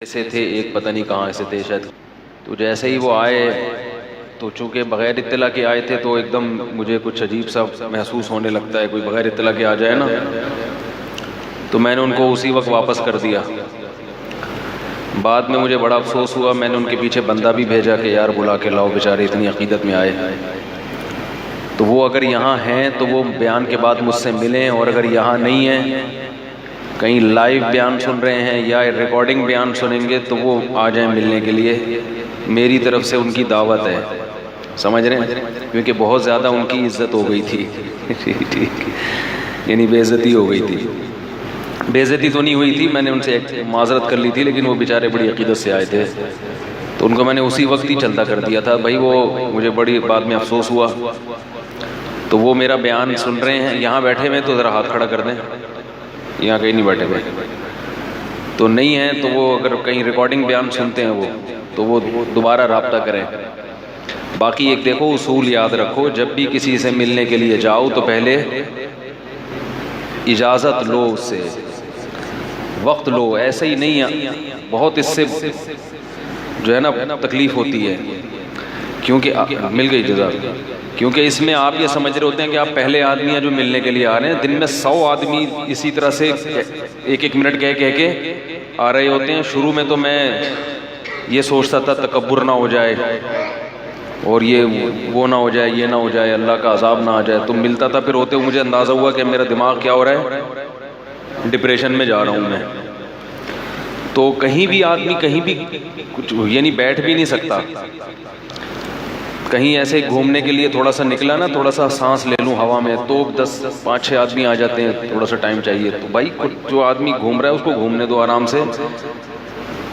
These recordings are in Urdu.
ایسے تھے، ایک پتہ نہیں کہاں سے تھے شاید. تو جیسے ہی وہ آئے تو چونکہ بغیر اطلاع کے آئے تھے تو ایک دم مجھے کچھ عجیب سا محسوس ہونے لگتا ہے. کوئی بغیر اطلاع کے آ جائے نا تو میں نے ان کو اسی وقت واپس کر دیا. بعد میں مجھے بڑا افسوس ہوا. میں نے ان کے پیچھے بندہ بھی بھیجا کہ یار بلا کے لاؤ، بیچارے اتنی عقیدت میں آئے. تو وہ اگر یہاں ہیں تو وہ بیان کے بعد مجھ سے ملیں، اور اگر یہاں نہیں ہیں، کہیں لائیو بیان سن رہے ہیں یا ریکارڈنگ بیان سنیں گے تو وہ آ جائیں ملنے کے لیے. میری طرف سے ان کی دعوت ہے، سمجھ رہے ہیں، کیونکہ بہت زیادہ ان کی عزت ہو گئی تھی. ٹھیک، یعنی بے عزتی ہو گئی تھی. بے عزتی تو نہیں ہوئی تھی، میں نے ان سے معذرت کر لی تھی، لیکن وہ بیچارے بڑی عقیدت سے آئے تھے تو ان کو میں نے اسی وقت ہی چلتا کر دیا تھا. بھائی وہ مجھے بڑی بعد میں افسوس ہوا. تو وہ میرا بیان سن رہے ہیں، یہاں بیٹھے ہوئے تو ذرا ہاتھ کھڑا کر دیں. یہاں کہیں نہیں بیٹھے ہوئے تو نہیں ہیں، تو وہ اگر کہیں ریکارڈنگ بیان سنتے ہیں تو وہ دوبارہ رابطہ کریں. باقی ایک دیکھو اصول یاد رکھو، جب بھی کسی سے ملنے کے لیے جاؤ تو پہلے اجازت لو، اس سے وقت لو. ایسے ہی نہیں، بہت اس سے جو ہے نا تکلیف ہوتی ہے، کیونکہ مل گئی جزا. کیونکہ اس میں آپ یہ سمجھ رہے ہوتے ہیں کہ آپ پہلے آدمی ہیں جو ملنے کے لیے آ رہے ہیں. دن میں 100 آدمی اسی طرح سے ایک منٹ کہہ کے آ رہے ہوتے ہیں. شروع میں تو میں یہ سوچتا تھا تکبر نہ ہو جائے اور یہ وہ نہ ہو جائے، یہ نہ ہو جائے، اللہ کا عذاب نہ آ جائے. تو ملتا تھا، پھر ہوتے مجھے اندازہ ہوا کہ میرا دماغ کیا ہو رہا ہے، ڈپریشن میں جا رہا ہوں میں. تو کہیں بھی آدمی کہیں بھی کچھ یعنی بیٹھ بھی نہیں سکتا. کہیں ایسے گھومنے کے لیے تھوڑا سا نکلا نا، تھوڑا سا سانس لے لوں ہوا میں، تو 5-6 آدمی آ جاتے ہیں، تھوڑا سا ٹائم چاہیے. تو بھائی جو آدمی گھوم رہا ہے اس کو گھومنے دو آرام سے،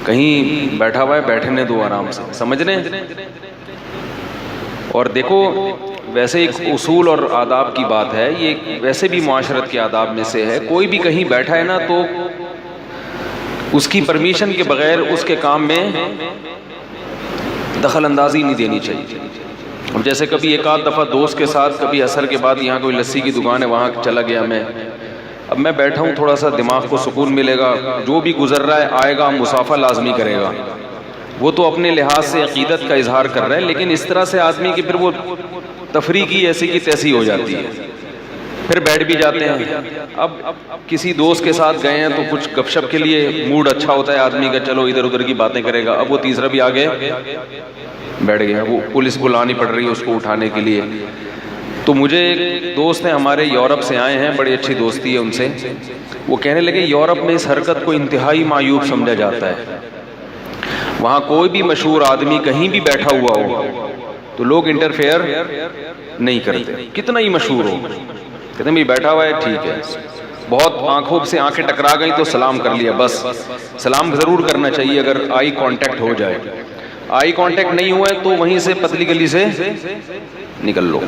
کہیں بیٹھا ہوا ہے بیٹھنے دو آرام سے، سمجھ رہے ہیں. اور دیکھو ویسے ایک اصول اور آداب کی بات ہے، یہ ویسے بھی معاشرت کے آداب میں سے ہے. کوئی بھی کہیں بیٹھا ہے نا تو اس کی پرمیشن کے بغیر اس کے کام میں دخل اندازی نہیں دینی چاہیے. اب جیسے کبھی ایک آدھ دفعہ دوست کے ساتھ کبھی عصر کے بعد یہاں کوئی لسی کی دکان ہے وہاں چلا گیا میں. اب میں بیٹھا ہوں، تھوڑا سا دماغ کو سکون ملے گا. جو بھی گزر رہا ہے آئے گا، مصافحہ لازمی کرے گا. وہ تو اپنے لحاظ سے عقیدت کا اظہار کر رہا ہے، لیکن اس طرح سے آدمی کی پھر وہ تفریح کی ایسی کی تیسی ہو جاتی ہے، پھر بیٹھ بھی جاتے ہیں. اب کسی دوست کے ساتھ گئے ہیں تو کچھ گپ شپ کے لیے موڈ اچھا ہوتا ہے آدمی کا، چلو ادھر ادھر کی باتیں کرے گا. اب وہ تیسرا بھی آگے بیٹھ گیا، وہ پولیس بلانی پڑ رہی ہے اس کو اٹھانے کے لیے. تو مجھے ایک دوست ہیں ہمارے، یورپ سے آئے ہیں، بڑی اچھی دوستی ہے ان سے. وہ کہنے لگے یورپ میں اس حرکت کو انتہائی معیوب سمجھا جاتا ہے. وہاں کوئی بھی مشہور آدمی کہیں بھی بیٹھا ہوا ہو تو لوگ انٹرفیئر نہیں کرتے، کتنا ہی مشہور ہو. کہتے ہیں بیٹھا ہوا ہے ٹھیک ہے، بہت آنکھوں سے آنکھیں ٹکرا گئی تو سلام کر لیا، بس. سلام ضرور کرنا چاہیے اگر آئی کانٹیکٹ ہو جائے. آئی کانٹیکٹ نہیں ہوا ہے تو وہیں سے پتلی گلی سے نکل لو.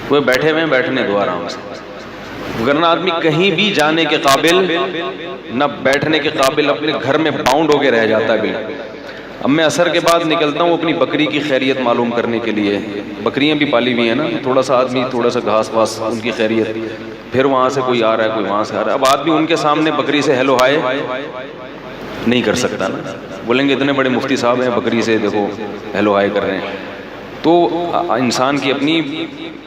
وہ بیٹھے ہوئے بیٹھنے دو آرام سے، ورنہ آدمی کہیں بھی جانے کے قابل نہ بیٹھنے کے قابل، اپنے گھر میں باؤنڈ ہو کے رہ جاتا ہے بالکل. اب میں عصر کے بعد نکلتا ہوں اپنی بکری کی خیریت معلوم کرنے کے لیے. بکریاں بھی پالی ہوئی ہیں نا، تھوڑا سا آدمی تھوڑا سا گھاس واس ان کی خیریت. پھر وہاں سے کوئی آ رہا ہے، کوئی وہاں سے آ رہا ہے. اب آدمی ان کے سامنے بکری سے ہیلو ہائے نہیں کر سکتا نا، بولیں گے اتنے بڑے مفتی صاحب ہیں بکری سے دیکھو ہیلو ہائے کر رہے ہیں. تو انسان کی اپنی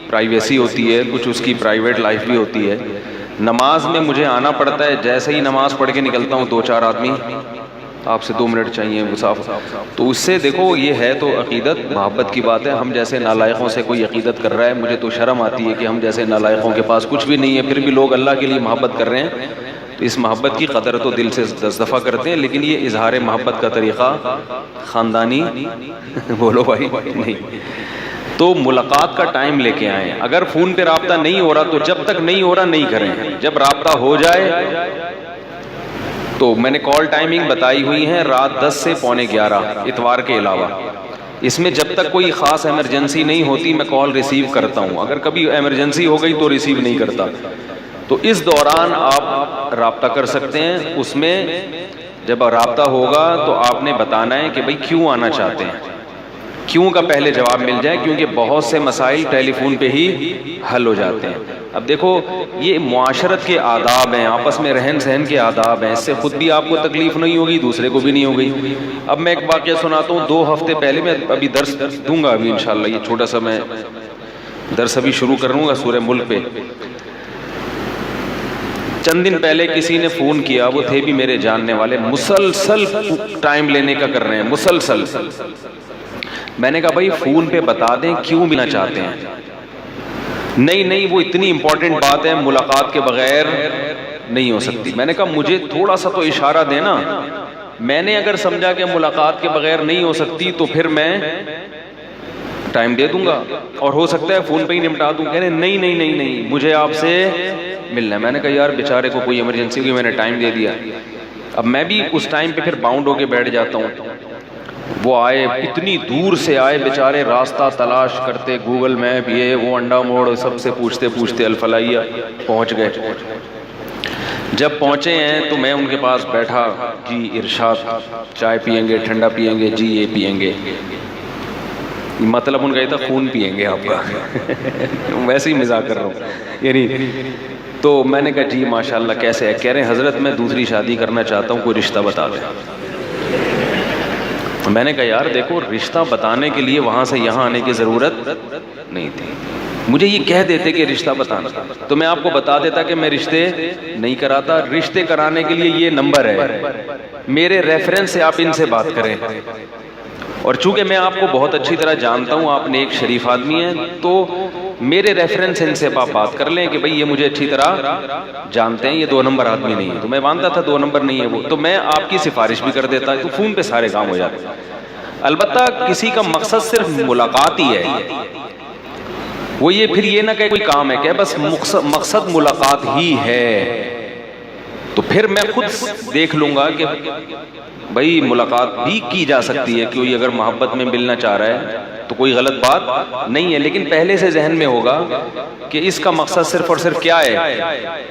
پرائیویسی ہوتی ہے، کچھ اس کی پرائیویٹ لائف بھی ہوتی ہے. نماز میں مجھے آنا پڑتا ہے، جیسے ہی نماز پڑھ کے نکلتا ہوں 2-4 آدمی آپ سے 2 منٹ چاہیے مسافر. تو اس سے دیکھو یہ ہے تو عقیدت محبت کی بات ہے. ہم جیسے نالائقوں سے کوئی عقیدت کر رہا ہے، مجھے تو شرم آتی ہے کہ ہم جیسے نالائقوں کے پاس کچھ بھی نہیں ہے پھر بھی لوگ اللہ کے لیے محبت کر رہے ہیں. تو اس محبت کی قدر تو دل سے 10 دفعہ کرتے ہیں، لیکن یہ اظہار محبت کا طریقہ خاندانی بولو بھائی نہیں. تو ملاقات کا ٹائم لے کے آئیں. اگر فون پہ رابطہ نہیں ہو رہا تو جب تک نہیں ہو رہا نہیں کریں. جب رابطہ ہو جائے تو میں نے کال ٹائمنگ بتائی ہوئی ہیں، رات 10 سے 11:15 اتوار کے علاوہ. اس میں جب تک کوئی خاص ایمرجنسی نہیں ہوتی میں کال ریسیو کرتا ہوں. اگر کبھی ایمرجنسی ہو گئی تو ریسیو نہیں کرتا. تو اس دوران آپ رابطہ کر سکتے ہیں. اس میں جب رابطہ ہوگا تو آپ نے بتانا ہے کہ بھئی کیوں آنا چاہتے ہیں. کیوں کا پہلے جواب مل جائے، کیونکہ بہت سے مسائل ٹیلی فون پہ ہی حل ہو جاتے ہیں۔ اب دیکھو یہ معاشرت کے آداب ہیں، آپس میں رہن سہن کے آداب ہیں، اس سے خود بھی آپ کو تکلیف نہیں ہوگی، دوسرے کو بھی نہیں ہوگی۔ اب میں ایک واقعہ سناتا ہوں، 2 ہفتے پہلے، میں ابھی درس دوں گا ابھی انشاءاللہ، یہ چھوٹا سا میں درس ابھی شروع کروں گا سورہ ملک پہ۔ چند دن پہلے کسی نے فون کیا، وہ تھے بھی میرے جاننے والے، مسلسل ٹائم لینے کا کر رہے ہیں، مسلسل۔ میں نے کہا بھائی فون پہ بتا دیں کیوں ملنا چاہتے ہیں؟ نہیں وہ اتنی امپورٹنٹ بات ہے، ملاقات کے بغیر نہیں ہو سکتی۔ میں نے کہا مجھے تھوڑا سا تو اشارہ دینا، میں نے اگر سمجھا کہ ملاقات کے بغیر نہیں ہو سکتی تو پھر میں ٹائم دے دوں گا اور ہو سکتا ہے فون پہ ہی نمٹا دوں۔ کہہ رہے نہیں مجھے آپ سے ملنا ہے۔ میں نے کہا یار بیچارے کو کوئی ایمرجنسی ہوئی، میں نے ٹائم دے دیا۔ اب میں بھی اس ٹائم پہ پھر باؤنڈ ہو کے بیٹھ جاتا ہوں۔ وہ آئے، اتنی دور سے آئے بیچارے، راستہ تلاش کرتے، گوگل میپ یہ وہ انڈا موڑ سب سے پوچھتے الفلائیہ پہنچ گئے۔ جب پہنچے ہیں تو میں ان کے پاس بیٹھا، جی ارشاد، چائے پیئیں گے، ٹھنڈا پیئیں گے؟ جی یہ پیئیں گے۔ مطلب ان کا یہ تھا خون پیئیں گے آپ کا، ویسے ہی مزاق کر رہا ہوں یعنی۔ تو میں نے کہا جی ماشاءاللہ کیسے ہے؟ کہہ رہے ہیں حضرت میں دوسری شادی کرنا چاہتا ہوں، کوئی رشتہ بتا دیں۔ میں نے کہا یار دیکھو رشتہ بتانے کے لیے وہاں سے یہاں آنے کی ضرورت نہیں تھی، مجھے یہ کہہ دیتے کہ رشتہ بتانا تو میں آپ کو بتا دیتا کہ میں رشتے نہیں کراتا۔ رشتے کرانے کے لیے یہ نمبر ہے، میرے ریفرنس سے آپ ان سے بات کریں۔ اور چونکہ میں آپ کو بہت اچھی طرح جانتا ہوں، آپ نیک شریف آدمی ہیں، تو میرے ریفرنس ان سے آپ بات کر لیں کہ بھئی یہ مجھے اچھی طرح جانتے ہیں، یہ 2 نمبر آدمی نہیں ہے۔ تو میں مانتا تھا 2 نمبر نہیں ہے وہ، تو میں آپ کی سفارش بھی کر دیتا، تو فون پہ سارے کام ہو جاتے۔ البتہ کسی کا مقصد صرف ملاقات ہی ہے، وہ یہ پھر یہ نہ کہ کوئی کام ہے، کہ بس مقصد ملاقات ہی ہے، تو پھر میں خود دیکھ لوں گا کہ بھئی ملاقات بھی کی جا سکتی ہے، کوئی اگر محبت میں ملنا چاہ رہا ہے تو کوئی غلط بات نہیں ہے، لیکن پہلے سے ذہن میں ہوگا کہ اس کا مقصد صرف اور صرف کیا ہے؟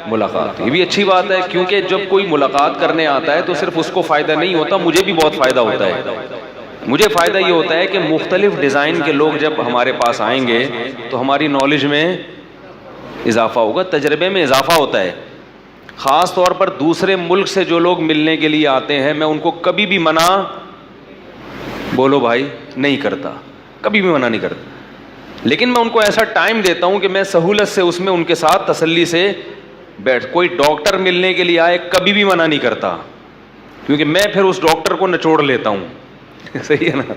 ملاقات۔ یہ بھی اچھی بات ہے، کیونکہ جب کوئی ملاقات کرنے آتا ہے تو صرف اس کو فائدہ نہیں ہوتا، مجھے بھی بہت فائدہ ہوتا ہے۔ مجھے فائدہ یہ ہوتا ہے کہ مختلف ڈیزائن کے لوگ جب ہمارے پاس آئیں گے تو ہماری نالج میں اضافہ ہوگا، تجربے میں اضافہ ہوتا ہے۔ خاص طور پر دوسرے ملک سے جو لوگ ملنے کے لیے آتے ہیں، میں ان کو کبھی بھی منع بولو بھائی نہیں کرتا، کبھی بھی منع نہیں کرتا، لیکن میں ان کو ایسا ٹائم دیتا ہوں کہ میں سہولت سے اس میں ان کے ساتھ تسلی سے بیٹھ۔ کوئی ڈاکٹر ملنے کے لیے آئے کبھی بھی منع نہیں کرتا، کیونکہ میں پھر اس ڈاکٹر کو نچوڑ لیتا ہوں صحیح ہے نا؟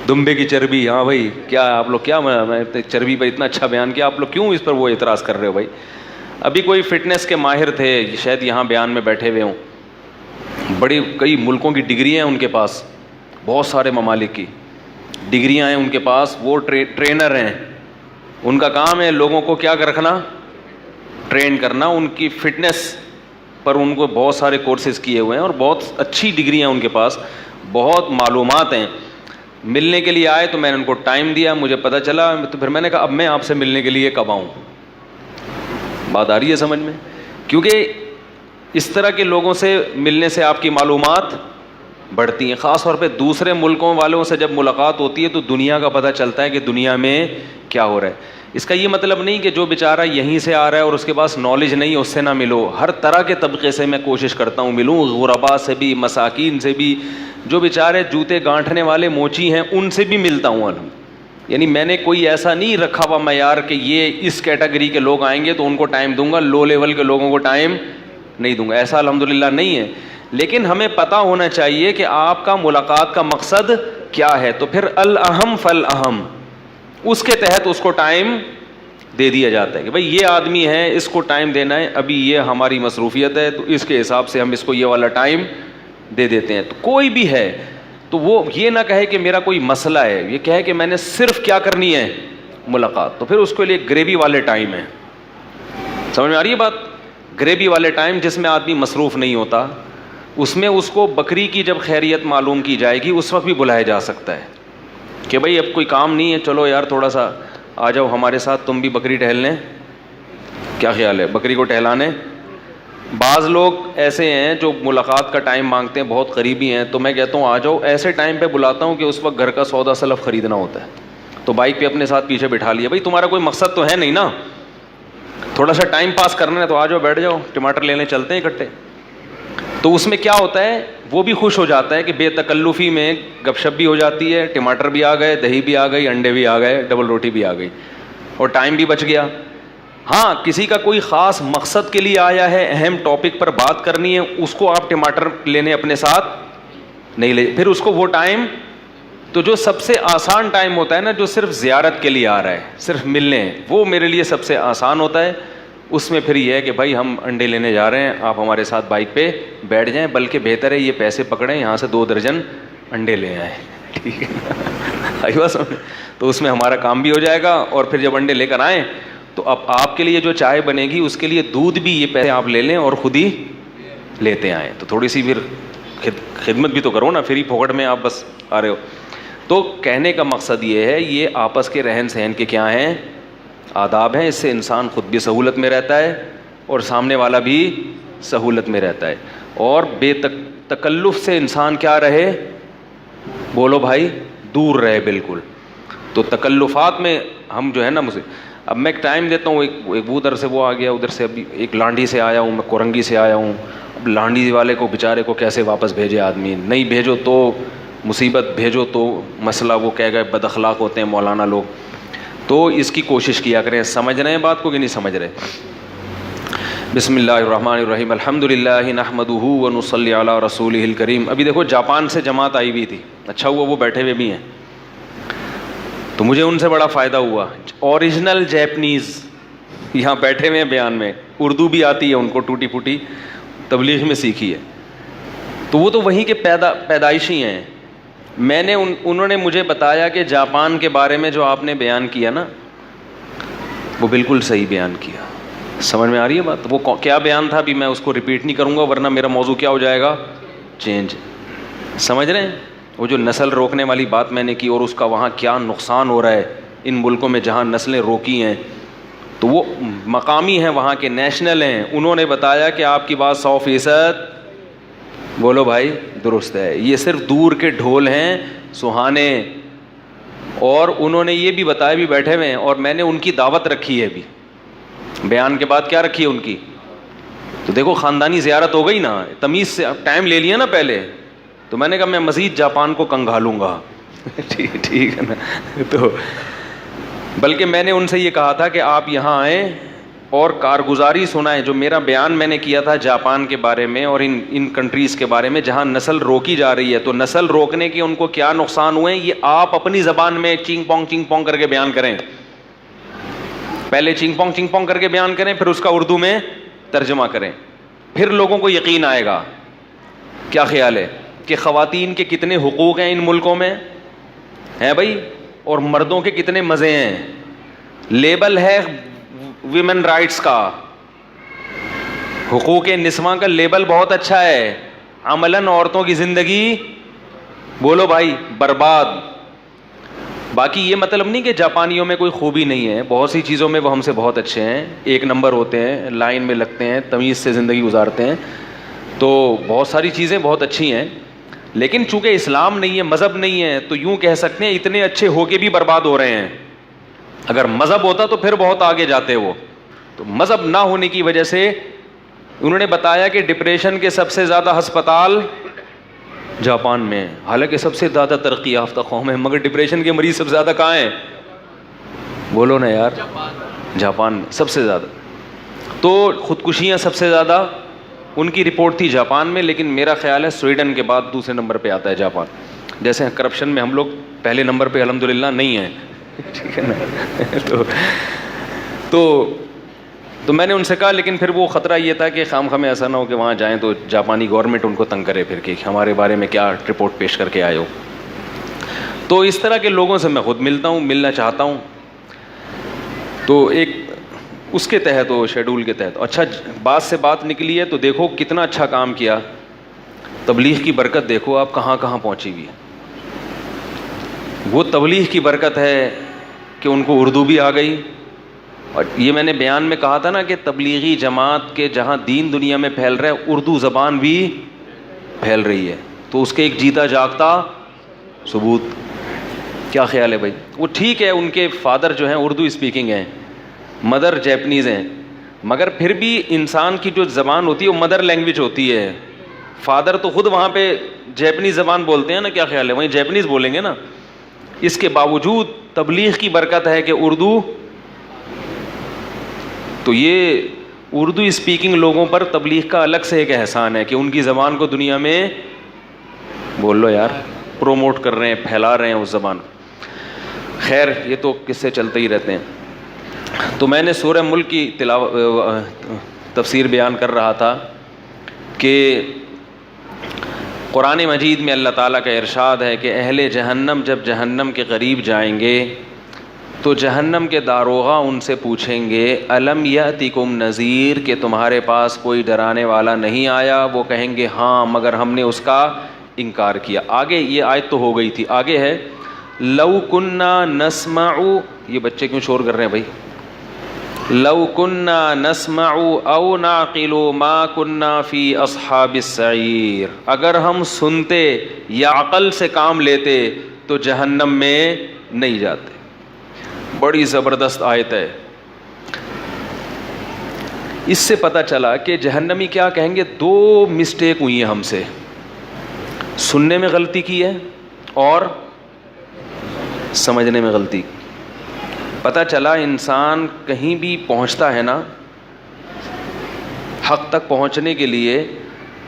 دمبے کی چربی، ہاں بھائی کیا آپ لوگ، کیا میں چربی پر اتنا اچھا بیان کیا، آپ لوگ کیوں اس پر وہ اعتراض کر رہے ہو بھائی؟ ابھی کوئی فٹنس کے ماہر تھے، شاید یہاں بیان میں بیٹھے ہوئے ہوں، بڑی کئی ملکوں کی ڈگریاں ہیں ان کے پاس، بہت سارے ممالک کی ڈگریاں ہیں ان کے پاس، وہ ٹرینر ہیں، ان کا کام ہے لوگوں کو کیا رکھنا، ٹرین کرنا، ان کی فٹنس پر ان کو بہت سارے کورسز کیے ہوئے ہیں اور بہت اچھی ڈگریاں ان کے پاس، بہت معلومات ہیں۔ ملنے کے لیے آئے تو میں نے ان کو ٹائم دیا، مجھے پتہ چلا، تو پھر میں نے کہا اب میں آپ سے ملنے کے لیے کب آؤں؟ بات آ رہی ہے سمجھ میں؟ کیونکہ اس طرح کے لوگوں سے ملنے سے آپ کی معلومات بڑھتی ہیں، خاص طور پہ دوسرے ملکوں والوں سے جب ملاقات ہوتی ہے تو دنیا کا پتہ چلتا ہے کہ دنیا میں کیا ہو رہا ہے۔ اس کا یہ مطلب نہیں کہ جو بیچارہ یہیں سے آ رہا ہے اور اس کے پاس نالج نہیں، اس سے نہ ملو، ہر طرح کے طبقے سے میں کوشش کرتا ہوں ملوں، غربا سے بھی، مساکین سے بھی، جو بیچارے جوتے گانٹھنے والے موچی ہیں ان سے بھی ملتا ہوں۔ یعنی میں نے کوئی ایسا نہیں رکھا ہوا معیار کہ یہ اس کیٹیگری کے لوگ آئیں گے تو ان کو ٹائم دوں گا، لو لیول کے لوگوں کو ٹائم نہیں دوں گا، ایسا الحمدللہ نہیں ہے۔ لیکن ہمیں پتہ ہونا چاہیے کہ آپ کا ملاقات کا مقصد کیا ہے، تو پھر الاہم فالاہم، اس کے تحت اس کو ٹائم دے دیا جاتا ہے کہ بھئی یہ آدمی ہے، اس کو ٹائم دینا ہے، ابھی یہ ہماری مصروفیت ہے تو اس کے حساب سے ہم اس کو یہ والا ٹائم دے دیتے ہیں۔ تو کوئی بھی ہے تو وہ یہ نہ کہے کہ میرا کوئی مسئلہ ہے، یہ کہے کہ میں نے صرف کیا کرنی ہے، ملاقات، تو پھر اس کے لیے گریوی والے ٹائم ہے۔ سمجھ میں آ رہی ہے بات؟ گریوی والے ٹائم جس میں آدمی مصروف نہیں ہوتا، اس میں اس کو بکری کی جب خیریت معلوم کی جائے گی اس وقت بھی بلایا جا سکتا ہے کہ بھئی اب کوئی کام نہیں ہے، چلو یار تھوڑا سا آ جاؤ ہمارے ساتھ، تم بھی بکری ٹہلنے، کیا خیال ہے؟ بکری کو ٹہلانے بعض لوگ ایسے ہیں جو ملاقات کا ٹائم مانگتے ہیں، بہت قریبی ہیں، تو میں کہتا ہوں آ جاؤ، ایسے ٹائم پہ بلاتا ہوں کہ اس وقت گھر کا سودا سلف خریدنا ہوتا ہے، تو بائک پہ اپنے ساتھ پیچھے بٹھا لیا، بھائی تمہارا کوئی مقصد تو ہے نہیں نا، تھوڑا سا ٹائم پاس کرنا ہے تو آ جاؤ، بیٹھ جاؤ، ٹماٹر لینے چلتے ہیں اکٹھے۔ تو اس میں کیا ہوتا ہے، وہ بھی خوش ہو جاتا ہے کہ بے تکلفی میں گپ شپ بھی ہو جاتی ہے، ٹماٹر بھی آ گئے، دہی بھی آ گئی، انڈے بھی آ گئے، ڈبل روٹی بھی آ گئی، اور ٹائم بھی بچ گیا۔ ہاں کسی کا کوئی خاص مقصد کے لیے آیا ہے، اہم ٹاپک پر بات کرنی ہے، اس کو آپ ٹماٹر لینے اپنے ساتھ نہیں لے، پھر اس کو وہ ٹائم، تو جو سب سے آسان ٹائم ہوتا ہے نا، جو صرف زیارت کے لیے آ رہا ہے، صرف ملنے، وہ میرے لیے سب سے آسان ہوتا ہے۔ اس میں پھر یہ ہے کہ بھائی ہم انڈے لینے جا رہے ہیں، آپ ہمارے ساتھ بائک پہ بیٹھ جائیں، بلکہ بہتر ہے یہ پیسے پکڑیں، یہاں سے 2 درجن انڈے لے آئیں، ٹھیک ہے آئی بات سمجھ؟ تو اس میں ہمارا کام بھی ہو جائے گا، اور پھر جب انڈے لے کر آئیں تو اب آپ کے لیے جو چائے بنے گی اس کے لیے دودھ بھی یہ پیسے آپ لے لیں اور خود ہی لیتے آئیں، تو تھوڑی سی پھر خدمت بھی تو کرو نا، فری پھوکٹ میں آپ بس آ رہے ہو۔ تو کہنے کا مقصد یہ ہے، یہ آپس کے رہن سہن کے کیا ہیں، آداب ہیں، اس سے انسان خود بھی سہولت میں رہتا ہے اور سامنے والا بھی سہولت میں رہتا ہے، اور بے تکلف سے انسان کیا رہے، بولو بھائی، دور رہے بالکل۔ تو تکلفات میں ہم جو ہے نا، مجھے اب میں ایک ٹائم دیتا ہوں، ایک ادھر سے وہ آ گیا، ادھر سے ابھی ایک لانڈی سے آیا ہوں میں، کورنگی سے آیا ہوں، اب لانڈی والے کو بیچارے کو کیسے واپس بھیجے آدمی، نہیں بھیجو تو مصیبت، بھیجو تو مسئلہ، وہ کہہ گئے بد اخلاق ہوتے ہیں مولانا لوگ، تو اس کی کوشش کیا کریں، سمجھ رہے ہیں بات کو کہ نہیں سمجھ رہے؟ بسم اللہ الرحمن الرحیم، الحمد للہ نحمدہ ونصلی علی رسولہ الکریم۔ ابھی دیکھو جاپان سے جماعت آئی ہوئی تھی، اچھا ہوا وہ بیٹھے ہوئے بھی ہیں، تو مجھے ان سے بڑا فائدہ ہوا، اوریجنل جیپنیز یہاں بیٹھے ہوئے ہیں بیان میں، اردو بھی آتی ہے ان کو، ٹوٹی پھوٹی تبلیغ میں سیکھی ہے، تو وہ تو وہیں کے پیدائشی ہیں۔ میں نے انہوں نے مجھے بتایا کہ جاپان کے بارے میں جو آپ نے بیان کیا نا، وہ بالکل صحیح بیان کیا، سمجھ میں آ رہی ہے بات؟ وہ کیا بیان تھا ابھی میں اس کو ریپیٹ نہیں کروں گا، ورنہ میرا موضوع کیا ہو جائے گا، چینج، سمجھ رہے ہیں؟ وہ جو نسل روکنے والی بات میں نے کی، اور اس کا وہاں کیا نقصان ہو رہا ہے ان ملکوں میں جہاں نسلیں روکی ہیں، تو وہ مقامی ہیں، وہاں کے نیشنل ہیں، انہوں نے بتایا کہ آپ کی بات 100% بولو بھائی درست ہے، یہ صرف دور کے ڈھول ہیں سہانے، اور انہوں نے یہ بھی بتایا، بھی بیٹھے ہوئے ہیں، اور میں نے ان کی دعوت رکھی ہے بھی، بیان کے بعد کیا رکھی ہے ان کی، تو دیکھو خاندانی زیارت ہو گئی نا، تمیز سے ٹائم لے لیا نا پہلے، تو میں نے کہا میں مزید جاپان کو کنگھالوں گا ٹھیک ہے نا، تو بلکہ میں نے ان سے یہ کہا تھا کہ آپ یہاں آئیں اور کارگزاری سنائیں، جو میرا بیان میں نے کیا تھا جاپان کے بارے میں اور ان کنٹریز کے بارے میں جہاں نسل روکی جا رہی ہے، تو نسل روکنے کے ان کو کیا نقصان ہوئے، یہ آپ اپنی زبان میں چینگ پونگ کر کے بیان کریں، پہلے چینگ پونگ کر کے بیان کریں، پھر اس کا اردو میں ترجمہ کریں، پھر لوگوں کو یقین آئے گا۔ کیا خیال ہے کہ خواتین کے کتنے حقوق ہیں ان ملکوں میں ہیں بھائی، اور مردوں کے کتنے مزے ہیں، لیبل ہے ویمن رائٹس کا، حقوق نسواں کا لیبل بہت اچھا ہے، عملاً عورتوں کی زندگی بولو بھائی برباد۔ باقی یہ مطلب نہیں کہ جاپانیوں میں کوئی خوبی نہیں ہے، بہت سی چیزوں میں وہ ہم سے بہت اچھے ہیں، ایک نمبر ہوتے ہیں، لائن میں لگتے ہیں، تمیز سے زندگی گزارتے ہیں، تو بہت ساری چیزیں بہت اچھی ہیں، لیکن چونکہ اسلام نہیں ہے، مذہب نہیں ہے، تو یوں کہہ سکتے ہیں اتنے اچھے ہو کے بھی برباد ہو رہے ہیں۔ اگر مذہب ہوتا تو پھر بہت آگے جاتے وہ، تو مذہب نہ ہونے کی وجہ سے انہوں نے بتایا کہ ڈپریشن کے سب سے زیادہ ہسپتال جاپان میں، حالانکہ سب سے زیادہ ترقی یافتہ قوم ہے، مگر ڈپریشن کے مریض سب سے زیادہ کہاں ہیں، بولو نا یار، جاپان میں سب سے زیادہ۔ تو خودکشیاں سب سے زیادہ ان کی رپورٹ تھی جاپان میں، لیکن میرا خیال ہے سویڈن کے بعد دوسرے نمبر پہ آتا ہے جاپان، جیسے کرپشن میں ہم لوگ پہلے نمبر پہ الحمدللہ نہیں ہیں، ٹھیک ہے نا، تو میں نے ان سے کہا، لیکن پھر وہ خطرہ یہ تھا کہ خام خامے ایسا نہ ہو کہ وہاں جائیں تو جاپانی گورنمنٹ ان کو تنگ کرے پھر کہ ہمارے بارے میں کیا رپورٹ پیش کر کے آئے ہو۔ تو اس طرح کے لوگوں سے میں خود ملتا ہوں، ملنا چاہتا ہوں، تو ایک اس کے تحت ہو، شیڈول کے تحت۔ اچھا بات سے بات نکلی ہے تو دیکھو کتنا اچھا کام کیا، تبلیغ کی برکت دیکھو آپ کہاں کہاں پہنچی ہوئی ہے۔ وہ تبلیغ کی برکت ہے کہ ان کو اردو بھی آ گئی اور یہ میں نے بیان میں کہا تھا نا کہ تبلیغی جماعت کے جہاں دین دنیا میں پھیل رہا ہے اردو زبان بھی پھیل رہی ہے، تو اس کے ایک جیتا جاگتا ثبوت. کیا خیال ہے بھائی؟ وہ ٹھیک ہے ان کے فادر جو ہیں اردو اسپیکنگ ہیں، مدر جیپنیز ہیں، مگر پھر بھی انسان کی جو زبان ہوتی ہے وہ مدر لینگویج ہوتی ہے. فادر تو خود وہاں پہ جیپنیز زبان بولتے ہیں نا، کیا خیال ہے؟ وہیں جیپنیز بولیں گے نا. اس کے باوجود تبلیغ کی برکت ہے کہ اردو، تو یہ اردو اسپیکنگ لوگوں پر تبلیغ کا الگ سے ایک احسان ہے کہ ان کی زبان کو دنیا میں بول لو یار پروموٹ کر رہے ہیں، پھیلا رہے ہیں اس زبان. خیر یہ تو قصے چلتے ہی رہتے ہیں. تو میں نے سورہ ملک کی تفسیر بیان کر رہا تھا کہ قرآن مجید میں اللہ تعالیٰ کا ارشاد ہے کہ اہل جہنم جب جہنم کے قریب جائیں گے تو جہنم کے داروغہ ان سے پوچھیں گے الم یأتکم نذیر، کہ تمہارے پاس کوئی ڈرانے والا نہیں آیا؟ وہ کہیں گے ہاں مگر ہم نے اس کا انکار کیا. آگے یہ آیت تو ہو گئی تھی، آگے ہے لو کننا نسمع، یہ بچے کیوں شور کر رہے ہیں بھائی؟ لو کننا نسمع او نعقل ما کننا فی اصحاب السعیر، اگر ہم سنتے یا عقل سے کام لیتے تو جہنم میں نہیں جاتے. بڑی زبردست آیت ہے. اس سے پتہ چلا کہ جہنمی کیا کہیں گے، دو مسٹیک ہوئی ہیں ہم سے، سننے میں غلطی کی ہے اور سمجھنے میں غلطی. پتہ چلا انسان کہیں بھی پہنچتا ہے نا، حق تک پہنچنے کے لیے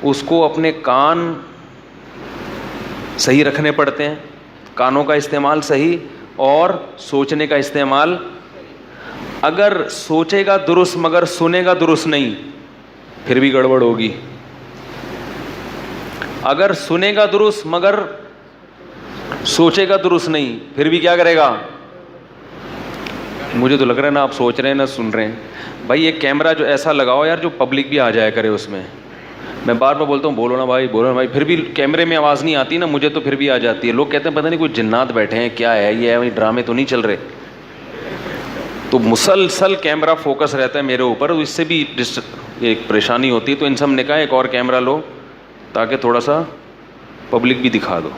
اس کو اپنے کان صحیح رکھنے پڑتے ہیں، کانوں کا استعمال صحیح اور سوچنے کا استعمال. اگر سوچے گا درست مگر سنے گا درست نہیں پھر بھی گڑبڑ ہوگی. اگر سنے گا درست مگر سوچے گا درست نہیں پھر بھی کیا کرے گا؟ مجھے تو لگ رہا ہے نا آپ سوچ رہے ہیں نہ سن رہے ہیں. بھائی ایک کیمرہ جو ایسا لگاؤ یار جو پبلک بھی آ جایا کرے اس میں. میں بار بار بولتا ہوں بولو نا بھائی، بولو نا بھائی، پھر بھی کیمرے میں آواز نہیں آتی نا، مجھے تو پھر بھی آ جاتی ہے. لوگ کہتے ہیں پتہ نہیں کوئی جنات بیٹھے ہیں کیا ہے یہ ہے، ڈرامے تو نہیں چل رہے. تو مسلسل کیمرہ فوکس رہتا ہے میرے اوپر، اس سے بھی ایک پریشانی ہوتی ہے. تو ان سب نے کہا ایک اور کیمرہ لو تاکہ تھوڑا سا پبلک بھی دکھا دو.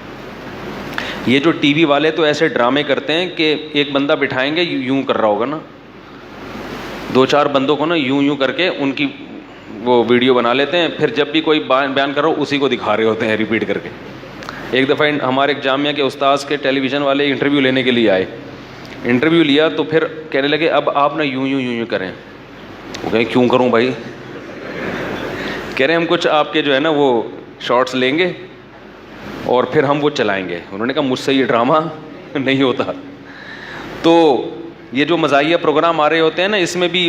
یہ جو ٹی وی والے تو ایسے ڈرامے کرتے ہیں کہ ایک بندہ بٹھائیں گے یوں کر رہا ہوگا نا، دو چار بندوں کو نا یوں کر کے ان کی وہ ویڈیو بنا لیتے ہیں، پھر جب بھی کوئی بیان کر رہا ہو اسی کو دکھا رہے ہوتے ہیں ریپیٹ کر کے. ایک دفعہ ہمارے ایک جامعہ کے استاذ کے ٹیلی ویژن والے انٹرویو لینے کے لیے آئے. انٹرویو لیا تو پھر کہنے لگے اب آپ نا یوں کریں. وہ کہیں کیوں کروں بھائی؟ کہہ رہے ہیں ہم کچھ آپ کے جو ہے نا وہ شارٹس لیں گے اور پھر ہم وہ چلائیں گے. انہوں نے کہا مجھ سے یہ ڈرامہ نہیں ہوتا. تو یہ جو مزاحیہ پروگرام آ رہے ہوتے ہیں نا، اس میں بھی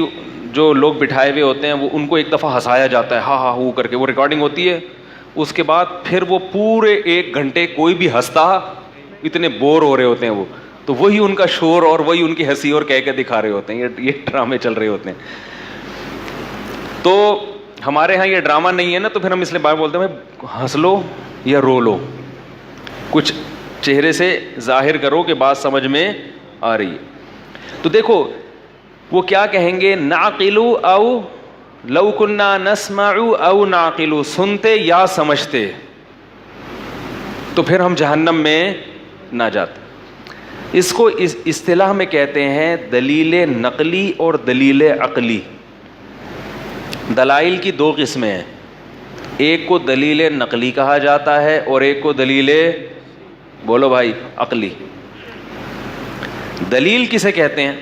جو لوگ بٹھائے ہوئے ہوتے ہیں وہ ان کو ایک دفعہ ہنسایا جاتا ہے ہاں ہو کر کے، وہ ریکارڈنگ ہوتی ہے. اس کے بعد پھر وہ پورے 1 گھنٹے کوئی بھی ہنستا، اتنے بور ہو رہے ہوتے ہیں وہ، تو وہی ان کا شور اور وہی ان کی ہنسی اور کہہ کے دکھا رہے ہوتے ہیں. یہ ڈرامے چل رہے ہوتے ہیں. تو ہمارے ہاں یہ ڈرامہ نہیں ہے نا، تو پھر ہم اس لیے بات بولتے ہیں بھائی ہنس لو یا رو لو، کچھ چہرے سے ظاہر کرو کہ بات سمجھ میں آ رہی ہے. تو دیکھو وہ کیا کہیں گے، نعقل او لو کننا نسمع او نعقل، سنتے یا سمجھتے تو پھر ہم جہنم میں نہ جاتے. اس کو اس اصطلاح میں کہتے ہیں دلیل نقلی اور دلیل عقلی. دلائل کی 2 قسمیں ہیں، ایک کو دلیل نقلی کہا جاتا ہے اور ایک کو دلیل، بولو بھائی، عقلی. دلیل کسے کہتے ہیں؟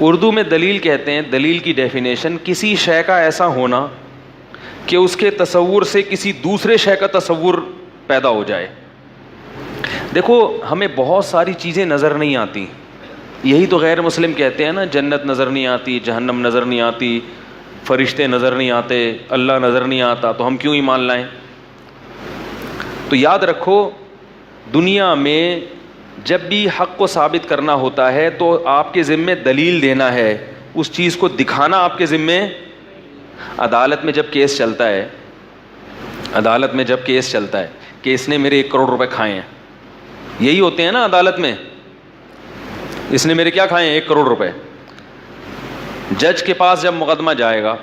اردو میں دلیل کہتے ہیں، دلیل کی ڈیفینیشن کسی شے کا ایسا ہونا کہ اس کے تصور سے کسی دوسرے شے کا تصور پیدا ہو جائے. دیکھو ہمیں بہت ساری چیزیں نظر نہیں آتی، یہی تو غیر مسلم کہتے ہیں نا جنت نظر نہیں آتی، جہنم نظر نہیں آتی، فرشتے نظر نہیں آتے، اللہ نظر نہیں آتا، تو ہم کیوں ایمان لائیں؟ تو یاد رکھو دنیا میں جب بھی حق کو ثابت کرنا ہوتا ہے تو آپ کے ذمے دلیل دینا ہے، اس چیز کو دکھانا آپ کے ذمے. عدالت میں جب کیس چلتا ہے، عدالت میں جب کیس چلتا ہے کہ اس نے میرے 1 کروڑ روپے کھائے ہیں، یہی ہوتے ہیں نا عدالت میں. اس نے میرے کیا کھائے ہیں؟ 1 کروڑ روپے. جج کے پاس جب مقدمہ جائے گا,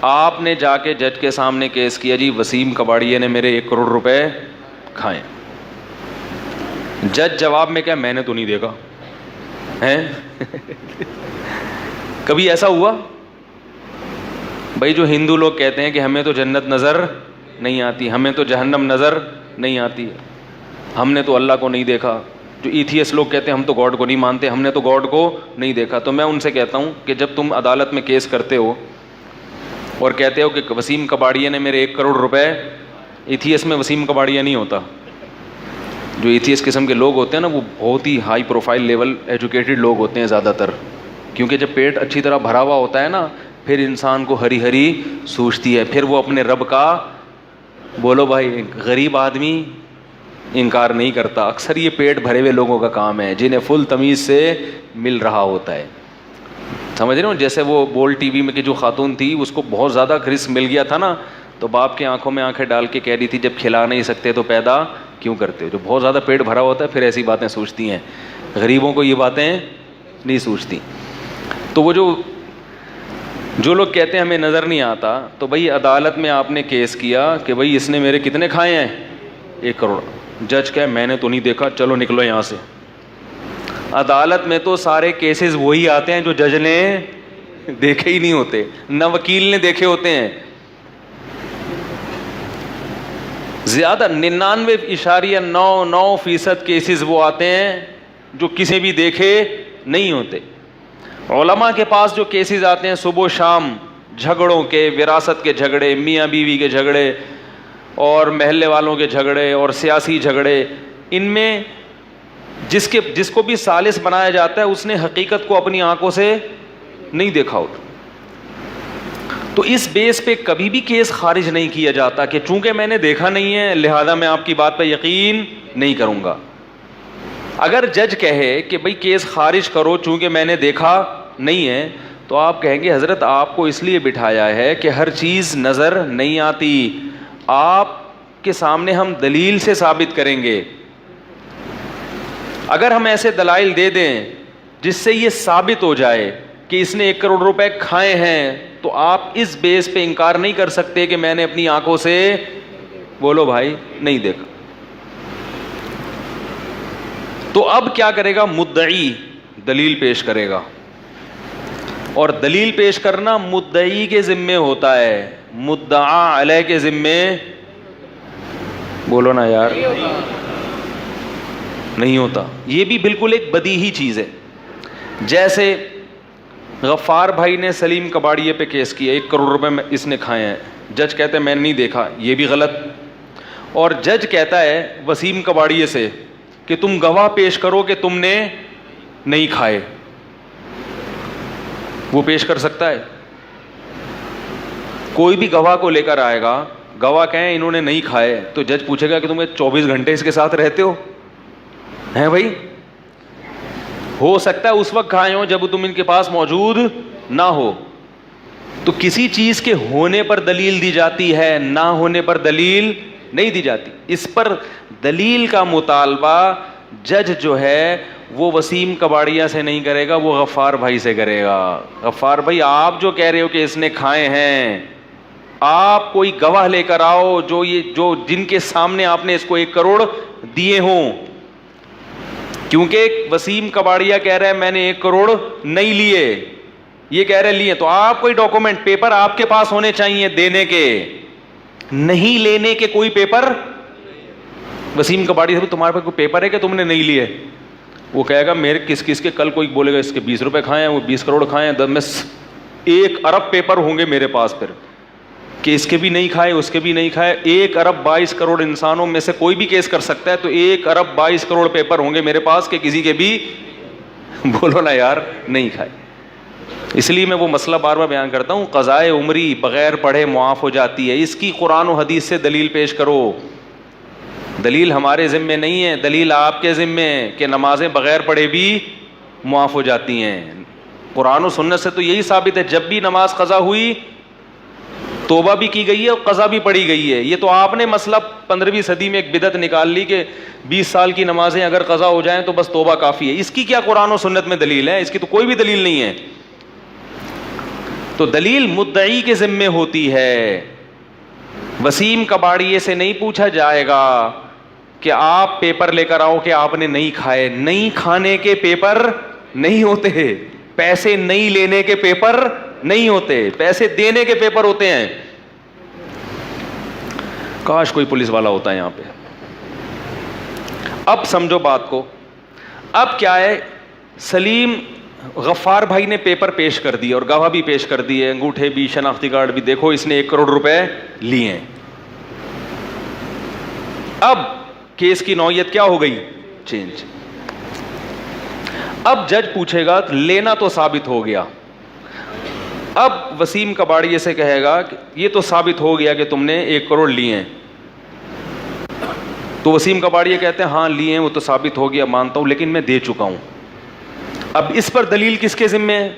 آپ نے جا کے جج کے سامنے کیس کیا, جی وسیم کباڑیے نے میرے 1 کروڑ روپے کھائے. جج جواب میں کیا؟ میں نے تو نہیں دیکھا ہیں. کبھی ایسا ہوا بھائی؟ جو ہندو لوگ کہتے ہیں کہ ہمیں تو جنت نظر نہیں آتی, ہمیں تو جہنم نظر نہیں آتی, ہم نے تو اللہ کو نہیں دیکھا. جو ایتھیس لوگ کہتے ہیں ہم تو گاڈ کو نہیں مانتے, ہم نے تو گاڈ کو نہیں دیکھا. تو میں ان سے کہتا ہوں کہ جب تم عدالت میں کیس کرتے ہو اور کہتے ہو کہ وسیم کباڑیہ نے میرے 1 کروڑ روپے, ایتھیس میں وسیم کباڑیہ نہیں ہوتا. جو ایتھیس قسم کے لوگ ہوتے ہیں نا, وہ بہت ہی ہائی پروفائل لیول ایجوکیٹڈ لوگ ہوتے ہیں زیادہ تر, کیونکہ جب پیٹ اچھی طرح بھرا ہوا ہوتا ہے نا, پھر انسان کو ہری ہری سوچتی ہے, پھر وہ اپنے رب کا, بولو بھائی, غریب آدمی انکار نہیں کرتا. اکثر یہ پیٹ بھرے ہوئے لوگوں کا کام ہے جنہیں فل تمیز سے مل رہا ہوتا ہے. سمجھ رہے ہو؟ جیسے وہ بول ٹی وی میں کی جو خاتون تھی, اس کو بہت زیادہ رزق مل گیا تھا نا, تو باپ کے آنکھوں میں آنکھیں ڈال کے کہہ رہی تھی جب کھلا نہیں سکتے تو پیدا کیوں کرتے ہو. جو بہت زیادہ پیٹ بھرا ہوتا ہے پھر ایسی باتیں سوچتی ہیں, غریبوں کو یہ باتیں نہیں سوچتی. تو وہ جو لوگ کہتے ہیں ہمیں نظر نہیں آتا, تو بھائی عدالت میں آپ نے کیس کیا کہ بھائی اس نے میرے کتنے کھائے ہیں؟ 1 کروڑ. جج کہے میں نے تو نہیں دیکھا, چلو نکلو یہاں سے. عدالت میں تو سارے کیسز وہی آتے ہیں جو جج نے دیکھے ہی نہیں ہوتے, نہ وکیل نے دیکھے ہوتے ہیں. زیادہ 99.99% کیسز وہ آتے ہیں جو کسی بھی دیکھے نہیں ہوتے. علماء کے پاس جو کیسز آتے ہیں صبح و شام, جھگڑوں کے, وراثت کے جھگڑے, میاں بیوی کے جھگڑے, اور محلے والوں کے جھگڑے, اور سیاسی جھگڑے, ان میں جس کو بھی ثالث بنایا جاتا ہے اس نے حقیقت کو اپنی آنکھوں سے نہیں دیکھا ہوتا. تو اس بیس پہ کبھی بھی کیس خارج نہیں کیا جاتا کہ چونکہ میں نے دیکھا نہیں ہے لہذا میں آپ کی بات پہ یقین نہیں کروں گا. اگر جج کہے کہ بھئی کیس خارج کرو چونکہ میں نے دیکھا نہیں ہے, تو آپ کہیں گے حضرت آپ کو اس لیے بٹھایا ہے کہ ہر چیز نظر نہیں آتی, آپ کے سامنے ہم دلیل سے ثابت کریں گے. اگر ہم ایسے دلائل دے دیں جس سے یہ ثابت ہو جائے کہ اس نے 1 کروڑ روپے کھائے ہیں, تو آپ اس بیس پہ انکار نہیں کر سکتے کہ میں نے اپنی آنکھوں سے, بولو بھائی, نہیں دیکھا. تو اب کیا کرے گا؟ مدعی دلیل پیش کرے گا, اور دلیل پیش کرنا مدعی کے ذمے ہوتا ہے, مدعا علیہ کے ذمے, بولو نا یار, نہیں ہوتا. یہ بھی بالکل ایک بدیہی چیز ہے. جیسے غفار بھائی نے سلیم کباڑیے پہ کیس کیا, 1 کروڑ روپے میں اس نے کھائے ہیں, جج کہتے ہیں میں نے نہیں دیکھا, یہ بھی غلط. اور جج کہتا ہے وسیم کباڑیے سے کہ تم گواہ پیش کرو کہ تم نے نہیں کھائے. وہ پیش کر سکتا ہے؟ کوئی بھی گواہ کو لے کر آئے گا, گواہ کہیں انہوں نے نہیں کھائے, تو جج پوچھے گا کہ تم 24 گھنٹے اس کے ساتھ رہتے ہو ہیں بھائی؟ ہو سکتا ہے اس وقت کھائے ہوں جب تم ان کے پاس موجود نہ ہو. تو کسی چیز کے ہونے پر دلیل دی جاتی ہے, نہ ہونے پر دلیل نہیں دی جاتی. اس پر دلیل کا مطالبہ جج جو ہے وہ وسیم کباڑیہ سے نہیں کرے گا, وہ غفار بھائی سے کرے گا. غفار بھائی آپ جو کہہ رہے ہو کہ اس نے کھائے ہیں, آپ کوئی گواہ لے کر آؤ جو جن کے سامنے آپ نے اس کو 1 کروڑ دیے ہوں. کیونکہ وسیم کباڑیہ کہہ رہا ہے میں نے 1 کروڑ نہیں لیے, یہ کہہ رہے لیے, تو آپ کوئی ڈاکومنٹ, پیپر آپ کے پاس ہونے چاہیے دینے کے, نہیں لینے کے کوئی پیپر. وسیم کباڑیہ سے تمہارے پاس کوئی پیپر ہے کہ تم نے نہیں لیے؟ وہ کہے گا میرے کس کے, کل کوئی بولے گا اس کے 20 روپے کھائے ہیں, وہ 20 کروڑ کھائے ہیں, 1 ارب پیپر ہوں گے میرے پاس پھر کہ اس کے بھی نہیں کھائے, اس کے بھی نہیں کھائے. 1 ارب 22 کروڑ انسانوں میں سے کوئی بھی کیس کر سکتا ہے, تو 1 ارب 22 کروڑ پیپر ہوں گے میرے پاس کہ کسی کے بھی, بولو نا یار, نہیں کھائے. اس لیے میں وہ مسئلہ بار بار بیان کرتا ہوں, قضائے عمری بغیر پڑھے معاف ہو جاتی ہے. اس کی قرآن و حدیث سے دلیل پیش کرو. دلیل ہمارے ذمے نہیں ہے, دلیل آپ کے ذمے ہے کہ نمازیں بغیر پڑھے بھی معاف ہو جاتی ہیں. قرآن و سنت سے تو یہی ثابت ہے, جب بھی نماز قضا ہوئی توبہ بھی کی گئی ہے اور قضا بھی پڑھی گئی ہے. یہ تو آپ نے مسئلہ 15ویں صدی میں ایک بدعت نکال لی کہ 20 سال کی نمازیں اگر قضا ہو جائیں تو بس توبہ کافی ہے. اس کی کیا قرآن و سنت میں دلیل ہے؟ اس کی تو کوئی بھی دلیل نہیں ہے. تو دلیل مدعی کے ذمے ہوتی ہے. وسیم کباڑیے سے نہیں پوچھا جائے گا کہ آپ پیپر لے کر آؤ کہ آپ نے نہیں کھائے. نہیں کھانے کے پیپر نہیں ہوتے, پیسے نہیں لینے کے پیپر نہیں ہوتے, پیسے دینے کے پیپر ہوتے ہیں. کاش کوئی پولیس والا ہوتا ہے یہاں پہ. اب سمجھو بات کو. اب کیا ہے, سلیم غفار بھائی نے پیپر پیش کر دیے اور گواہ بھی پیش کر دیے, انگوٹھے بھی, شناختی کارڈ بھی, دیکھو اس نے 1 کروڑ روپے لیے ہیں. اب کیس کی نوعیت کیا ہو گئی؟ چینج. اب جج پوچھے گا لینا تو ثابت ہو گیا. اب وسیم کباڑیے سے کہے گا کہ یہ تو ثابت ہو گیا کہ تم نے 1 کروڑ لیے ہیں. تو وسیم کباڑیے کہتے ہیں ہاں لیے ہیں, وہ تو ثابت ہو گیا, مانتا ہوں, لیکن میں دے چکا ہوں. اب اس پر دلیل کس کے ذمے ہے؟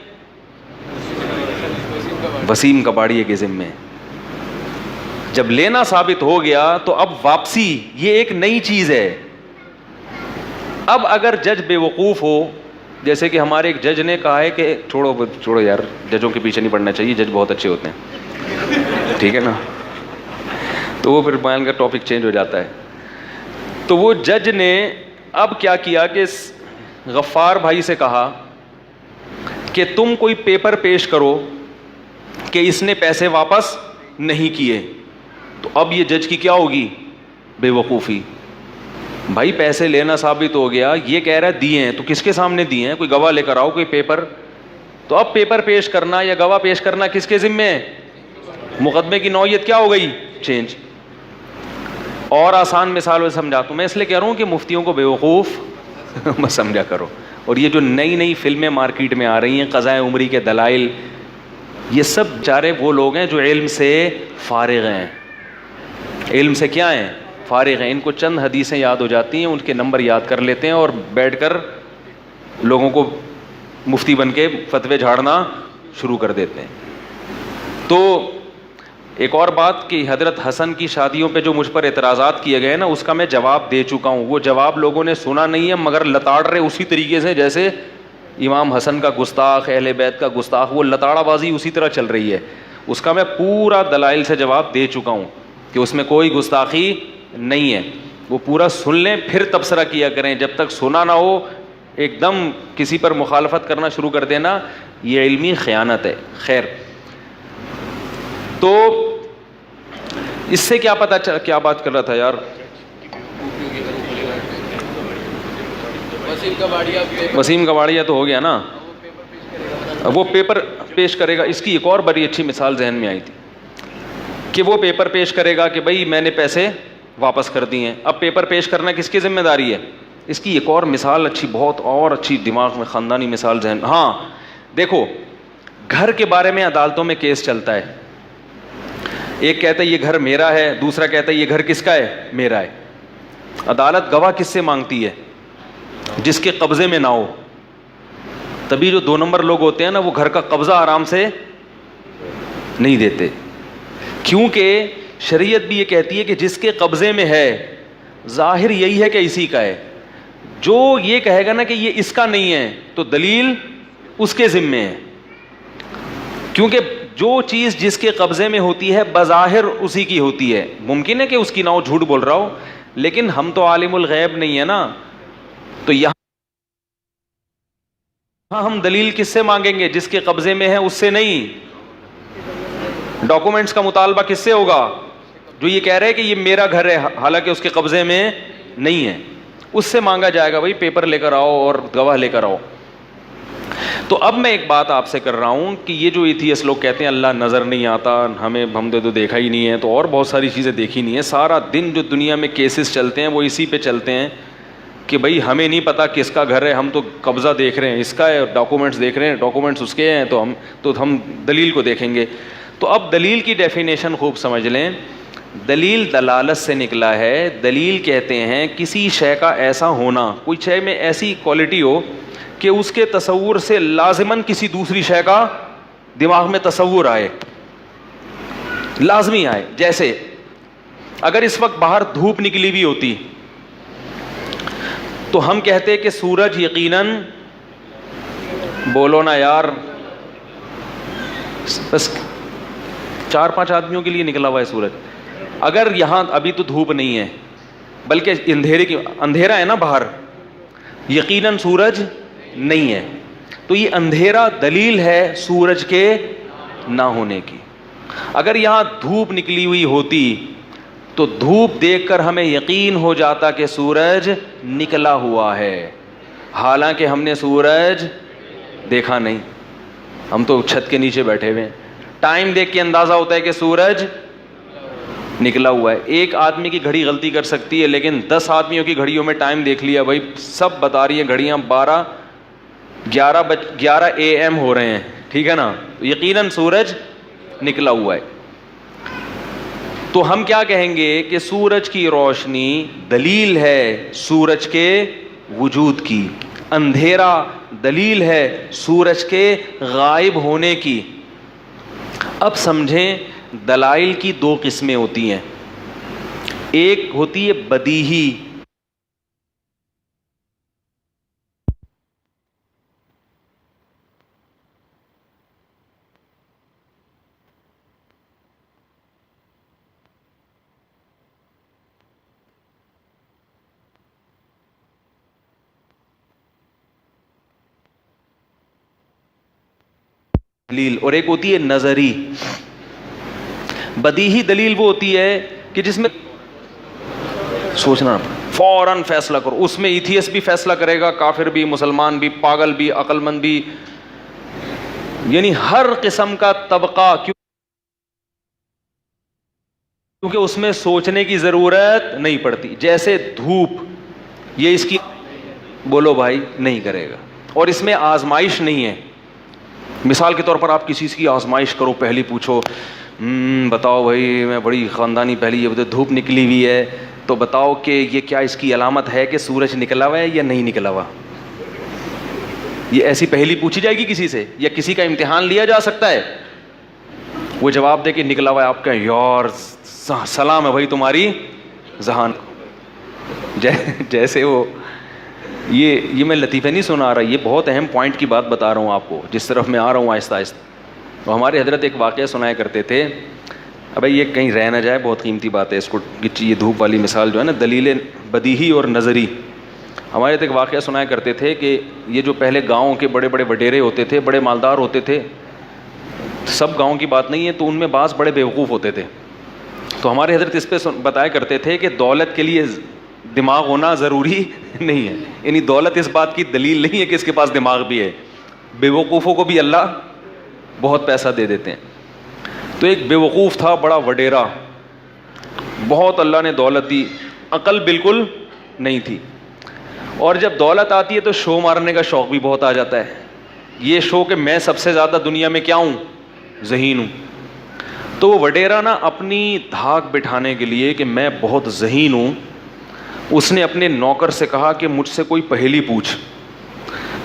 وسیم کباڑیے کے ذمے. جب لینا ثابت ہو گیا تو اب واپسی یہ ایک نئی چیز ہے. اب اگر جج بے وقوف ہو, جیسے کہ ہمارے ایک جج نے کہا ہے کہ چھوڑو یار, ججوں کے پیچھے نہیں پڑنا چاہیے, جج بہت اچھے ہوتے ہیں, ٹھیک ہے نا, تو وہ پھر بیان کا ٹاپک چینج ہو جاتا ہے. تو وہ جج نے اب کیا کیا کہ غفار بھائی سے کہا کہ تم کوئی پیپر پیش کرو کہ اس نے پیسے واپس نہیں کیے. تو اب یہ جج کی کیا ہوگی؟ بے وقوفی. بھائی پیسے لینا ثابت ہو گیا, یہ کہہ رہا ہے دیے ہیں, تو کس کے سامنے دیے ہیں؟ کوئی گواہ لے کر آؤ, کوئی پیپر. تو اب پیپر پیش کرنا یا گواہ پیش کرنا کس کے ذمے ہے؟ مقدمے کی نوعیت کیا ہو گئی؟ چینج. اور آسان مثال میں سمجھاتا ہوں, میں اس لیے کہہ رہا ہوں کہ مفتیوں کو بے وقوف مت سمجھا کرو. اور یہ جو نئی نئی فلمیں مارکیٹ میں آ رہی ہیں, قضائے عمری کے دلائل, یہ سب بیچارے وہ لوگ ہیں جو علم سے فارغ ہیں. علم سے کیا ہیں؟ فارغ ہیں. ان کو چند حدیثیں یاد ہو جاتی ہیں, ان کے نمبر یاد کر لیتے ہیں اور بیٹھ کر لوگوں کو مفتی بن کے فتوے جھاڑنا شروع کر دیتے ہیں. تو ایک اور بات کہ حضرت حسن کی شادیوں پہ جو مجھ پر اعتراضات کیے گئے نا, اس کا میں جواب دے چکا ہوں. وہ جواب لوگوں نے سنا نہیں ہے مگر لتاڑ رہے اسی طریقے سے جیسے امام حسن کا گستاخ, اہل بیت کا گستاخ, وہ لتاڑا بازی اسی طرح چل رہی ہے. اس کا میں پورا دلائل سے جواب دے چکا ہوں کہ اس میں کوئی گستاخی نہیں ہے. وہ پورا سن لیں پھر تبصرہ کیا کریں. جب تک سنا نہ ہو ایک دم کسی پر مخالفت کرنا شروع کر دینا, یہ علمی خیانت ہے. خیر, تو اس سے کیا پتا کیا بات کر رہا تھا یار, وسیم کباڑیا تو ہو گیا نا, وہ پیپر پیش کرے گا. اس کی ایک اور بڑی اچھی مثال ذہن میں آئی تھی کہ وہ پیپر پیش کرے گا کہ بھائی میں نے پیسے واپس کر دیے ہیں. اب پیپر پیش کرنا کس کی ذمہ داری ہے؟ اس کی ایک اور مثال اچھی, بہت اور اچھی دماغ میں خاندانی مثال ذہن. ہاں دیکھو, گھر کے بارے میں عدالتوں میں کیس چلتا ہے. ایک کہتا ہے یہ گھر میرا ہے, دوسرا کہتا ہے یہ گھر کس کا ہے؟ میرا ہے. عدالت گواہ کس سے مانگتی ہے؟ جس کے قبضے میں نہ ہو. تبھی جو 2 نمبر لوگ ہوتے ہیں نا, وہ گھر کا قبضہ آرام سے نہیں دیتے, کیونکہ شریعت بھی یہ کہتی ہے کہ جس کے قبضے میں ہے ظاہر یہی ہے کہ اسی کا ہے. جو یہ کہے گا نا کہ یہ اس کا نہیں ہے تو دلیل اس کے ذمے ہے, کیونکہ جو چیز جس کے قبضے میں ہوتی ہے بظاہر اسی کی ہوتی ہے. ممکن ہے کہ اس کی نہ ہو, جھوٹ بول رہا ہو, لیکن ہم تو عالم الغیب نہیں ہے نا. تو یہاں ہم دلیل کس سے مانگیں گے؟ جس کے قبضے میں ہے اس سے نہیں. ڈاکومنٹس کا مطالبہ کس سے ہوگا؟ جو یہ کہہ رہے کہ یہ میرا گھر ہے حالانکہ اس کے قبضے میں نہیں ہے, اس سے مانگا جائے گا. بھائی پیپر لے کر آؤ اور گواہ لے کر آؤ. تو اب میں ایک بات آپ سے کر رہا ہوں کہ یہ جو ایتھیسٹ لوگ کہتے ہیں اللہ نظر نہیں آتا, ہم تو دیکھا ہی نہیں ہے, تو اور بہت ساری چیزیں دیکھی نہیں ہے. سارا دن جو دنیا میں کیسز چلتے ہیں وہ اسی پہ چلتے ہیں کہ بھائی ہمیں نہیں پتا کس کا گھر ہے, ہم تو قبضہ دیکھ رہے ہیں اس کا ہے, ڈاکومنٹس دیکھ رہے ہیں ڈاکومنٹس اس کے ہیں, تو ہم دلیل کو دیکھیں گے. تو اب دلیل کی ڈیفینیشن خوب سمجھ لیں. دلیل دلالت سے نکلا ہے. دلیل کہتے ہیں کسی شے کا ایسا ہونا, کوئی شے میں ایسی کوالٹی ہو کہ اس کے تصور سے لازماً کسی دوسری شے کا دماغ میں تصور آئے. لازمی آئے. جیسے اگر اس وقت باہر دھوپ نکلی ہوئی ہوتی تو ہم کہتے کہ سورج یقیناً، بولو نا یار، بس 4-5 آدمیوں کے لیے نکلا ہوا ہے سورج. اگر یہاں ابھی تو دھوپ نہیں ہے بلکہ اندھیرا ہے نا باہر، یقیناً سورج نہیں ہے، تو یہ اندھیرا دلیل ہے سورج کے نہ ہونے کی. اگر یہاں دھوپ نکلی ہوئی ہوتی تو دھوپ دیکھ کر ہمیں یقین ہو جاتا کہ سورج نکلا ہوا ہے، حالانکہ ہم نے سورج دیکھا نہیں، ہم تو چھت کے نیچے بیٹھے ہوئے ہیں. ٹائم دیکھ کے اندازہ ہوتا ہے کہ سورج نکلا ہوا ہے. ایک آدمی کی گھڑی غلطی کر سکتی ہے لیکن 10 آدمیوں کی گھڑیوں میں ٹائم دیکھ لیا، بھائی سب بتا رہی ہیں گھڑیاں 11 AM ہو رہے ہیں، ٹھیک ہے نا، یقیناً سورج نکلا ہوا ہے. تو ہم کیا کہیں گے کہ سورج کی روشنی دلیل ہے سورج کے وجود کی، اندھیرا دلیل ہے سورج کے غائب ہونے کی. اب سمجھیں دلائل کی 2 قسمیں ہوتی ہیں. ایک ہوتی ہے بدیہی، دلیل، اور ایک ہوتی ہے نظری. بدیہی دلیل وہ ہوتی ہے کہ جس میں سوچنا فوراً فیصلہ کرو. اس میں ایتھیس بھی فیصلہ کرے گا، کافر بھی، مسلمان بھی، پاگل بھی، عقل مند بھی، یعنی ہر قسم کا طبقہ، کیونکہ اس میں سوچنے کی ضرورت نہیں پڑتی. جیسے دھوپ، یہ اس کی بولو بھائی نہیں کرے گا، اور اس میں آزمائش نہیں ہے. مثال کے طور پر آپ کسی کی آزمائش کرو، پہلی پوچھو بتاؤ بھائی میں بڑی خاندانی پہلی یہ دھوپ نکلی ہوئی ہے تو بتاؤ کہ یہ کیا اس کی علامت ہے کہ سورج نکلا ہوا ہے یا نہیں نکلا ہوا. یہ ایسی پہلی پوچھی جائے گی کسی سے، یا کسی کا امتحان لیا جا سکتا ہے؟ وہ جواب دے کہ نکلا ہوا ہے، آپ کہیں یار سلام ہے بھائی تمہاری ذہان. جیسے وہ یہ میں لطیفہ نہیں سنا رہا، یہ بہت اہم پوائنٹ کی بات بتا رہا ہوں آپ کو، جس طرف میں آ رہا ہوں آہستہ آہستہ. تو ہمارے حضرت ایک واقعہ سنایا کرتے تھے. ابھی یہ کہیں رہ نہ جائے، بہت قیمتی بات ہے اس کو، یہ دھوپ والی مثال جو ہے نا، دلیل بدیہی اور نظری. ہمارے حضرت ایک واقعہ سنایا کرتے تھے کہ یہ جو پہلے گاؤں کے بڑے بڑے وڈیرے ہوتے تھے، بڑے مالدار ہوتے تھے، سب گاؤں کی بات نہیں ہے، تو ان میں بعض بڑے بیوقوف ہوتے تھے. تو ہمارے حضرت اس پہ بتایا کرتے تھے کہ دولت کے لیے دماغ ہونا ضروری نہیں ہے، یعنی دولت اس بات کی دلیل نہیں ہے کہ اس کے پاس دماغ بھی ہے. بیوقوفوں کو بھی اللہ بہت پیسہ دے دیتے ہیں. تو ایک بیوقوف تھا بڑا وڈیرا، بہت اللہ نے دولت دی، عقل بالکل نہیں تھی، اور جب دولت آتی ہے تو شو مارنے کا شوق بھی بہت آ جاتا ہے. یہ شو کہ میں سب سے زیادہ دنیا میں کیا ہوں، ذہین ہوں. تو وہ وڈیرا نا اپنی دھاک بٹھانے کے لیے کہ میں بہت ذہین ہوں، اس نے اپنے نوکر سے کہا کہ مجھ سے کوئی پہیلی پوچھ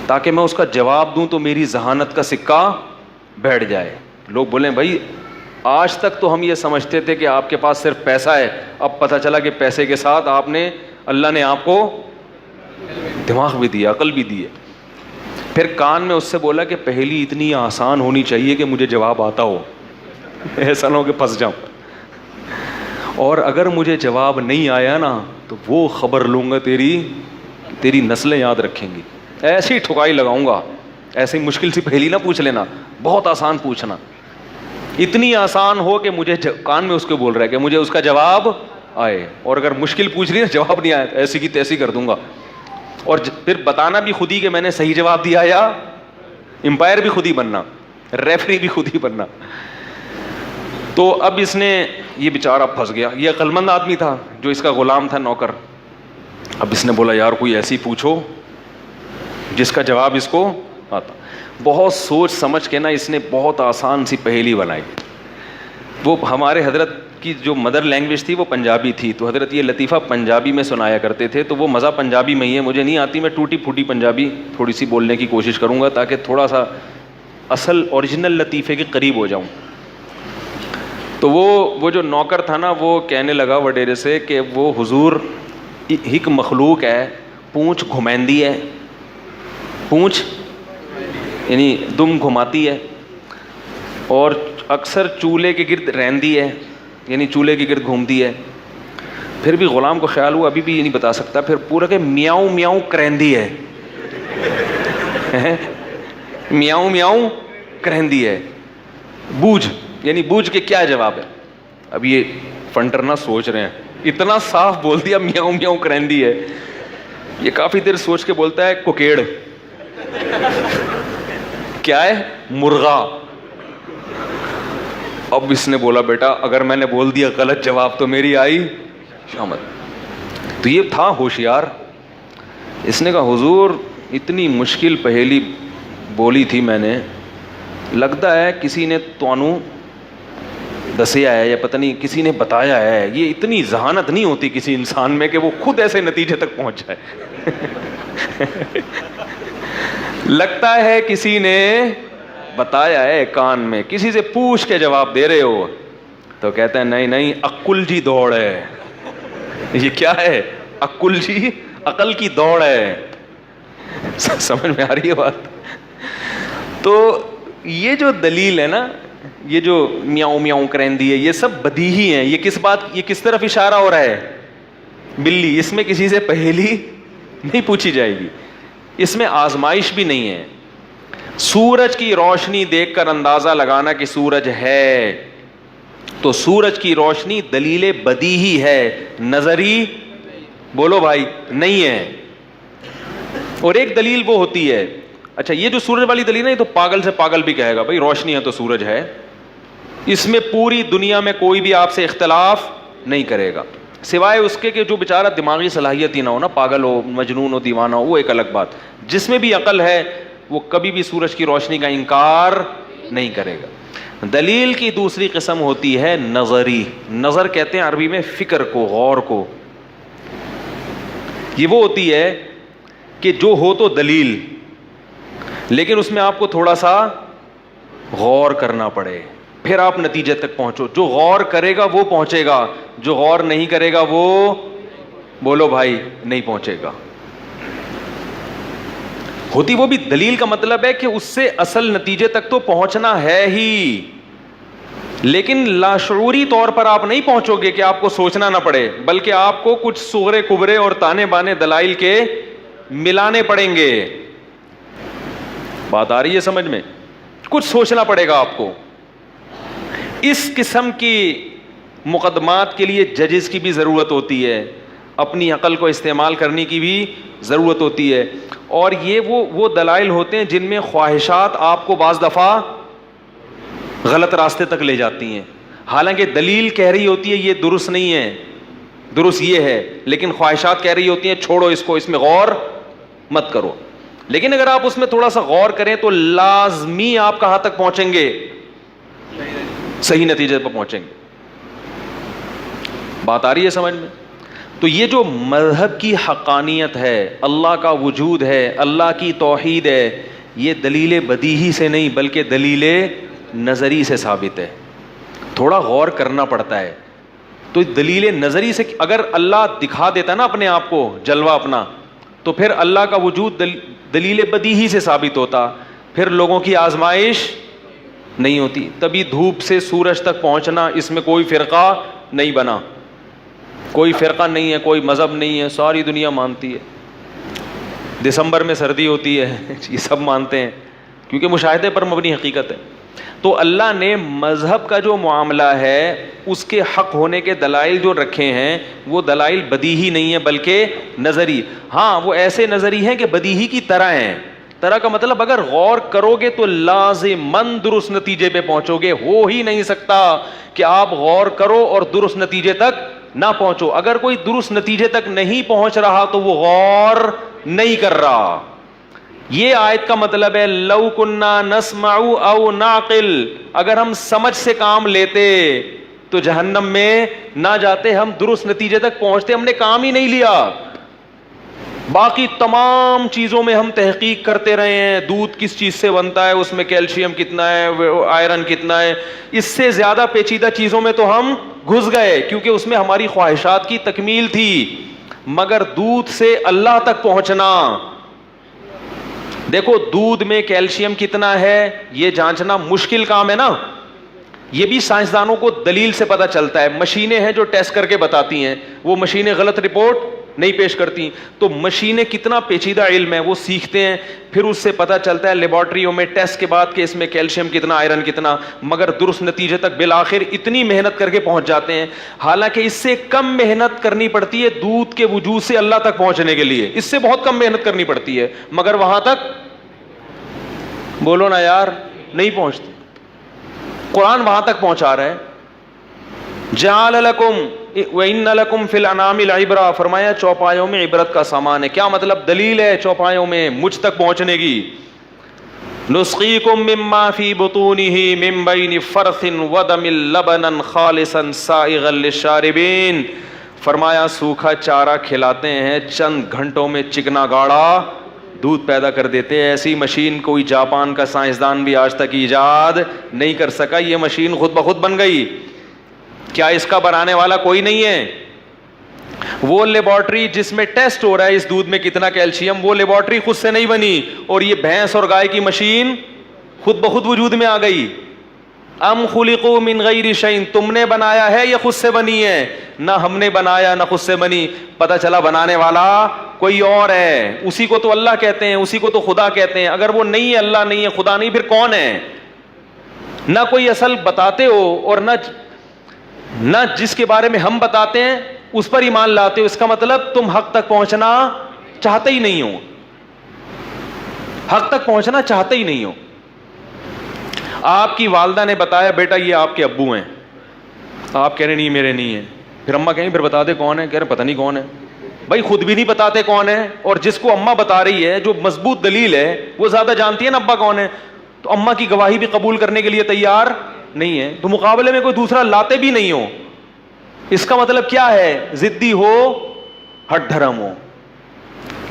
تاکہ میں اس کا جواب دوں تو میری ذہانت کا سکہ بیٹھ جائے. لوگ بولیں بھائی آج تک تو ہم یہ سمجھتے تھے کہ آپ کے پاس صرف پیسہ ہے، اب پتہ چلا کہ پیسے کے ساتھ اللہ نے آپ کو دماغ بھی دیا، عقل بھی دی ہے. پھر کان میں اس سے بولا کہ پہلی اتنی آسان ہونی چاہیے کہ مجھے جواب آتا ہو، ایسا نہ ہو کہ پھنس جاؤں، اور اگر مجھے جواب نہیں آیا نا تو وہ خبر لوں گا تیری نسلیں یاد رکھیں گی. ایسی ٹھکائی لگاؤں گا. ایسی مشکل سی پہلی نہ پوچھ لینا، بہت آسان پوچھنا، اتنی آسان ہو کہ مجھے کان میں اس کو بول رہا ہے کہ مجھے اس کا جواب آئے، اور اگر مشکل پوچھ لی نا جواب نہیں آیا ایسی کی تیسی کر دوں گا. اور پھر بتانا بھی خود ہی کہ میں نے صحیح جواب دیا، یا امپائر بھی خود ہی بننا، ریفری بھی خود ہی بننا. تو اب اس نے، یہ بیچارہ پھنس گیا. یہ عقلمند آدمی تھا جو اس کا غلام تھا، نوکر. اب اس نے بولا یار کوئی ایسی پوچھو جس کا جواب اس کو آتا. بہت سوچ سمجھ کے نا اس نے بہت آسان سی پہیلی بنائی. وہ ہمارے حضرت کی جو مدر لینگویج تھی وہ پنجابی تھی، تو حضرت یہ لطیفہ پنجابی میں سنایا کرتے تھے. تو وہ مزہ پنجابی میں ہی ہے، مجھے نہیں آتی، میں ٹوٹی پھوٹی پنجابی تھوڑی سی بولنے کی کوشش کروں گا تاکہ تھوڑا سا اصل اوریجنل لطیفے کے قریب ہو جاؤں. تو وہ جو نوکر تھا نا وہ کہنے لگا وڈیرے سے کہ وہ حضور ایک مخلوق ہے, پونچھ گھمیندی ہے, پونچھ یعنی دم گھماتی ہے, اور اکثر چولہے کے گرد رہندی ہے, یعنی چولہے کے گرد گھومتی ہے. پھر بھی غلام کو خیال ہوا ابھی بھی یہ نہیں بتا سکتا, پھر پورا کہ میاؤں میاؤں کرہندی ہے, میاؤں میاؤں کرہندی ہے. بوجھ یعنی بوجھ کے کیا جواب ہے. اب یہ فنٹر نہ سوچ رہے ہیں, اتنا صاف بول دیا میاؤں میاؤں کرہندی ہے. یہ کافی دیر سوچ کے بولتا ہے کوکیڑ. کیا ہے؟ مرغا. اب اس نے بولا بیٹا اگر میں نے بول دیا غلط جواب تو میری آئی شامت. تو یہ تھا ہوشیار. اس نے کہا حضور اتنی مشکل پہیلی بولی تھی میں نے, لگتا ہے کسی نے توانو دسیا ہے یا پتہ نہیں کسی نے بتایا ہے. یہ اتنی ذہانت نہیں ہوتی کسی انسان میں کہ وہ خود ایسے نتیجے تک پہنچ جائے. لگتا ہے کسی نے بتایا ہے کان میں, کسی سے پوچھ کے جواب دے رہے ہو. تو کہتا ہے نہیں نہیں عقل جی دوڑ ہے. یہ کیا ہے؟ عقل جی, عقل کی دوڑ ہے. سمجھ میں آ رہی ہے بات؟ تو یہ جو دلیل ہے نا, یہ جو میاؤں میاؤں کرہندی ہے, یہ سب بدیہی ہیں. یہ کس بات, یہ کس طرف اشارہ ہو رہا ہے؟ بلی. اس میں کسی سے پہیلی نہیں پوچھی جائے گی, اس میں آزمائش بھی نہیں ہے. سورج کی روشنی دیکھ کر اندازہ لگانا کہ سورج ہے, تو سورج کی روشنی دلیل بدیہی ہے, نظری بولو بھائی نہیں ہے. اور ایک دلیل وہ ہوتی ہے, اچھا یہ جو سورج والی دلیل ہے تو پاگل سے پاگل بھی کہے گا بھائی روشنی ہے تو سورج ہے. اس میں پوری دنیا میں کوئی بھی آپ سے اختلاف نہیں کرے گا, سوائے اس کے کہ جو بیچارہ دماغی صلاحیت ہی نہ ہو نا, پاگل ہو, مجنون ہو, دیوانہ ہو, وہ ایک الگ بات. جس میں بھی عقل ہے وہ کبھی بھی سورج کی روشنی کا انکار نہیں کرے گا. دلیل کی دوسری قسم ہوتی ہے نظری. نظر کہتے ہیں عربی میں فکر کو, غور کو. یہ وہ ہوتی ہے کہ جو ہو تو دلیل, لیکن اس میں آپ کو تھوڑا سا غور کرنا پڑے, پھر آپ نتیجے تک پہنچو. جو غور کرے گا وہ پہنچے گا, جو غور نہیں کرے گا وہ بولو بھائی نہیں پہنچے گا. ہوتی وہ بھی دلیل کا مطلب ہے کہ اس سے اصل نتیجے تک تو پہنچنا ہے ہی, لیکن لاشعوری طور پر آپ نہیں پہنچو گے کہ آپ کو سوچنا نہ پڑے, بلکہ آپ کو کچھ صغرے کبرے اور تانے بانے دلائل کے ملانے پڑیں گے. بات آ رہی ہے سمجھ میں؟ کچھ سوچنا پڑے گا آپ کو. اس قسم کی مقدمات کے لیے ججز کی بھی ضرورت ہوتی ہے, اپنی عقل کو استعمال کرنے کی بھی ضرورت ہوتی ہے. اور یہ وہ دلائل ہوتے ہیں جن میں خواہشات آپ کو بعض دفعہ غلط راستے تک لے جاتی ہیں. حالانکہ دلیل کہہ رہی ہوتی ہے یہ درست نہیں ہے, درست یہ ہے, لیکن خواہشات کہہ رہی ہوتی ہیں چھوڑو اس کو, اس میں غور مت کرو. لیکن اگر آپ اس میں تھوڑا سا غور کریں تو لازمی آپ کہاں تک پہنچیں گے؟ صحیح نتیجے پر پہنچیں گے. بات آ رہی ہے سمجھ میں؟ تو یہ جو مذہب کی حقانیت ہے, اللہ کا وجود ہے, اللہ کی توحید ہے, یہ دلیل بدیہی سے نہیں بلکہ دلیل نظری سے ثابت ہے. تھوڑا غور کرنا پڑتا ہے. تو دلیل نظری سے اگر اللہ دکھا دیتا نا اپنے آپ کو جلوہ اپنا, تو پھر اللہ کا وجود دلیل بدیہی سے ثابت ہوتا, پھر لوگوں کی آزمائش نہیں ہوتی. تبھی دھوپ سے سورج تک پہنچنا, اس میں کوئی فرقہ نہیں بنا, کوئی فرقہ نہیں ہے, کوئی مذہب نہیں ہے, ساری دنیا مانتی ہے. دسمبر میں سردی ہوتی ہے, یہ سب مانتے ہیں کیونکہ مشاہدے پر مبنی حقیقت ہے. تو اللہ نے مذہب کا جو معاملہ ہے اس کے حق ہونے کے دلائل جو رکھے ہیں وہ دلائل بدیہی نہیں ہے بلکہ نظری. ہاں وہ ایسے نظری ہیں کہ بدیہی کی طرح ہیں. طرح کا مطلب اگر غور کرو گے تو لازماً درست نتیجے پہ پہنچو گے. ہو ہی نہیں سکتا کہ آپ غور کرو اور درست نتیجے تک نہ پہنچو. اگر کوئی درست نتیجے تک نہیں پہنچ رہا تو وہ غور نہیں کر رہا. یہ آیت کا مطلب ہے لو کننا نسمع او نعقل, اگر ہم سمجھ سے کام لیتے تو جہنم میں نہ جاتے, ہم درست نتیجے تک پہنچتے, ہم نے کام ہی نہیں لیا. باقی تمام چیزوں میں ہم تحقیق کرتے رہے ہیں، دودھ کس چیز سے بنتا ہے، اس میں کیلشیم کتنا ہے، آئرن کتنا ہے، اس سے زیادہ پیچیدہ چیزوں میں تو ہم گھس گئے کیونکہ اس میں ہماری خواہشات کی تکمیل تھی. مگر دودھ سے اللہ تک پہنچنا، دیکھو دودھ میں کیلشیم کتنا ہے یہ جانچنا مشکل کام ہے نا. یہ بھی سائنسدانوں کو دلیل سے پتہ چلتا ہے. مشینیں ہیں جو ٹیسٹ کر کے بتاتی ہیں، وہ مشینیں غلط رپورٹ نہیں پیش کرتی. تو مشینیں کتنا پیچیدہ علم ہے، وہ سیکھتے ہیں، پھر اس سے پتہ چلتا ہے لیبارٹریوں میں ٹیسٹ کے بعد کہ اس میں کیلشیم کتنا، آئرن کتنا، مگر درست نتیجے تک بالآخر اتنی محنت کر کے پہنچ جاتے ہیں. حالانکہ اس سے کم محنت کرنی پڑتی ہے دودھ کے وجود سے اللہ تک پہنچنے کے لیے، اس سے بہت کم محنت کرنی پڑتی ہے، مگر وہاں تک بولو نا یار نہیں پہنچتی. قرآن وہاں تک پہنچا رہا ہے. جعل لکم وَإِنَّ لَكُمْ فِي الْأَنْعَامِ لَعِبْرَةً، فرمایا چوپایوں میں عبرت کا سامان ہے. کیا مطلب؟ دلیل ہے چوپایوں میں مجھ تک پہنچنے کی. نُسْقِيكُم مِّمَّا فِي بُطُونِهِ مِن بَيْنِ فَرْثٍ وَدَمٍ لَبَنًا خَالِصًا سَائِغًا لِّلشَّارِبِينَ، فرمایا سوکھا چارہ کھلاتے ہیں، چند گھنٹوں میں چکنا گاڑا دودھ پیدا کر دیتے ہیں. ایسی مشین کوئی جاپان کا سائنسدان بھی آج تک ایجاد نہیں کر سکا. یہ مشین خود بخود بن گئی. کیا اس کا بنانے والا کوئی نہیں ہے؟ وہ لیبارٹری جس میں ٹیسٹ ہو رہا ہے اس دودھ میں کتنا کیلشیم، وہ لیبارٹری خود سے نہیں بنی، اور یہ بھینس اور گائے کی مشین خود بخود وجود میں آ گئی. ام خلقوا من غیر شیء، تم نے بنایا ہے یا خود سے بنی ہے؟ نہ ہم نے بنایا نہ خود سے بنی. پتہ چلا بنانے والا کوئی اور ہے. اسی کو تو اللہ کہتے ہیں، اسی کو تو خدا کہتے ہیں. اگر وہ نہیں ہے، اللہ نہیں ہے، خدا نہیں، پھر کون ہے؟ نہ کوئی اصل بتاتے ہو، اور نہ جس کے بارے میں ہم بتاتے ہیں اس پر ایمان لاتے ہو. اس کا مطلب تم حق تک پہنچنا چاہتے ہی نہیں ہو، حق تک پہنچنا چاہتے ہی نہیں ہو. آپ کی والدہ نے بتایا بیٹا یہ آپ کے ابو ہیں، آپ کہہ رہے نہیں میرے نہیں ہیں. پھر اماں کہیں پھر بتا دے کون ہے، کہہ رہے پتہ نہیں کون ہے. بھائی خود بھی نہیں بتاتے کون ہے، اور جس کو اماں بتا رہی ہے جو مضبوط دلیل ہے وہ زیادہ جانتی ہے نا ابا کون ہے. تو اماں کی گواہی بھی قبول کرنے کے لیے تیار نہیں ہے، تو مقابلے میں کوئی دوسرا لاتے بھی نہیں ہو. اس کا مطلب کیا ہے؟ ضدی ہو، ہٹ دھرم ہو.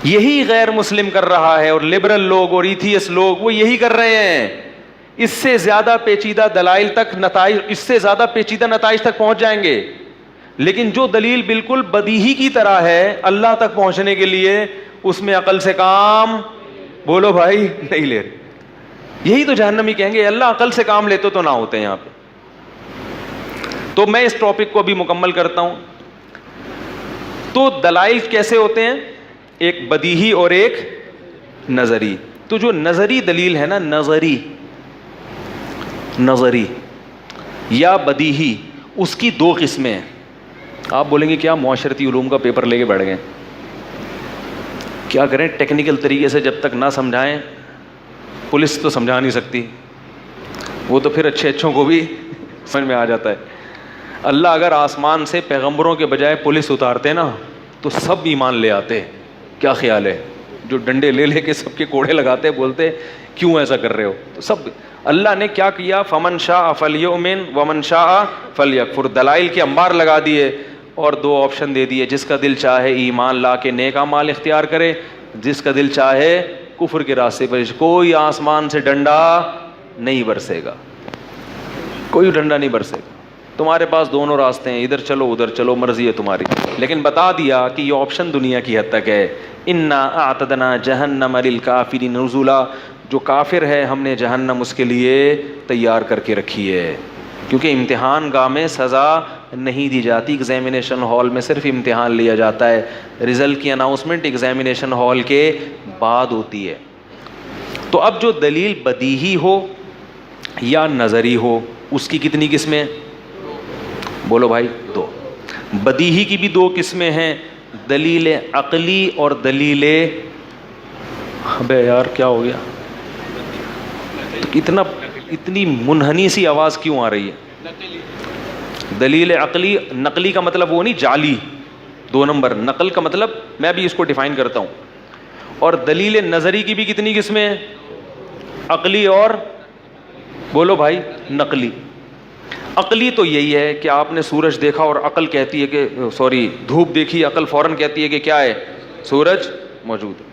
یہی غیر مسلم کر رہا ہے، اور لبرل لوگ اور ایتھیس لوگ وہ یہی کر رہے ہیں. اس سے زیادہ پیچیدہ دلائل تک نتائج، اس سے زیادہ پیچیدہ نتائج تک پہنچ جائیں گے. لیکن جو دلیل بالکل بدیہی کی طرح ہے اللہ تک پہنچنے کے لیے، اس میں عقل سے کام بولو بھائی نہیں لے رہے. یہی تو جہنمی کہیں گے اللہ عقل سے کام لیتے تو نہ ہوتے یہاں پہ. تو میں اس ٹاپک کو بھی مکمل کرتا ہوں. تو دلائل کیسے ہوتے ہیں؟ ایک بدیہی اور ایک نظری. تو جو نظری دلیل ہے نا، نظری یا بدیہی، اس کی دو قسمیں ہیں. آپ بولیں گے کیا معاشرتی علوم کا پیپر لے کے بیٹھ گئے؟ کیا کریں، ٹیکنیکل طریقے سے جب تک نہ سمجھائیں، پولیس تو سمجھا نہیں سکتی، وہ تو پھر اچھوں کو بھی سمجھ میں آ جاتا ہے. اللہ اگر آسمان سے پیغمبروں کے بجائے پولیس اتارتے نا تو سب ایمان لے آتے. کیا خیال ہے؟ جو ڈنڈے لے لے کے سب کے کوڑے لگاتے، بولتے کیوں ایسا کر رہے ہو، تو سب اللہ نے کیا کیا، فمن شاء فلیؤمن ومن شاء فلیکفر. دلائل کے انبار لگا دیے اور دو آپشن دے دیے، جس کا دل چاہے ایمان لا کے نیک اعمال اختیار کرے، جس کا دل چاہے کفر کے راستے پر. کوئی آسمان سے ڈنڈا نہیں برسے گا، کوئی ڈنڈا نہیں برسے گا. تمہارے پاس دونوں راستے ہیں، ادھر چلو ادھر چلو، مرضی ہے تمہاری. لیکن بتا دیا کہ یہ آپشن دنیا کی حد تک ہے. انا اعتدنا جہنم للکافرین نزلا، جو کافر ہے ہم نے جہنم اس کے لیے تیار کر کے رکھی ہے. کیونکہ امتحان گاہ میں سزا نہیں دی جاتی، ایگزامینیشن ہال میں صرف امتحان لیا جاتا ہے. رزلٹ کی اناؤنسمنٹ ایگزامینیشن ہال کے بعد ہوتی ہے. تو اب جو دلیل بدیہی ہو یا نظری ہو، اس کی کتنی قسمیں؟ بولو بھائی، دو. بدیہی کی بھی دو قسمیں ہیں، دلیل عقلی اور دلیل، ابے یار کیا ہو گیا، اتنی منحنی سی آواز کیوں آ رہی ہے؟ دلیل عقلی، نقلی کا مطلب وہ نہیں جعلی، 2 نمبر. نقل کا مطلب میں بھی اس کو ڈیفائن کرتا ہوں. اور دلیل نظری کی بھی کتنی قسمیں ہیں؟ عقلی اور بولو بھائی نقلی. عقلی تو یہی ہے کہ آپ نے سورج دیکھا اور عقل کہتی ہے کہ دھوپ دیکھی، عقل فوراً کہتی ہے کہ کیا ہے؟ سورج. موجود ہے.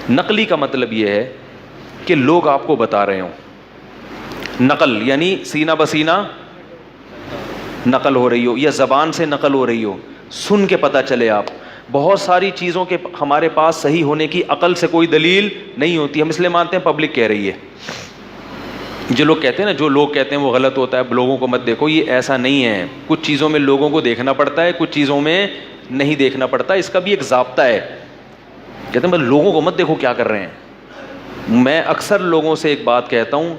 نقلی کا مطلب یہ ہے کہ لوگ آپ کو بتا رہے ہوں. نقل یعنی سینہ بسینہ نقل ہو رہی ہو, یا زبان سے نقل ہو رہی ہو, سن کے پتہ چلے. آپ بہت ساری چیزوں کے ہمارے پاس صحیح ہونے کی عقل سے کوئی دلیل نہیں ہوتی. ہم اس لیے مانتے ہیں پبلک کہہ رہی ہے. جو لوگ کہتے ہیں نا, جو لوگ کہتے ہیں وہ غلط ہوتا ہے, لوگوں کو مت دیکھو, یہ ایسا نہیں ہے. کچھ چیزوں میں لوگوں کو دیکھنا پڑتا ہے, کچھ چیزوں میں نہیں دیکھنا پڑتا. اس کا بھی ایک ضابطہ ہے. کہتے ہیں بس لوگوں کو مت دیکھو کیا کر رہے ہیں. میں اکثر لوگوں سے ایک بات کہتا ہوں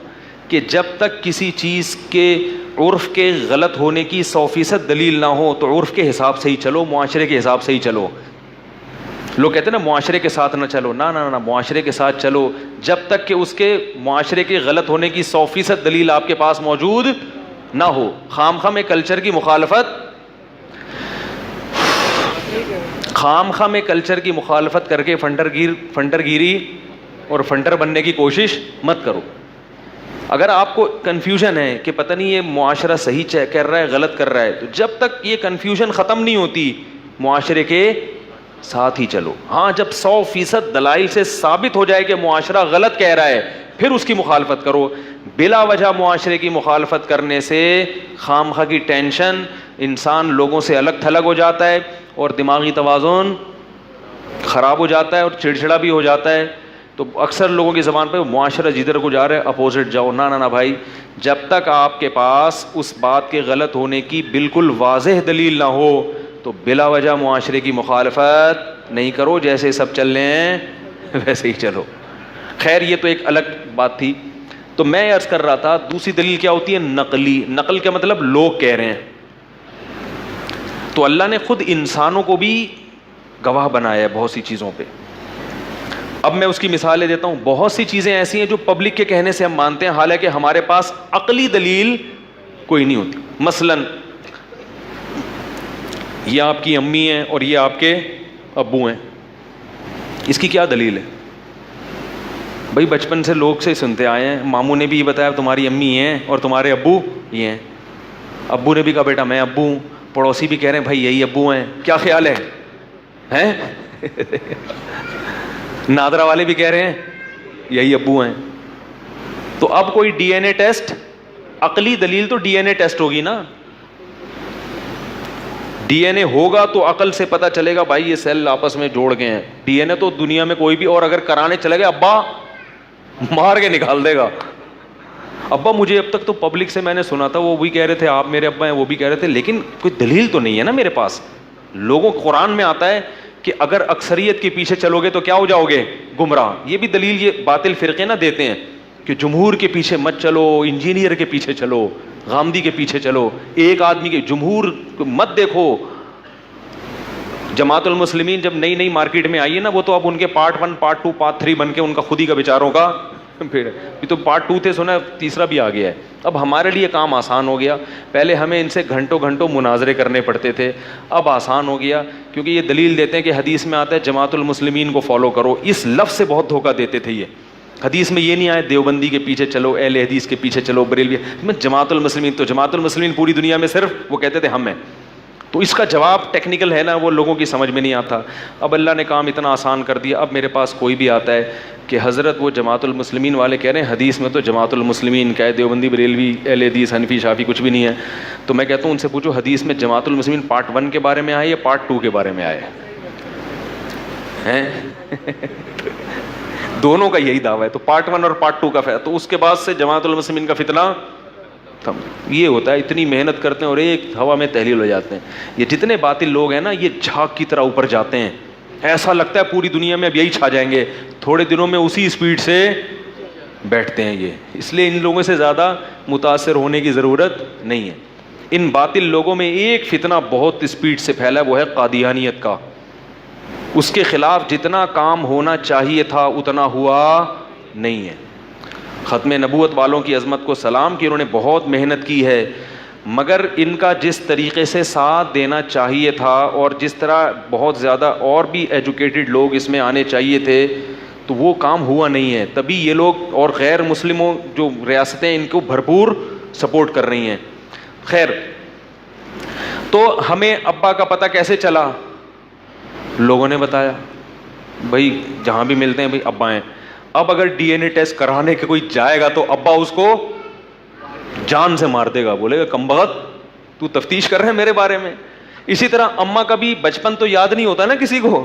کہ جب تک کسی چیز کے عرف کے غلط ہونے کی 100% دلیل نہ ہو تو عرف کے حساب سے ہی چلو, معاشرے کے حساب سے ہی چلو. لوگ کہتے ہیں نا معاشرے کے ساتھ نہ چلو, نہ نہ نہ, معاشرے کے ساتھ چلو جب تک کہ اس کے معاشرے کے غلط ہونے کی 100% دلیل آپ کے پاس موجود نہ ہو. خواہ میں کلچر کی مخالفت کر کے فنڈر گیری اور فنڈر بننے کی کوشش مت کرو. اگر آپ کو کنفیوژن ہے کہ پتہ نہیں یہ معاشرہ صحیح کر رہا ہے غلط کر رہا ہے, تو جب تک یہ کنفیوژن ختم نہیں ہوتی معاشرے کے ساتھ ہی چلو. ہاں جب 100% دلائل سے ثابت ہو جائے کہ معاشرہ غلط کہہ رہا ہے پھر اس کی مخالفت کرو. بلا وجہ معاشرے کی مخالفت کرنے سے خامخواہ کی ٹینشن, انسان لوگوں سے الگ تھلگ ہو جاتا ہے اور دماغی توازن خراب ہو جاتا ہے اور چڑچڑا بھی ہو جاتا ہے. تو اکثر لوگوں کی زبان پہ معاشرہ جدھر کو جا رہا ہے اپوزٹ جاؤ. نہ نہ نہ بھائی, جب تک آپ کے پاس اس بات کے غلط ہونے کی بالکل واضح دلیل نہ ہو تو بلا وجہ معاشرے کی مخالفت نہیں کرو. جیسے سب چل رہے ہیں ویسے ہی چلو. خیر یہ تو ایک الگ بات تھی. تو میں عرض کر رہا تھا دوسری دلیل کیا ہوتی ہے, نقلی. نقل کا مطلب لوگ کہہ رہے ہیں. تو اللہ نے خود انسانوں کو بھی گواہ بنایا ہے بہت سی چیزوں پہ. اب میں اس کی مثالیں دیتا ہوں. بہت سی چیزیں ایسی ہیں جو پبلک کے کہنے سے ہم مانتے ہیں حالانکہ ہمارے پاس عقلی دلیل کوئی نہیں ہوتی. مثلاً یہ آپ کی امی ہیں اور یہ آپ کے ابو ہیں, اس کی کیا دلیل ہے بھائی؟ بچپن سے لوگ سے سنتے آئے ہیں, ماموں نے بھی یہ بتایا تمہاری امی ہیں اور تمہارے ابو یہ ہیں. ابو نے بھی کہا بیٹا میں ابو ہوں, پڑوسی بھی کہہ رہے ہیں بھائی یہی ابو ہیں. کیا خیال ہے ہیں؟ نادرا والے بھی کہہ رہے ہیں یہی ابو ہیں. تو اب کوئی ڈی این اے ٹیسٹ, عقلی دلیل تو ڈی این اے ٹیسٹ ہوگی نا. ڈی این اے ہوگا تو عقل سے پتہ چلے گا بھائی یہ سیل آپس میں جوڑ گئے ہیں. ڈی این اے تو دنیا میں کوئی بھی, اور اگر کرانے چلے گئے ابا مار کے نکال دے گا. ابا مجھے اب تک تو پبلک سے میں نے سنا تھا وہ بھی کہہ رہے تھے آپ میرے ابا ہیں, وہ بھی کہہ رہے تھے, لیکن کوئی دلیل تو نہیں ہے نا میرے پاس. لوگوں قرآن میں آتا ہے کہ اگر اکثریت کے پیچھے چلو گے تو کیا ہو جاؤ گے, گمراہ. یہ بھی دلیل یہ باطل فرقے نہ دیتے ہیں کہ جمہور کے پیچھے مت چلو, انجینئر کے پیچھے چلو, غامدی کے پیچھے چلو, ایک آدمی کے جمہور مت دیکھو. جماعت المسلمین جب نئی نئی مارکیٹ میں آئی ہے نا, وہ تو اب ان کے پارٹ 1 پارٹ 2 پارٹ 3 بن کے ان کا خود ہی کا بیچاروں کا پھر یہ تو پارٹ 2 تھے, سنا تیسرا بھی آ گیا ہے. اب ہمارے لیے کام آسان ہو گیا. پہلے ہمیں ان سے گھنٹوں گھنٹوں مناظرے کرنے پڑتے تھے, اب آسان ہو گیا کیونکہ یہ دلیل دیتے ہیں کہ حدیث میں آتا ہے جماعت المسلمین کو فالو کرو. اس لفظ سے بہت دھوکہ دیتے تھے. یہ حدیث میں یہ نہیں آئے دیوبندی کے پیچھے چلو, اہل حدیث کے پیچھے چلو, بریلوی میں جماعت المسلمین. تو جماعت المسلمین پوری دنیا میں صرف وہ کہتے تھے ہم ہیں. تو اس کا جواب ٹیکنیکل ہے نا, وہ لوگوں کی سمجھ میں نہیں آتا. اب اللہ نے کام اتنا آسان کر دیا. اب میرے پاس کوئی بھی آتا ہے کہ حضرت وہ جماعت المسلمین والے کہہ رہے ہیں حدیث میں تو جماعت المسلمین کا ہے, دیوبندی بریلوی اہل حدیث حنفی شافی کچھ بھی نہیں ہے. تو میں کہتا ہوں ان سے پوچھو حدیث میں جماعت المسلمین پارٹ 1 کے بارے میں آئے یا پارٹ 2 کے بارے میں آئے ہیں؟ دونوں کا یہی دعویٰ ہے. تو پارٹ 1 اور پارٹ 2 کا تو اس کے بعد سے جماعت المسلمین کا فتنہ یہ ہوتا ہے. اتنی محنت کرتے ہیں اور ایک ہوا میں تحلیل ہو جاتے ہیں. یہ جتنے باطل لوگ ہیں نا یہ جھاگ کی طرح اوپر جاتے ہیں, ایسا لگتا ہے پوری دنیا میں اب یہی چھا جائیں گے, تھوڑے دنوں میں اسی اسپیڈ سے بیٹھتے ہیں یہ. اس لیے ان لوگوں سے زیادہ متاثر ہونے کی ضرورت نہیں ہے. ان باطل لوگوں میں ایک فتنہ بہت اسپیڈ سے پھیلا ہے, وہ ہے قادیانیت کا. اس کے خلاف جتنا کام ہونا چاہیے تھا اتنا ہوا نہیں ہے. ختم نبوت والوں کی عظمت کو سلام کہ انہوں نے بہت محنت کی ہے, مگر ان کا جس طریقے سے ساتھ دینا چاہیے تھا اور جس طرح بہت زیادہ اور بھی ایجوکیٹڈ لوگ اس میں آنے چاہیے تھے تو وہ کام ہوا نہیں ہے. تبھی یہ لوگ اور غیر مسلموں جو ریاستیں ان کو بھرپور سپورٹ کر رہی ہیں. خیر, تو ہمیں ابا کا پتہ کیسے چلا؟ لوگوں نے بتایا. بھائی جہاں بھی ملتے ہیں بھائی ابا ہیں. اب اگر ڈی این اے ٹیسٹ کرانے کے کوئی جائے گا تو ابا اس کو جان سے مار دے گا, بولے گا کمبخت تو تفتیش کر رہے ہیں میرے بارے میں. اسی طرح اماں کا بھی بچپن تو یاد نہیں ہوتا نا کسی کو,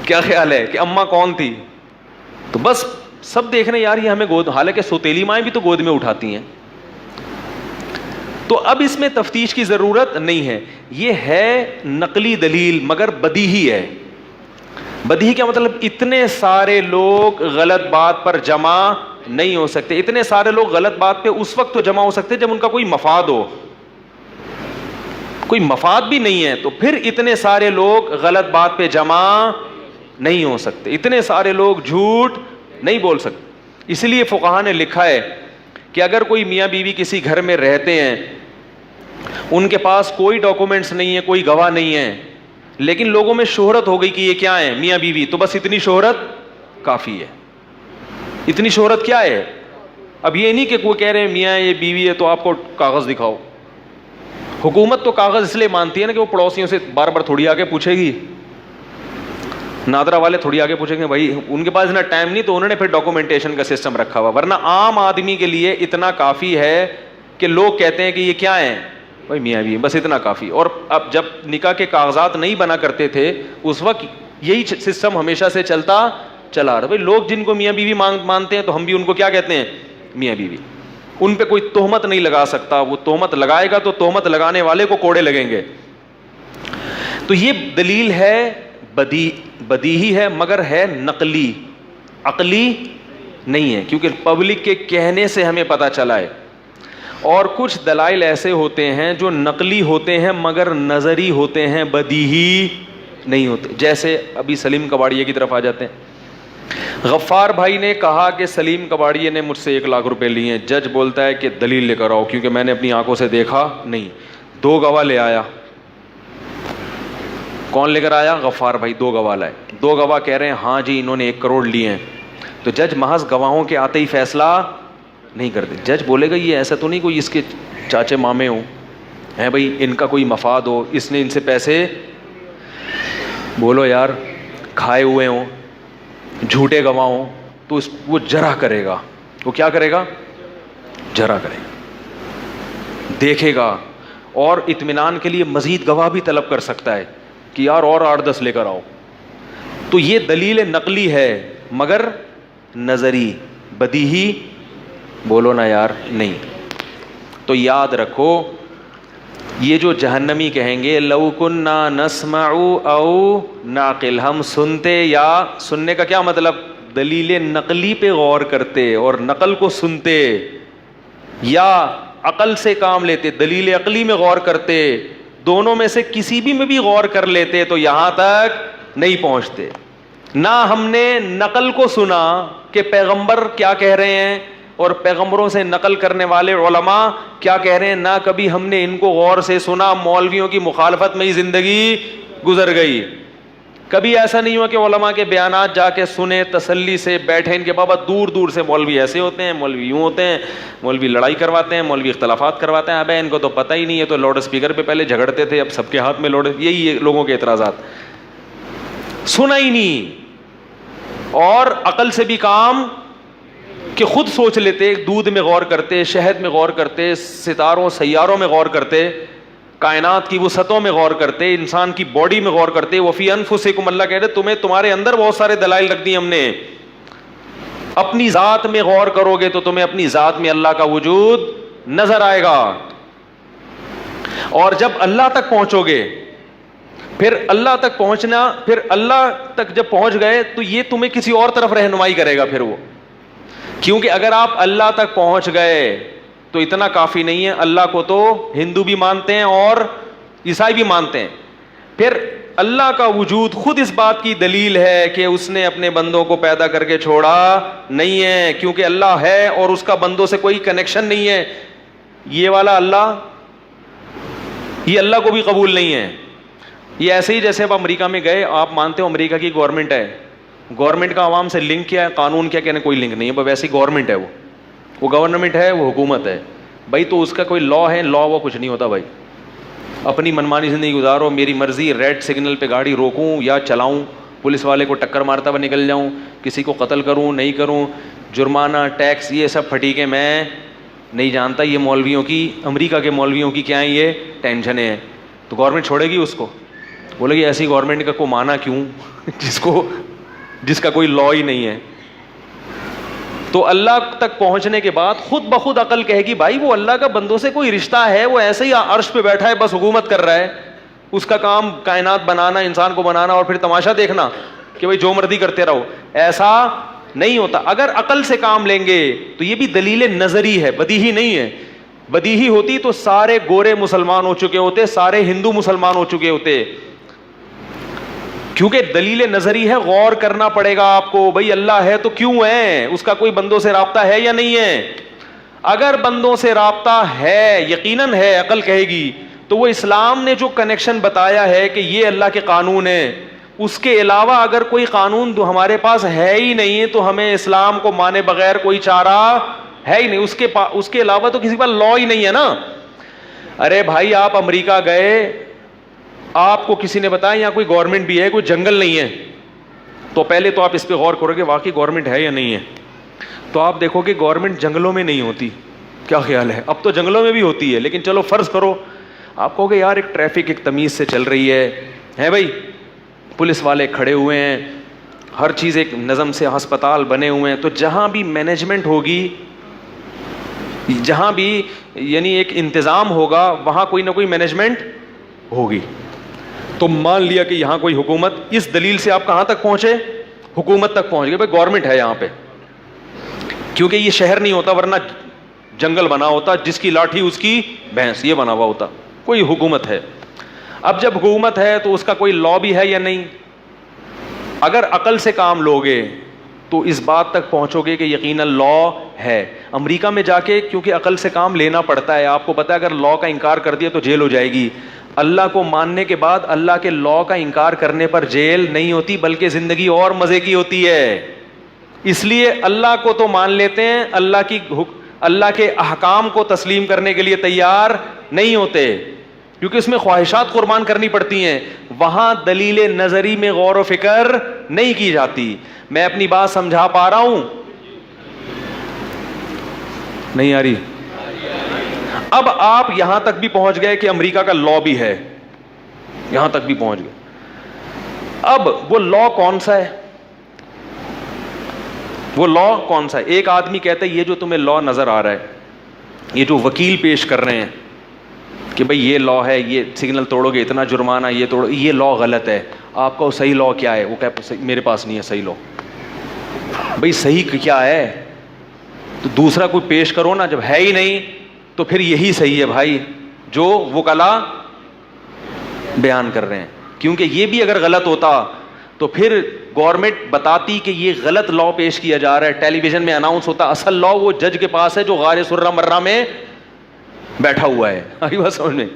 کیا خیال ہے کہ اماں کون تھی, تو بس سب دیکھ رہے ہیں یار یہ ہمیں گود, حالانکہ سوتیلی مائیں بھی تو گود میں اٹھاتی ہیں. تو اب اس میں تفتیش کی ضرورت نہیں ہے. یہ ہے نقلی دلیل مگر بدیہی ہے. بدیہی کیا مطلب؟ اتنے سارے لوگ غلط بات پر جمع نہیں ہو سکتے. اتنے سارے لوگ غلط بات پہ اس وقت تو جمع ہو سکتے جب ان کا کوئی مفاد ہو. کوئی مفاد بھی نہیں ہے تو پھر اتنے سارے لوگ غلط بات پہ جمع نہیں ہو سکتے. اتنے سارے لوگ جھوٹ نہیں بول سکتے. اس لیے فقہاء نے لکھا ہے کہ اگر کوئی میاں بیوی کسی گھر میں رہتے ہیں, ان کے پاس کوئی ڈاکومنٹس نہیں ہے, کوئی گواہ نہیں ہے, لیکن لوگوں میں شہرت ہو گئی کہ یہ کیا ہے میاں بیوی, تو بس اتنی شہرت کافی ہے. اتنی شہرت کیا ہے؟ اب یہ نہیں کہ کوئی کہہ رہے ہیں میاں یہ بیوی ہے تو آپ کو کاغذ دکھاؤ. حکومت تو کاغذ اس لیے مانتی ہے نا کہ وہ پڑوسیوں سے بار بار تھوڑی آگے پوچھے گی, نادرا والے تھوڑی آگے پوچھیں گے, بھائی ان کے پاس اتنا ٹائم نہیں تو انہوں نے پھر ڈاکومنٹیشن کا سسٹم رکھا ہوا. ورنہ عام آدمی کے لیے اتنا کافی ہے کہ لوگ کہتے ہیں کہ یہ کیا ہے بھائی میاں بیوی, بس اتنا کافی. اور اب جب نکاح کے کاغذات نہیں بنا کرتے تھے اس وقت یہی سسٹم ہمیشہ سے چلتا چلا رہا. بھائی لوگ جن کو میاں بیوی مانتے ہیں تو ہم بھی ان کو کیا کہتے ہیں میاں بیوی. ان پہ کوئی تہمت نہیں لگا سکتا, وہ تہمت لگائے گا تو تہمت لگانے والے کو کوڑے لگیں گے. تو یہ دلیل ہے بدیہی ہے مگر ہے نقلی, عقلی نہیں ہے, کیونکہ پبلک کے کہنے سے ہمیں پتہ چلا ہے. اور کچھ دلائل ایسے ہوتے ہیں جو نقلی ہوتے ہیں مگر نظری ہوتے ہیں, بدیہی نہیں ہوتے. جیسے ابھی سلیم کباڑیے کی طرف آ جاتے ہیں. غفار بھائی نے کہا کہ سلیم کباڑیے نے مجھ سے 1 لاکھ روپے لیے ہیں. جج بولتا ہے کہ دلیل لے کر آؤ کیونکہ میں نے اپنی آنکھوں سے دیکھا نہیں. 2 گواہ لے آیا. کون لے کر آیا؟ غفار بھائی. 2 گواہ لائے. 2 گواہ کہہ رہے ہیں ہاں جی انہوں نے 1 کروڑ لیے ہیں. تو جج محض گواہوں کے آتے ہی فیصلہ نہیں کرتے. جج بولے گا یہ ایسا تو نہیں کوئی اس کے چاچے مامے ہوں ہیں بھائی, ان کا کوئی مفاد ہو, اس نے ان سے پیسے بولو یار کھائے ہوئے ہوں, جھوٹے گواہ ہوں, تو وہ جرح کرے گا. وہ کیا کرے گا؟ جرح کرے گا, دیکھے گا, اور اطمینان کے لیے مزید گواہ بھی طلب کر سکتا ہے کہ یار اور 8-10 لے کر آؤ. تو یہ دلیل نقلی ہے مگر نظری, بدیہی بولو نا یار نہیں. تو یاد رکھو یہ جو جہنمی کہیں گے لو کننا نسمع او ناقل, ہم سنتے, یا سننے کا کیا مطلب دلیل نقلی پہ غور کرتے اور نقل کو سنتے, یا عقل سے کام لیتے دلیل عقلی میں غور کرتے, دونوں میں سے کسی بھی میں بھی غور کر لیتے تو یہاں تک نہیں پہنچتے. نہ ہم نے نقل کو سنا کہ پیغمبر کیا کہہ رہے ہیں اور پیغمبروں سے نقل کرنے والے علماء کیا کہہ رہے ہیں, نہ کبھی ہم نے ان کو غور سے سنا, مولویوں کی مخالفت میں ہی زندگی گزر گئی. کبھی ایسا نہیں ہوا کہ علماء کے بیانات جا کے سنے, تسلی سے بیٹھے. ان کے بابا دور دور سے مولوی ایسے ہوتے ہیں, مولوی یوں ہوتے ہیں, مولوی لڑائی کرواتے ہیں, مولوی اختلافات کرواتے ہیں. ابے ان کو تو پتہ ہی نہیں ہے, تو لاؤڈ اسپیکر پہ پہلے جھگڑتے تھے, اب سب کے ہاتھ میں یہی لوگوں کے اعتراضات. سنا ہی نہیں. اور عقل سے بھی کام کہ خود سوچ لیتے, دودھ میں غور کرتے, شہد میں غور کرتے, ستاروں سیاروں میں غور کرتے, کائنات کی وسعتوں میں غور کرتے, انسان کی باڈی میں غور کرتے. وفی انفسکم, اللہ کہہ رہے تمہارے اندر بہت سارے دلائل رکھ دی ہم نے. اپنی ذات میں غور کرو گے تو تمہیں اپنی ذات میں اللہ کا وجود نظر آئے گا. اور جب اللہ تک پہنچو گے, پھر اللہ تک پہنچنا, پھر اللہ تک جب پہنچ گئے تو یہ تمہیں کسی اور طرف رہنمائی کرے گا. پھر وہ کیونکہ اگر آپ اللہ تک پہنچ گئے تو اتنا کافی نہیں ہے. اللہ کو تو ہندو بھی مانتے ہیں اور عیسائی بھی مانتے ہیں. پھر اللہ کا وجود خود اس بات کی دلیل ہے کہ اس نے اپنے بندوں کو پیدا کر کے چھوڑا نہیں ہے, کیونکہ اللہ ہے اور اس کا بندوں سے کوئی کنیکشن نہیں ہے. یہ والا اللہ, یہ اللہ کو بھی قبول نہیں ہے. یہ ایسے ہی جیسے آپ امریکہ میں گئے, آپ مانتے ہو امریکہ کی گورنمنٹ ہے, گورنمنٹ کا عوام سے لنک کیا ہے, قانون کیا, کہنے کوئی لنک نہیں ہے, ویسی گورنمنٹ ہے, وہ گورنمنٹ ہے, وہ حکومت ہے بھائی. تو اس کا کوئی لا ہے, لا وہ کچھ نہیں ہوتا بھائی. اپنی منمانی زندگی گزارو, میری مرضی, ریڈ سگنل پہ گاڑی روکوں یا چلاؤں, پولیس والے کو ٹکر مارتا ہوا نکل جاؤں, کسی کو قتل کروں نہیں کروں, جرمانہ ٹیکس یہ سب پھٹیکیں میں نہیں جانتا. یہ مولویوں کی, امریکہ کے مولویوں کی کیا ہیں یہ ٹینشنیں ہیں. تو گورنمنٹ چھوڑے گی اس کو؟ بولے گی ایسی گورنمنٹ کا کو مانا کیوں جس کا کوئی لا ہی نہیں ہے. تو اللہ تک پہنچنے کے بعد خود بخود عقل کہے گی بھائی وہ اللہ کا بندوں سے کوئی رشتہ ہے, وہ ایسے ہی عرش پہ بیٹھا ہے بس حکومت کر رہا ہے, اس کا کام کائنات بنانا, انسان کو بنانا اور پھر تماشا دیکھنا کہ بھائی جو مرضی کرتے رہو. ایسا نہیں ہوتا. اگر عقل سے کام لیں گے تو یہ بھی دلیل نظری ہے, بدیہی نہیں ہے. بدیہی ہوتی تو سارے گورے مسلمان ہو چکے ہوتے, سارے ہندو مسلمان ہو چکے ہوتے. کیونکہ دلیل نظری ہے, غور کرنا پڑے گا آپ کو. بھئی اللہ ہے تو کیوں ہے, اس کا کوئی بندوں سے رابطہ ہے یا نہیں ہے. اگر بندوں سے رابطہ ہے, یقیناً ہے, عقل کہے گی, تو وہ اسلام نے جو کنیکشن بتایا ہے کہ یہ اللہ کے قانون ہے, اس کے علاوہ اگر کوئی قانون ہمارے پاس ہے ہی نہیں تو ہمیں اسلام کو مانے بغیر کوئی چارہ ہے ہی نہیں. اس کے علاوہ تو کسی کے پاس لا ہی نہیں ہے نا. ارے بھائی آپ امریکہ گئے, آپ کو کسی نے بتایا یہاں کوئی گورنمنٹ بھی ہے, کوئی جنگل نہیں ہے, تو پہلے تو آپ اس پہ غور کرو کہ واقعی گورنمنٹ ہے یا نہیں ہے. تو آپ دیکھو کہ گورنمنٹ جنگلوں میں نہیں ہوتی. کیا خیال ہے؟ اب تو جنگلوں میں بھی ہوتی ہے, لیکن چلو فرض کرو آپ کہو گے یار ایک ٹریفک ایک تمیز سے چل رہی ہے بھائی, پولیس والے کھڑے ہوئے ہیں, ہر چیز ایک نظم سے, ہسپتال بنے ہوئے ہیں, تو جہاں بھی مینجمنٹ ہوگی, جہاں بھی یعنی ایک انتظام ہوگا, وہاں کوئی نہ کوئی مینجمنٹ ہوگی. تو مان لیا کہ یہاں کوئی حکومت, اس دلیل سے آپ کہاں تک پہنچے, حکومت تک پہنچ گئے. بھائی گورنمنٹ ہے یہاں پہ, کیونکہ یہ شہر نہیں ہوتا ورنہ جنگل بنا ہوتا, جس کی لاٹھی اس کی بھینس, یہ بنا ہوا ہوتا. کوئی حکومت ہے. اب جب حکومت ہے تو اس کا کوئی لا بھی ہے یا نہیں. اگر عقل سے کام لوگے تو اس بات تک پہنچو گے کہ یقیناً لا ہے. امریکہ میں جا کے کیونکہ عقل سے کام لینا پڑتا ہے, آپ کو پتا ہے اگر لا کا انکار کر دیا تو جیل ہو جائے گی. اللہ کو ماننے کے بعد اللہ کے لا کا انکار کرنے پر جیل نہیں ہوتی, بلکہ زندگی اور مزے کی ہوتی ہے. اس لیے اللہ کو تو مان لیتے ہیں, اللہ کے احکام کو تسلیم کرنے کے لیے تیار نہیں ہوتے, کیونکہ اس میں خواہشات قربان کرنی پڑتی ہیں. وہاں دلیل نظری میں غور و فکر نہیں کی جاتی. میں اپنی بات سمجھا پا رہا ہوں؟ نہیں آ رہی؟ اب آپ یہاں تک بھی پہنچ گئے کہ امریکہ کا لا بھی ہے, یہاں تک بھی پہنچ گئے. اب وہ لا کون سا ہے, وہ لا کون سا ہے؟ ایک آدمی کہتا ہے یہ جو تمہیں لا نظر آ رہا ہے, یہ جو وکیل پیش کر رہے ہیں کہ بھئی یہ لا ہے, یہ سگنل توڑو گے اتنا جرمانہ, یہ توڑو, یہ لا غلط ہے. آپ کا صحیح لا کیا ہے؟ وہ کہے میرے پاس نہیں ہے صحیح لا. بھئی صحیح کیا ہے؟ تو دوسرا کوئی پیش کرو نا. جب ہے ہی نہیں تو پھر یہی صحیح ہے بھائی جو وکلا بیان کر رہے ہیں. کیونکہ یہ بھی اگر غلط ہوتا تو پھر گورنمنٹ بتاتی کہ یہ غلط لا پیش کیا جا رہا ہے, ٹیلی ویژن میں اناؤنس ہوتا, اصل لا وہ جج کے پاس ہے جو غار سرہ مرہ میں بیٹھا ہوا ہے. آئی بات سمجھ میں؟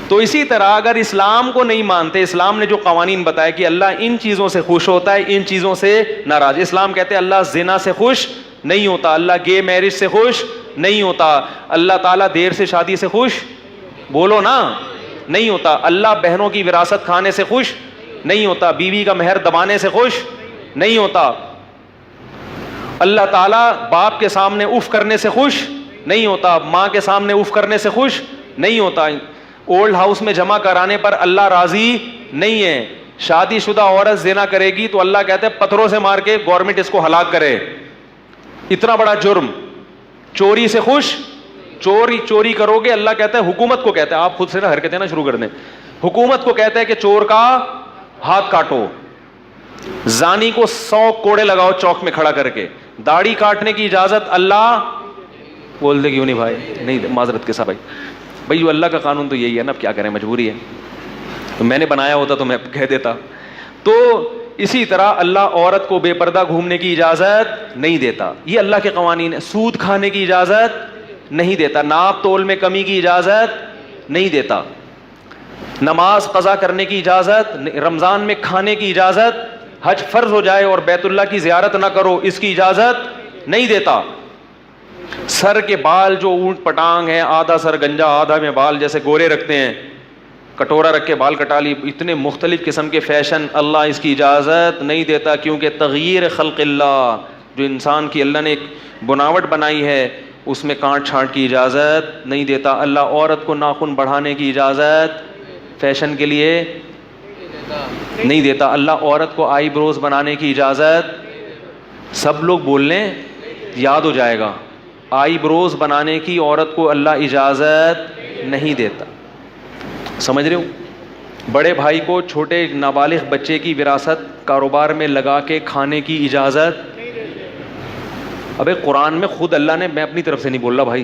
تو اسی طرح اگر اسلام کو نہیں مانتے, اسلام نے جو قوانین بتایا کہ اللہ ان چیزوں سے خوش ہوتا ہے, ان چیزوں سے ناراض. اسلام کہتے ہیں اللہ زنا سے خوش نہیں ہوتا, اللہ گے میرج سے خوش نہیں ہوتا, اللہ تعالیٰ دیر سے شادی سے خوش, بولو نا, نہیں ہوتا, اللہ بہنوں کی وراثت کھانے سے خوش نہیں ہوتا, بیوی کا مہر دبانے سے خوش نہیں ہوتا, اللہ تعالیٰ باپ کے سامنے اف کرنے سے خوش نہیں ہوتا, ماں کے سامنے اف کرنے سے خوش نہیں ہوتا, اولڈ ہاؤس میں جمع کرانے پر اللہ راضی نہیں ہے. شادی شدہ عورت زنا کرے گی تو اللہ کہتے ہیں پتھروں سے مار کے گورنمنٹ اس کو ہلاک کرے, اتنا بڑا جرم. چوری سے خوش, چوری کرو گے, اللہ کہتا ہے, حکومت کو کہتا ہے, آپ خود سے نا حرکتیں نا شروع کر دیں, حکومت کو کہتا ہے کہ چور کا ہاتھ کاٹو, زانی کو 100 کوڑے لگاؤ چوک میں کھڑا کر کے, داڑھی کاٹنے کی اجازت اللہ بول دے کیوں نہیں بھائی, نہیں معذرت کے ساتھ بھائی جو اللہ کا قانون تو یہی ہے نا, اب کیا کریں, مجبوری ہے. تو میں نے بنایا ہوتا تو میں کہہ دیتا. تو اسی طرح اللہ عورت کو بے پردہ گھومنے کی اجازت نہیں دیتا, یہ اللہ کے قوانین ہے. سود کھانے کی اجازت نہیں دیتا, ناپ تول میں کمی کی اجازت نہیں دیتا, نماز قضا کرنے کی اجازت, رمضان میں کھانے کی اجازت, حج فرض ہو جائے اور بیت اللہ کی زیارت نہ کرو اس کی اجازت نہیں دیتا. سر کے بال جو اونٹ پٹانگ ہیں, آدھا سر گنجا آدھا میں بال جیسے گورے رکھتے ہیں, کٹورا رکھ کے بال کٹا لی, اتنے مختلف قسم کے فیشن, اللہ اس کی اجازت نہیں دیتا, کیونکہ تغییر خلق اللہ, جو انسان کی اللہ نے ایک بناوٹ بنائی ہے اس میں کانٹ چھانٹ کی اجازت نہیں دیتا. اللہ عورت کو ناخن بڑھانے کی اجازت فیشن کے لیے نہیں دیتا. اللہ عورت کو آئی بروز بنانے کی اجازت, سب لوگ بول لیں یاد ہو جائے گا, آئی بروز بنانے کی عورت کو اللہ اجازت نہیں دیتا. سمجھ رہے ہو؟ بڑے بھائی کو چھوٹے نابالغ بچے کی وراثت کاروبار میں لگا کے کھانے کی اجازت. ابے قرآن میں خود اللہ نے, میں اپنی طرف سے نہیں بول رہا بھائی,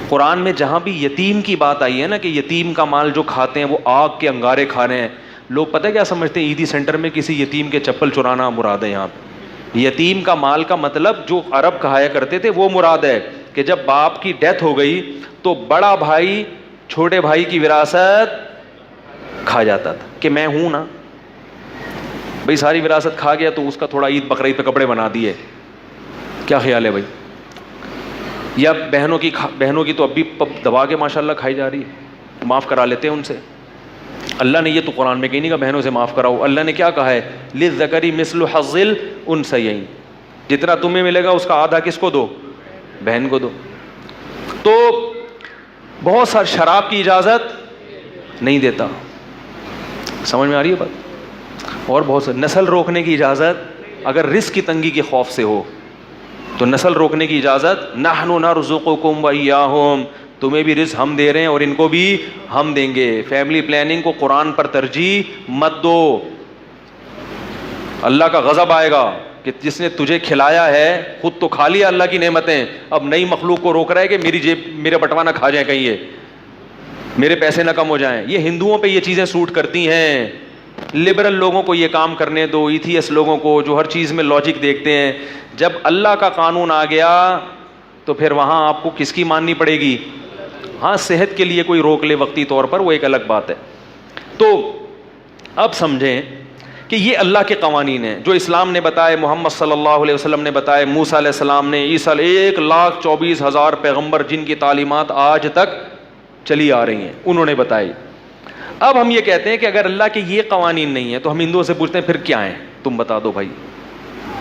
قرآن میں جہاں بھی یتیم کی بات آئی ہے نا کہ یتیم کا مال جو کھاتے ہیں وہ آگ کے انگارے کھا رہے ہیں, لوگ پتہ کیا سمجھتے ہیں, عیدی سینٹر میں کسی یتیم کے چپل چرانا مراد ہے. یہاں پہ یتیم کا مال کا مطلب جو عرب کہایا کرتے تھے وہ مراد ہے کہ جب باپ کی ڈیتھ ہو گئی تو بڑا بھائی چھوٹے بھائی کی وراثت کھا جاتا تھا, کہ میں ہوں نا بھائی, ساری وراثت کھا گیا تو اس کا تھوڑا عید بقرعید پہ کپڑے بنا دیے. کیا خیال ہے بھائی؟ یا بہنوں کی تو اب بھی دبا کے ماشاءاللہ کھائی جا رہی ہے, معاف کرا لیتے ہیں ان سے. اللہ نے یہ تو قرآن میں کہیں نہیں کہا بہنوں سے معاف کراؤ, اللہ نے کیا کہا ہے, للذکر مثل حظ الانثیین, جتنا تمہیں ملے گا اس کا آدھا کس کو دو, بہن کو دو. تو بہت ساری شراب کی اجازت نہیں دیتا, سمجھ میں آ رہی ہے بات؟ اور بہت ساری نسل روکنے کی اجازت, اگر رزق کی تنگی کے خوف سے ہو تو نسل روکنے کی اجازت. نحن نرزقکم وإیاہم, تمہیں بھی رزق ہم دے رہے ہیں اور ان کو بھی ہم دیں گے. فیملی پلاننگ کو قرآن پر ترجیح مت دو, اللہ کا غضب آئے گا کہ جس نے تجھے کھلایا ہے خود تو کھا لیا اللہ کی نعمتیں, اب نئی مخلوق کو روک رہا ہے کہ میری جیب میرا بٹوا نہ کھا جائیں کہیں, یہ میرے پیسے نہ کم ہو جائیں. یہ ہندوؤں پہ یہ چیزیں سوٹ کرتی ہیں, لبرل لوگوں کو یہ کام کرنے دو, ایتھیس لوگوں کو جو ہر چیز میں لاجک دیکھتے ہیں. جب اللہ کا قانون آ گیا تو پھر وہاں آپ کو کس کی ماننی پڑے گی؟ ہاں صحت کے لیے کوئی روک لے وقتی طور پر, وہ ایک الگ بات ہے. تو اب سمجھیں کہ یہ اللہ کے قوانین ہیں جو اسلام نے بتائے, محمد صلی اللہ علیہ وسلم نے بتائے, موسیٰ علیہ السلام نے, عیسیٰ 1,24,000 پیغمبر جن کی تعلیمات آج تک چلی آ رہی ہیں انہوں نے بتائی. اب ہم یہ کہتے ہیں کہ اگر اللہ کے یہ قوانین نہیں ہیں تو ہم ہندوؤں سے پوچھتے ہیں پھر کیا ہیں, تم بتا دو بھائی.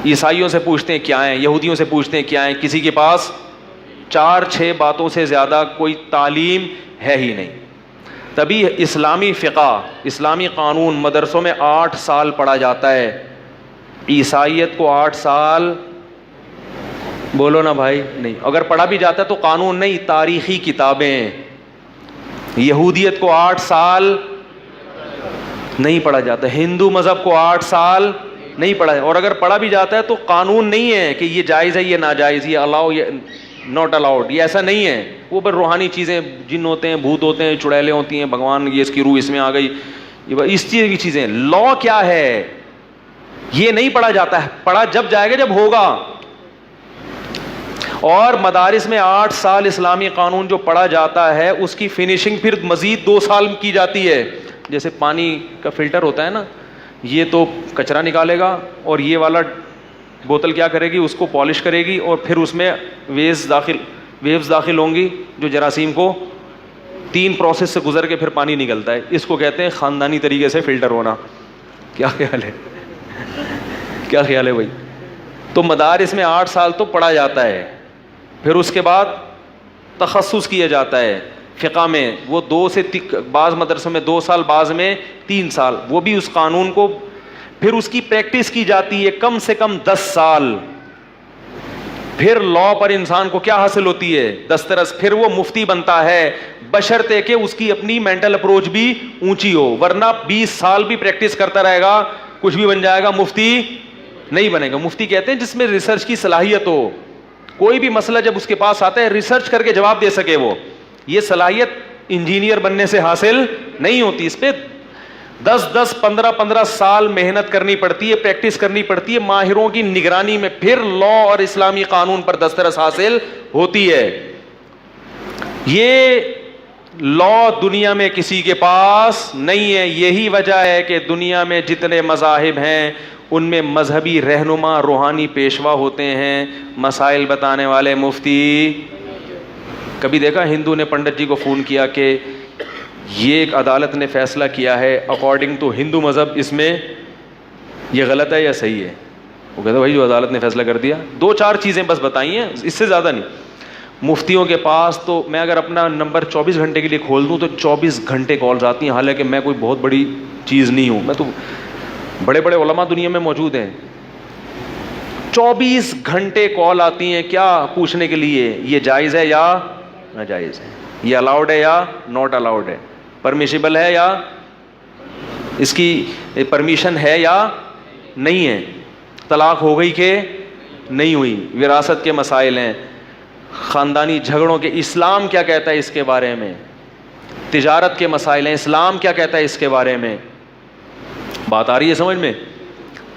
عیسائیوں سے پوچھتے ہیں کیا ہیں, یہودیوں سے پوچھتے ہیں کیا ہیں, کسی کے پاس 4-6 باتوں سے زیادہ کوئی تعلیم ہے ہی نہیں. تبھی اسلامی فقہ, اسلامی قانون مدرسوں میں 8 سال پڑھا جاتا ہے. عیسائیت کو 8 سال بولو نا بھائی نہیں, اگر پڑھا بھی جاتا ہے تو قانون نہیں, تاریخی کتابیں. یہودیت کو 8 سال نہیں پڑھا جاتا, ہندو مذہب کو 8 سال نہیں پڑھا, اور اگر پڑھا بھی جاتا ہے تو قانون نہیں ہے کہ یہ جائز ہے یہ ناجائز, یہ الاؤ یہ ناٹ الاؤڈ, یہ ایسا نہیں ہے. وہ پر روحانی چیزیں, جن ہوتے ہیں, بھوت ہوتے ہیں, چڑیلیں ہوتی ہیں, بھگوان یہ اس کی روح اس میں آ گئی, اس چیز کی چیزیں. لا کیا ہے یہ نہیں پڑھا جاتا ہے, پڑھا جب جائے گا جب ہوگا. اور مدارس میں 8 سال اسلامی قانون جو پڑھا جاتا ہے اس کی فنیشنگ پھر مزید 2 سال کی جاتی ہے. جیسے پانی کا فلٹر ہوتا ہے نا, یہ تو کچرا نکالے گا اور یہ والا بوتل کیا کرے گی, اس کو پالش کرے گی اور پھر اس میں ویوز داخل ہوں گی جو جراثیم کو 3 پروسیس سے گزر کے پھر پانی نکلتا ہے. اس کو کہتے ہیں خاندانی طریقے سے فلٹر ہونا. کیا خیال ہے, کیا خیال ہے بھائی؟ تو مدارس میں 8 سال تو پڑھا جاتا ہے, پھر اس کے بعد تخصص کیا جاتا ہے فقہ میں, وہ 2 سے بعض مدرسوں میں 2 سال, بعض میں 3 سال, وہ بھی اس قانون کو پھر اس کی پریکٹس کی جاتی ہے کم سے کم 10 سال. پھر لا پر انسان کو کیا حاصل ہوتی ہے, دسترس, پھر وہ مفتی بنتا ہے بشرطے کہ اس کی اپنی مینٹل اپروچ بھی اونچی ہو, ورنہ 20 سال بھی پریکٹس کرتا رہے گا کچھ بھی بن جائے گا, مفتی نہیں بنے گا. مفتی کہتے ہیں جس میں ریسرچ کی صلاحیت ہو, کوئی بھی مسئلہ جب اس کے پاس آتا ہے ریسرچ کر کے جواب دے سکے. وہ یہ صلاحیت انجینئر بننے سے حاصل نہیں ہوتی, اس پہ 10 15 سال محنت کرنی پڑتی ہے, پریکٹس کرنی پڑتی ہے ماہروں کی نگرانی میں, پھر لا اور اسلامی قانون پر دسترس حاصل ہوتی ہے. یہ لا دنیا میں کسی کے پاس نہیں ہے. یہی وجہ ہے کہ دنیا میں جتنے مذاہب ہیں ان میں مذہبی رہنما روحانی پیشوا ہوتے ہیں, مسائل بتانے والے مفتی. کبھی دیکھا ہندو نے پنڈت جی کو فون کیا کہ یہ ایک عدالت نے فیصلہ کیا ہے اکارڈنگ ٹو ہندو مذہب، اس میں یہ غلط ہے یا صحیح ہے؟ وہ کہتا ہے بھائی جو عدالت نے فیصلہ کر دیا. 2-4 چیزیں بس بتائی ہیں، اس سے زیادہ نہیں. مفتیوں کے پاس تو میں اگر اپنا نمبر 24 گھنٹے کے لیے کھول دوں تو 24 گھنٹے کالز آتی ہیں، حالانکہ میں کوئی بہت بڑی چیز نہیں ہوں. میں تو بڑے بڑے علماء دنیا میں موجود ہیں، 24 گھنٹے کال آتی ہیں. کیا پوچھنے کے لیے یہ جائز ہے یا ناجائز ہے، یہ الاؤڈ ہے یا ناٹ الاؤڈ ہے، پرمیشیبل ہے یا اس کی پرمیشن ہے یا نہیں ہے، طلاق ہو گئی کہ نہیں ہوئی، وراثت کے مسائل ہیں، خاندانی جھگڑوں کے اسلام کیا کہتا ہے اس کے بارے میں، تجارت کے مسائل ہیں، اسلام کیا کہتا ہے اس کے بارے میں. بات آ رہی ہے سمجھ میں؟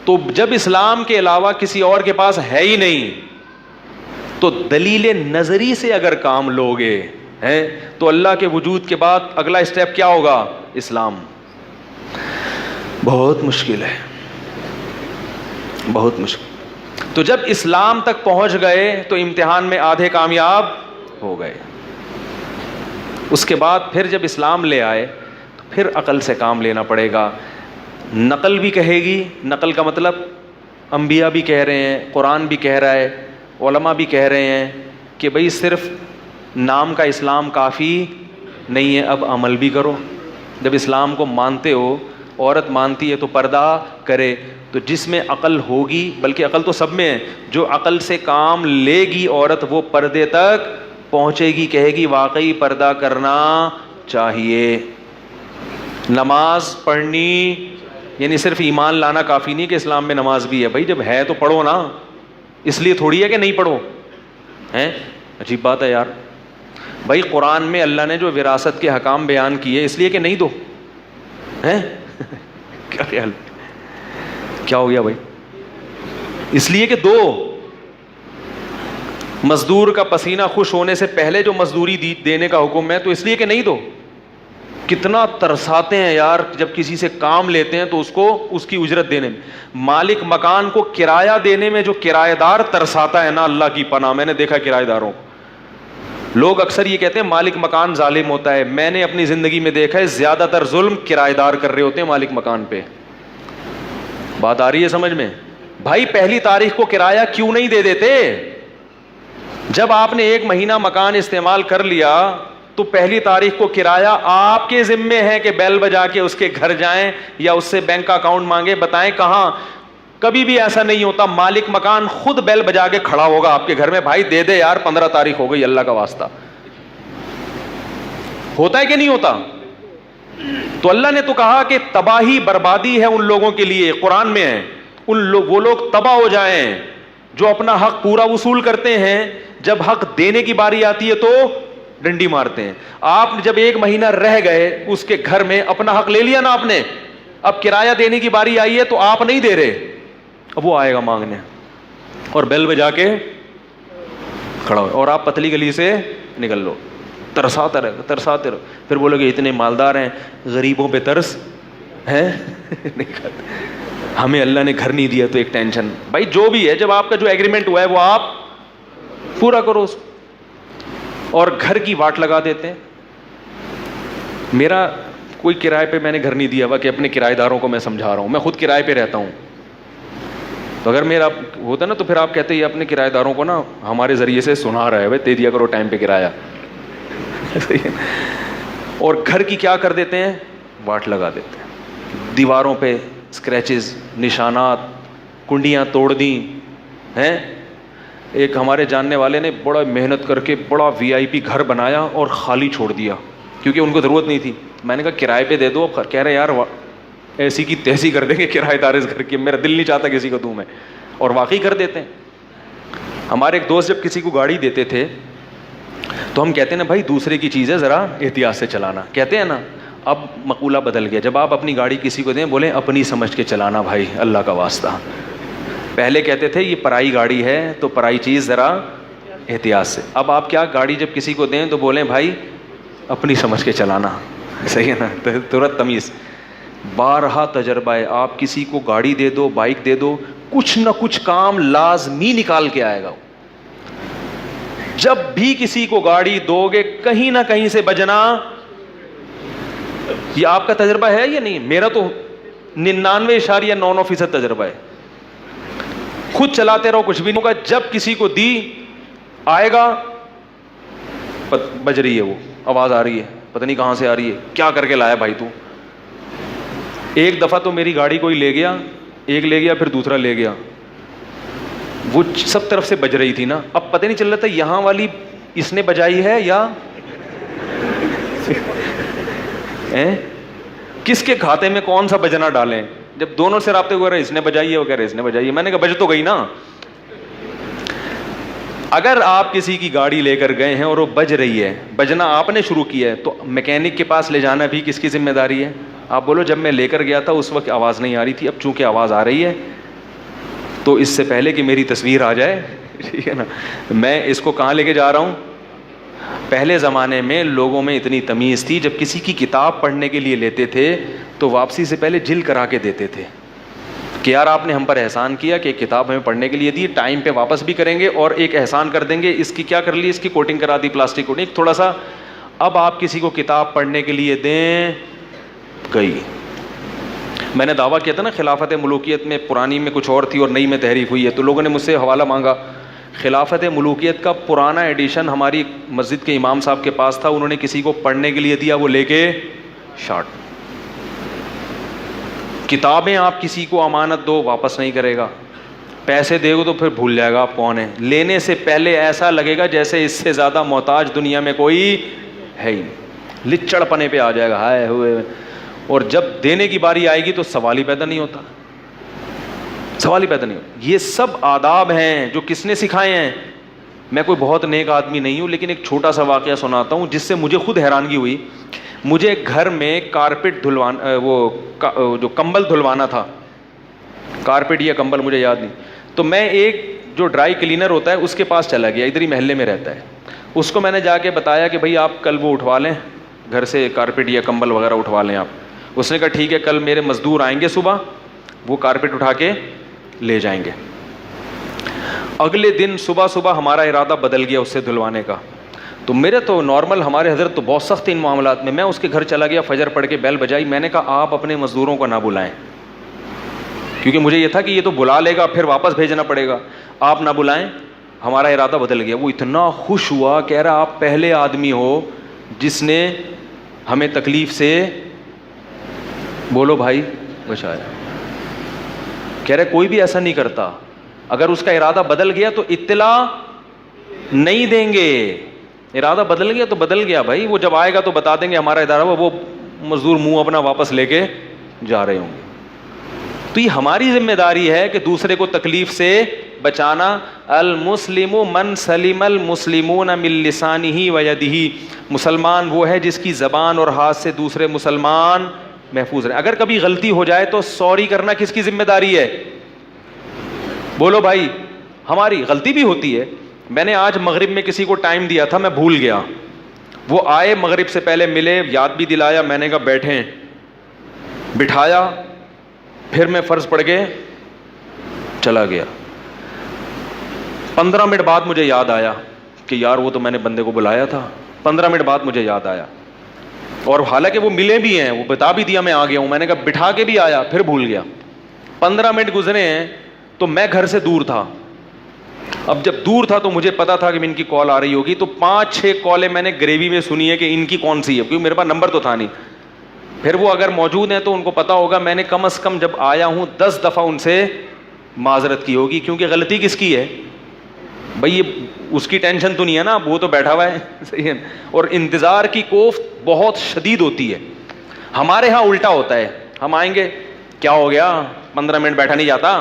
تو جب اسلام کے علاوہ کسی اور کے پاس ہے ہی نہیں تو دلیل نظری سے اگر کام لوگے ہیں تو اللہ کے وجود کے بعد اگلا اسٹیپ کیا ہوگا؟ اسلام. بہت مشکل ہے، بہت مشکل. تو جب اسلام تک پہنچ گئے تو امتحان میں آدھے کامیاب ہو گئے. اس کے بعد پھر جب اسلام لے آئے تو پھر عقل سے کام لینا پڑے گا. نقل بھی کہے گی، نقل کا مطلب انبیاء بھی کہہ رہے ہیں، قرآن بھی کہہ رہا ہے، علماء بھی کہہ رہے ہیں کہ بھئی صرف نام کا اسلام کافی نہیں ہے، اب عمل بھی کرو. جب اسلام کو مانتے ہو، عورت مانتی ہے تو پردہ کرے. تو جس میں عقل ہوگی، بلکہ عقل تو سب میں ہے، جو عقل سے کام لے گی عورت وہ پردے تک پہنچے گی، کہے گی واقعی پردہ کرنا چاہیے. نماز پڑھنی یعنی صرف ایمان لانا کافی نہیں کہ اسلام میں نماز بھی ہے. بھائی جب ہے تو پڑھو نا، اس لیے تھوڑی ہے کہ نہیں پڑھو ہیں. عجیب بات ہے یار. بھائی قرآن میں اللہ نے جو وراثت کے حکام بیان کیے اس لیے کہ نہیں دو ہیں کیا خیال، کیا ہو گیا بھائی؟ اس لیے کہ دو. مزدور کا پسینہ خوش ہونے سے پہلے جو مزدوری دینے کا حکم ہے تو اس لیے کہ نہیں دو. کتنا ترساتے ہیں یار جب کسی سے کام لیتے ہیں تو اس کو اس کی اجرت دینے میں. مالک مکان کو کرایہ دینے میں جو کرایہ دار ترساتا ہے نا، اللہ کی پناہ. میں نے دیکھا کرایہ داروں کو، لوگ اکثر یہ کہتے ہیں مالک مکان ظالم ہوتا ہے. میں نے اپنی زندگی میں دیکھا ہے زیادہ تر ظلم کرایہ دار کر رہے ہوتے ہیں مالک مکان پہ. بات آ رہی ہے سمجھ میں؟ بھائی پہلی تاریخ کو کرایہ کیوں نہیں دے دیتے؟ جب آپ نے 1 مہینہ مکان استعمال کر لیا تو پہلی تاریخ کو کرایہ آپ کے ذمے ہے کہ بیل بجا کے اس کے گھر جائیں یا اس سے بینک کا اکاؤنٹ مانگے. بتائیں کہاں کبھی بھی ایسا نہیں ہوتا. مالک مکان خود بیل بجا کے کھڑا ہوگا آپ کے گھر میں، بھائی دے دے یار 15 تاریخ ہو گئی، اللہ کا واسطہ. ہوتا ہے کہ نہیں ہوتا؟ تو اللہ نے تو کہا کہ تباہی بربادی ہے ان لوگوں کے لیے، قرآن میں ہے. وہ لوگ تباہ ہو جائیں جو اپنا حق پورا وصول کرتے ہیں، جب حق دینے کی باری آتی ہے تو ڈنڈی مارتے ہیں. آپ جب 1 مہینہ رہ گئے اس کے گھر میں، اپنا حق لے لیا نا آپ نے، اب کرایہ دینے کی باری آئی ہے تو آپ نہیں دے رہے، اب وہ آئے گا مانگنے اور بیل بجا کے کھڑا ہو اور آپ پتلی گلی سے نکل لو. ترساتے رہو. پھر بولو کہ اتنے مالدار ہیں، غریبوں پہ ترس ہے نہیں کھاتے. ہمیں اللہ نے گھر نہیں دیا تو ایک ٹینشن. بھائی جو بھی ہے، جب آپ کا جو ایگریمنٹ ہوا ہے وہ آپ پورا کرو اس کو. اور گھر کی واٹ لگا دیتے ہیں. میرا کوئی کرائے پہ میں نے گھر نہیں دیا ہوا کہ اپنے کرایہ داروں کو میں سمجھا رہا ہوں، میں خود کرائے پہ رہتا ہوں. تو اگر میرا ہوتا نا تو پھر آپ کہتے ہیں اپنے کرایہ داروں کو نا ہمارے ذریعے سے سنا رہا ہے، بھائی دے دیا کرو ٹائم پہ کرایہ. اور گھر کی کیا کر دیتے ہیں؟ واٹ لگا دیتے ہیں. دیواروں پہ اسکریچز، نشانات، کنڈیاں توڑ دی ہیں. ایک ہمارے جاننے والے نے بڑا محنت کر کے بڑا VIP گھر بنایا اور خالی چھوڑ دیا کیونکہ ان کو ضرورت نہیں تھی. میں نے کہا کرائے پہ دے دو. کہہ رہے یار ایسی کی تیسی کر دیں گے کرایہ دار اس گھر کی، میرا دل نہیں چاہتا کسی کو دوں میں. اور واقعی کر دیتے ہیں. ہمارے ایک دوست جب کسی کو گاڑی دیتے تھے تو ہم کہتے ہیں نا بھائی دوسرے کی چیز ہے ذرا احتیاط سے چلانا، کہتے ہیں نا. اب مقولہ بدل گیا. جب آپ اپنی گاڑی کسی کو دیں بولیں اپنی سمجھ کے چلانا بھائی، اللہ کا واسطہ. پہلے کہتے تھے یہ پرائی گاڑی ہے تو پرائی چیز ذرا احتیاط سے. اب آپ کیا گاڑی جب کسی کو دیں تو بولیں بھائی اپنی سمجھ کے چلانا. صحیح ہے نا؟ ترت تمیز. بارہا تجربہ ہے. آپ کسی کو گاڑی دے دو، بائک دے دو، کچھ نہ کچھ کام لازمی نکال کے آئے گا. جب بھی کسی کو گاڑی دو گے کہیں نہ کہیں سے بجنا یہ آپ کا تجربہ ہے یا نہیں؟ میرا تو 99.9% تجربہ ہے. خود چلاتے رہو کچھ بھی نہیں ہوگا. جب کسی کو دی آئے گا بج رہی ہے وہ آواز آ رہی ہے, پتہ نہیں کہاں سے آ رہی ہے, کیا کر کے لایا بھائی تو. ایک دفعہ تو میری گاڑی کوئی لے گیا, ایک لے گیا پھر دوسرا لے گیا, وہ سب طرف سے بج رہی تھی نا. اب پتہ نہیں چل رہا تھا یہاں والی اس نے بجائی ہے یا کس کے کھاتے میں کون سا بجنا ڈالیں. جب دونوں سے رابطے ہوئے رہے, اس نے بجائی ہے, وہ کہہ رہے اس نے بجائی ہے. میں نے کہا بج تو گئی نا. اگر آپ کسی کی گاڑی لے کر گئے ہیں اور وہ بج رہی ہے, بجنا آپ نے شروع کیا ہے, تو میکینک کے پاس لے جانا بھی کس کی ذمہ داری ہے؟ آپ بولو جب میں لے کر گیا تھا اس وقت آواز نہیں آ رہی تھی, اب چونکہ آواز آ رہی ہے تو اس سے پہلے کہ میری تصویر آ جائے, ٹھیک ہے نا, میں اس کو کہاں لے کے جا رہا ہوں. پہلے زمانے میں لوگوں میں اتنی تمیز تھی, جب کسی کی کتاب پڑھنے کے لیے لیتے تھے تو واپسی سے پہلے جل کرا کے دیتے تھے کہ یار آپ نے ہم پر احسان کیا کہ ایک کتاب ہمیں پڑھنے کے لیے دی, ٹائم پہ واپس بھی کریں گے اور ایک احسان کر دیں گے, اس کی کیا کر لی, اس کی کوٹنگ کرا دی, پلاسٹک کوٹنگ تھوڑا سا. اب آپ کسی کو کتاب پڑھنے کے لیے دیں, گئی. میں نے دعویٰ کیا تھا نا خلافت ملوکیت میں پرانی میں کچھ اور تھی اور نئی میں تحریف ہوئی ہے, تو لوگوں نے مجھ سے حوالہ مانگا. خلافت ملوکیت کا پرانا ایڈیشن ہماری مسجد کے امام صاحب کے پاس تھا, انہوں نے کسی کو پڑھنے کے لیے دیا, وہ لے کے شارٹ. کتابیں آپ کسی کو امانت دو واپس نہیں کرے گا, پیسے دے گو تو پھر بھول جائے گا آپ کون ہیں. لینے سے پہلے ایسا لگے گا جیسے اس سے زیادہ محتاج دنیا میں کوئی ہے ہی, لچڑ پنے پہ آ جائے گا ہائے ہوئے. اور جب دینے کی باری آئے گی تو سوال ہی پیدا نہیں ہوتا, سوال ہی پیدا نہیں ہوتا. یہ سب آداب ہیں جو کس نے سکھائے ہیں. میں کوئی بہت نیک آدمی نہیں ہوں, لیکن ایک چھوٹا سا واقعہ سناتا ہوں جس سے مجھے خود حیرانگی ہوئی. مجھے گھر میں کارپیٹ دھلوانا, وہ جو کمبل دھلوانا تھا, کارپیٹ یا کمبل مجھے یاد نہیں, تو میں ایک جو ڈرائی کلینر ہوتا ہے اس کے پاس چلا گیا, ادھر ہی محلے میں رہتا ہے. اس کو میں نے جا کے بتایا کہ بھائی آپ کل وہ اٹھوا لیں گھر سے, کارپیٹ یا کمبل وغیرہ اٹھوا لیں آپ. اس نے کہا ٹھیک ہے, کل میرے مزدور آئیں گے صبح, وہ کارپیٹ اٹھا کے لے جائیں گے. اگلے دن صبح صبح ہمارا ارادہ بدل گیا اس سے دھلوانے کا. تو میرے تو نارمل, ہمارے حضرت تو بہت سخت ان معاملات میں. میں اس کے گھر چلا گیا, فجر پڑھ کے بیل بجائی, میں نے کہا آپ اپنے مزدوروں کو نہ بلائیں, کیونکہ مجھے یہ تھا کہ یہ تو بلا لے گا پھر واپس بھیجنا پڑے گا, آپ نہ بلائیں, ہمارا ارادہ بدل گیا. وہ اتنا خوش ہوا, کہہ رہا آپ پہلے آدمی ہو جس نے ہمیں تکلیف سے, بولو بھائی, بچایا. کہہ رہے کوئی بھی ایسا نہیں کرتا, اگر اس کا ارادہ بدل گیا تو اطلاع نہیں دیں گے. ارادہ بدل گیا تو بدل گیا بھائی, وہ جب آئے گا تو بتا دیں گے ہمارا ادارہ, وہ مزدور منہ اپنا واپس لے کے جا رہے ہوں گے. تو یہ ہماری ذمہ داری ہے کہ دوسرے کو تکلیف سے بچانا. المسلم من سلم المسلمون من لسانہ و یدہ, مسلمان وہ ہے جس کی زبان اور ہاتھ سے دوسرے مسلمان محفوظ رہے. اگر کبھی غلطی ہو جائے تو سوری کرنا کس کی ذمہ داری ہے؟ بولو بھائی, ہماری. غلطی بھی ہوتی ہے. میں نے آج مغرب میں کسی کو ٹائم دیا تھا, میں بھول گیا, وہ آئے مغرب سے پہلے ملے, یاد بھی دلایا, میں نے کہا بیٹھیں, بٹھایا, پھر میں فرض پڑھ کے چلا گیا. 15 منٹ بعد مجھے یاد آیا کہ یار وہ تو میں نے بندے کو بلایا تھا. 15 منٹ بعد مجھے یاد آیا, اور حالانکہ وہ ملے بھی ہیں, وہ بتا بھی دیا میں آ گیا ہوں, میں نے کہا بٹھا کے بھی آیا, پھر بھول گیا. 15 منٹ گزرے ہیں تو میں گھر سے دور تھا. اب جب دور تھا تو مجھے پتا تھا کہ ان کی کال آ رہی ہوگی, تو 5-6 کالیں میں نے گریوی میں سنی ہے کہ ان کی کون سی ہے, کیونکہ میرے پاس نمبر تو تھا نہیں. پھر وہ اگر موجود ہیں تو ان کو پتا ہوگا. میں نے کم از کم جب آیا ہوں 10 دفعہ ان سے معذرت کی ہوگی, کیونکہ غلطی کس کی ہے بھائی, یہ اس کی ٹینشن تو نہیں ہے نا, وہ تو بیٹھا ہوا ہے, صحیح ہے. اور انتظار کی کوفت بہت شدید ہوتی ہے. ہمارے ہاں الٹا ہوتا ہے, ہم آئیں گے, کیا ہو گیا 15 منٹ بیٹھا نہیں جاتا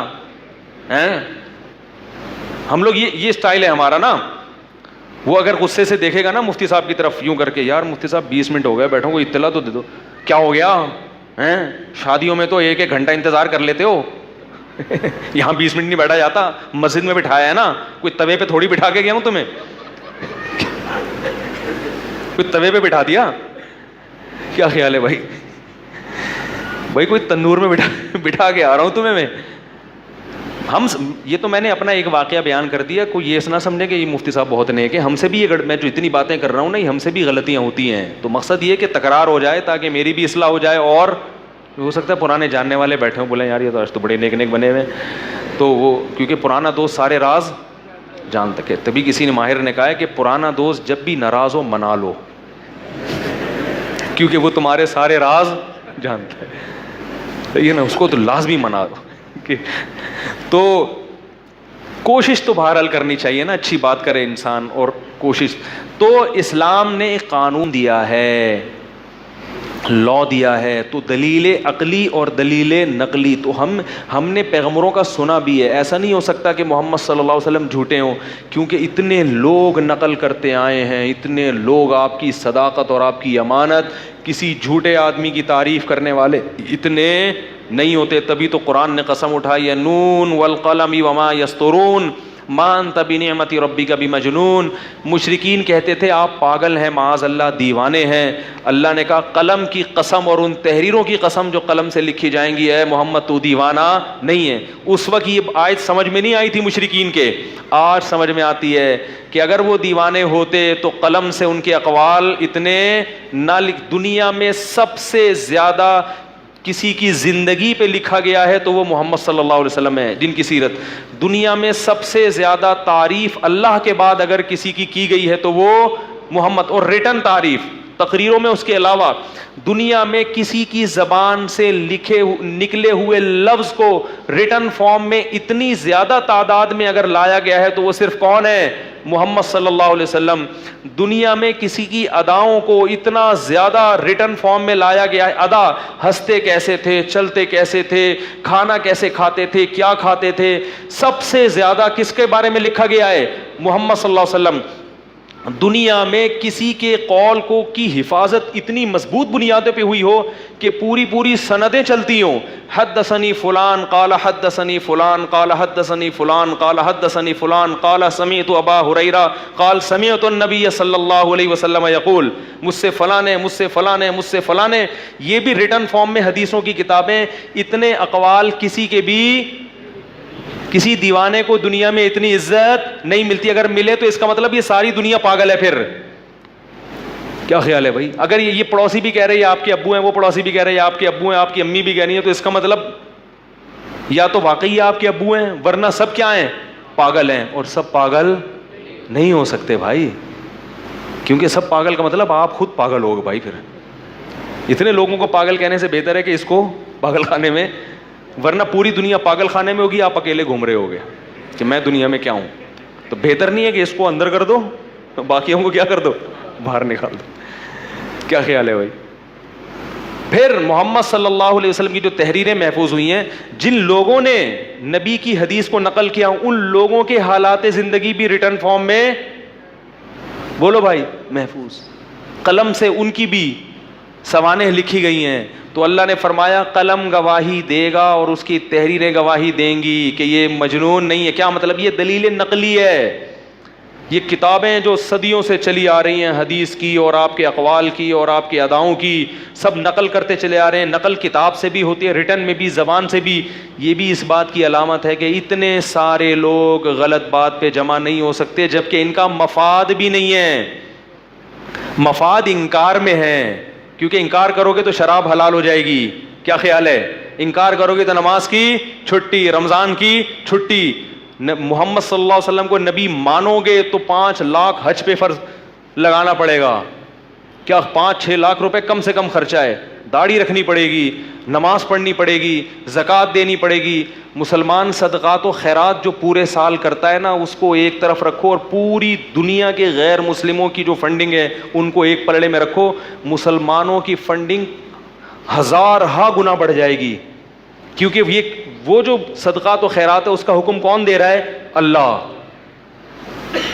ہیں, ہم لوگ یہ اسٹائل ہے ہمارا نا. وہ اگر غصے سے دیکھے گا نا مفتی صاحب کی طرف یوں کر کے, یار مفتی صاحب 20 منٹ ہو گئے بیٹھوں, کو اطلاع تو دے دو, کیا ہو گیا ہیں. شادیوں میں تو 1-1 گھنٹہ انتظار کر لیتے ہو, یہاں 20 منٹ نہیں بیٹھا جاتا. مسجد میں بٹھایا ہے نا, کوئی توے پہ تھوڑی بٹھا کے گیا ہوں تمہیں, کوئی توے پہ بٹھا دیا, کیا خیال ہے بھائی, بھائی کوئی تندور میں بٹھا کے آ رہا ہوں تمہیں میں. یہ تو میں نے اپنا ایک واقعہ بیان کر دیا, کوئی یہ نہ سمجھے کہ یہ مفتی صاحب بہت نیک ہیں, ہم سے بھی یہ, میں جو اتنی باتیں کر رہا ہوں نا, ہم سے بھی غلطیاں ہوتی ہیں. تو مقصد یہ کہ تکرار ہو جائے تاکہ میری بھی اصلاح ہو جائے, اور ہو سکتا ہے پرانے جاننے والے بیٹھے ہوں بولیں یار یہ تو آج تو بڑے نیک نیک بنے ہوئے, تو وہ کیونکہ پرانا دوست سارے راز جان تک ہے. تبھی کسی نے ماہر نے کہا ہے کہ پرانا دوست جب بھی ناراض ہو منا لو, کیونکہ وہ تمہارے سارے راز جانتا ہے, یہ نا, اس کو تو لازمی منا دو. تو کوشش تو بہرحال کرنی چاہیے نا, اچھی بات کرے انسان اور کوشش. تو اسلام نے ایک قانون دیا ہے, لا دیا ہے, تو دلیل عقلی اور دلیل نقلی, تو ہم نے پیغمبروں کا سنا بھی ہے. ایسا نہیں ہو سکتا کہ محمد صلی اللہ علیہ وسلم جھوٹے ہوں, کیونکہ اتنے لوگ نقل کرتے آئے ہیں, اتنے لوگ آپ کی صداقت اور آپ کی امانت, کسی جھوٹے آدمی کی تعریف کرنے والے اتنے نہیں ہوتے. تبھی تو قرآن نے قسم اٹھائی ہے, نون والقلم وما یسطرون ما انت بنعمت ربک بمجنون. مشرکین کہتے تھے آپ پاگل ہیں, معاذ اللہ دیوانے ہیں. اللہ نے کہا قلم کی قسم اور ان تحریروں کی قسم جو قلم سے لکھی جائیں گی, اے محمد تو دیوانہ نہیں ہے. اس وقت یہ آیت سمجھ میں نہیں آئی تھی مشرکین کے, آج سمجھ میں آتی ہے کہ اگر وہ دیوانے ہوتے تو قلم سے ان کے اقوال اتنے نہ دنیا میں سب سے زیادہ کسی کی زندگی پہ لکھا گیا ہے تو وہ محمد صلی اللہ علیہ وسلم ہے, جن کی سیرت دنیا میں سب سے زیادہ تعریف اللہ کے بعد اگر کسی کی گئی ہے تو وہ محمد. اور ریٹن تعریف تقریروں میں اس کے علاوہ دنیا میں کسی کی زبان سے نکلے ہوئے لفظ کو ریٹن فارم میں اتنی زیادہ تعداد میں اگر لایا گیا ہے تو وہ صرف کون ہے؟ محمد صلی اللہ علیہ وسلم. دنیا میں کسی کی اداؤں کو اتنا زیادہ ریٹن فارم میں لایا گیا ہے, ادا ہنستے کیسے تھے, چلتے کیسے تھے, کھانا کیسے کھاتے تھے, کیا کھاتے تھے, سب سے زیادہ کس کے بارے میں لکھا گیا ہے؟ محمد صلی اللہ علیہ وسلم. دنیا میں کسی کے قول کو کی حفاظت اتنی مضبوط بنیادوں پہ ہوئی ہو کہ پوری سندیں چلتی ہوں, حدثنی فلان قال حدثنی فلان قال حدثنی فلان قال حدثنی فلان قال سمعت ابا ہریرہ قال سمعت النبی صلی اللہ علیہ وسلم یقول, مجھ سے فلاں نے, مجھ سے فلاں نے, مجھ سے فلاں نے. یہ بھی ریٹن فارم میں حدیثوں کی کتابیں. اتنے اقوال کسی کے بھی, کسی دیوانے کو دنیا میں اتنی عزت نہیں ملتی. اگر ملے تو اس کا مطلب یہ ساری دنیا پاگل ہے. پھر کیا خیال ہے بھائی؟ اگر یہ پڑوسی بھی کہہ رہے ہیں آپ کے ابو ہیں, وہ پڑوسی بھی کہہ رہے ہیں آپ کے ابو ہیں, آپ کی امی بھی کہہ رہی ہیں, تو اس کا مطلب یا تو واقعی آپ کے ابو ہیں, ورنہ سب کیا ہیں؟ پاگل ہیں. اور سب پاگل نہیں ہو سکتے بھائی, کیونکہ سب پاگل کا مطلب آپ خود پاگل ہوگے بھائی. پھر اتنے لوگوں کو پاگل کہنے سے بہتر ہے کہ اس کو پاگل خانے میں, ورنہ پوری دنیا پاگل خانے میں ہوگی, آپ اکیلے گھوم رہے ہوگے کہ میں دنیا میں کیا ہوں. تو بہتر نہیں ہے کہ اس کو اندر کر دو, باقیوں کو کیا کر دو؟ باہر نکال دو. کیا خیال ہے بھائی؟ پھر محمد صلی اللہ علیہ وسلم کی جو تحریریں محفوظ ہوئی ہیں, جن لوگوں نے نبی کی حدیث کو نقل کیا, ان لوگوں کے حالات زندگی بھی ریٹن فارم میں, بولو بھائی, محفوظ. قلم سے ان کی بھی سوانح لکھی گئی ہیں. تو اللہ نے فرمایا قلم گواہی دے گا اور اس کی تحریریں گواہی دیں گی کہ یہ مجنون نہیں ہے. کیا مطلب؟ یہ دلیل نقلی ہے. یہ کتابیں جو صدیوں سے چلی آ رہی ہیں حدیث کی اور آپ کے اقوال کی اور آپ کے اداؤں کی, سب نقل کرتے چلے آ رہے ہیں. نقل کتاب سے بھی ہوتی ہے, ریٹن میں بھی, زبان سے بھی. یہ بھی اس بات کی علامت ہے کہ اتنے سارے لوگ غلط بات پہ جمع نہیں ہو سکتے, جبکہ ان کا مفاد بھی نہیں ہے. مفاد انکار میں ہے, کیونکہ انکار کرو گے تو شراب حلال ہو جائے گی. کیا خیال ہے؟ انکار کرو گے تو نماز کی چھٹی, رمضان کی چھٹی. محمد صلی اللہ علیہ وسلم کو نبی مانو گے تو 5 لاکھ حج پہ فرض لگانا پڑے گا. کیا 5-6 لاکھ روپے کم سے کم خرچہ ہے. داڑھی رکھنی پڑے گی, نماز پڑھنی پڑے گی, زکوٰۃ دینی پڑے گی. مسلمان صدقات و خیرات جو پورے سال کرتا ہے نا, اس کو ایک طرف رکھو اور پوری دنیا کے غیر مسلموں کی جو فنڈنگ ہے ان کو ایک پلڑے میں رکھو. مسلمانوں کی فنڈنگ 1000 گنا بڑھ جائے گی, کیونکہ وہ جو صدقات و خیرات ہے اس کا حکم کون دے رہا ہے؟ اللہ.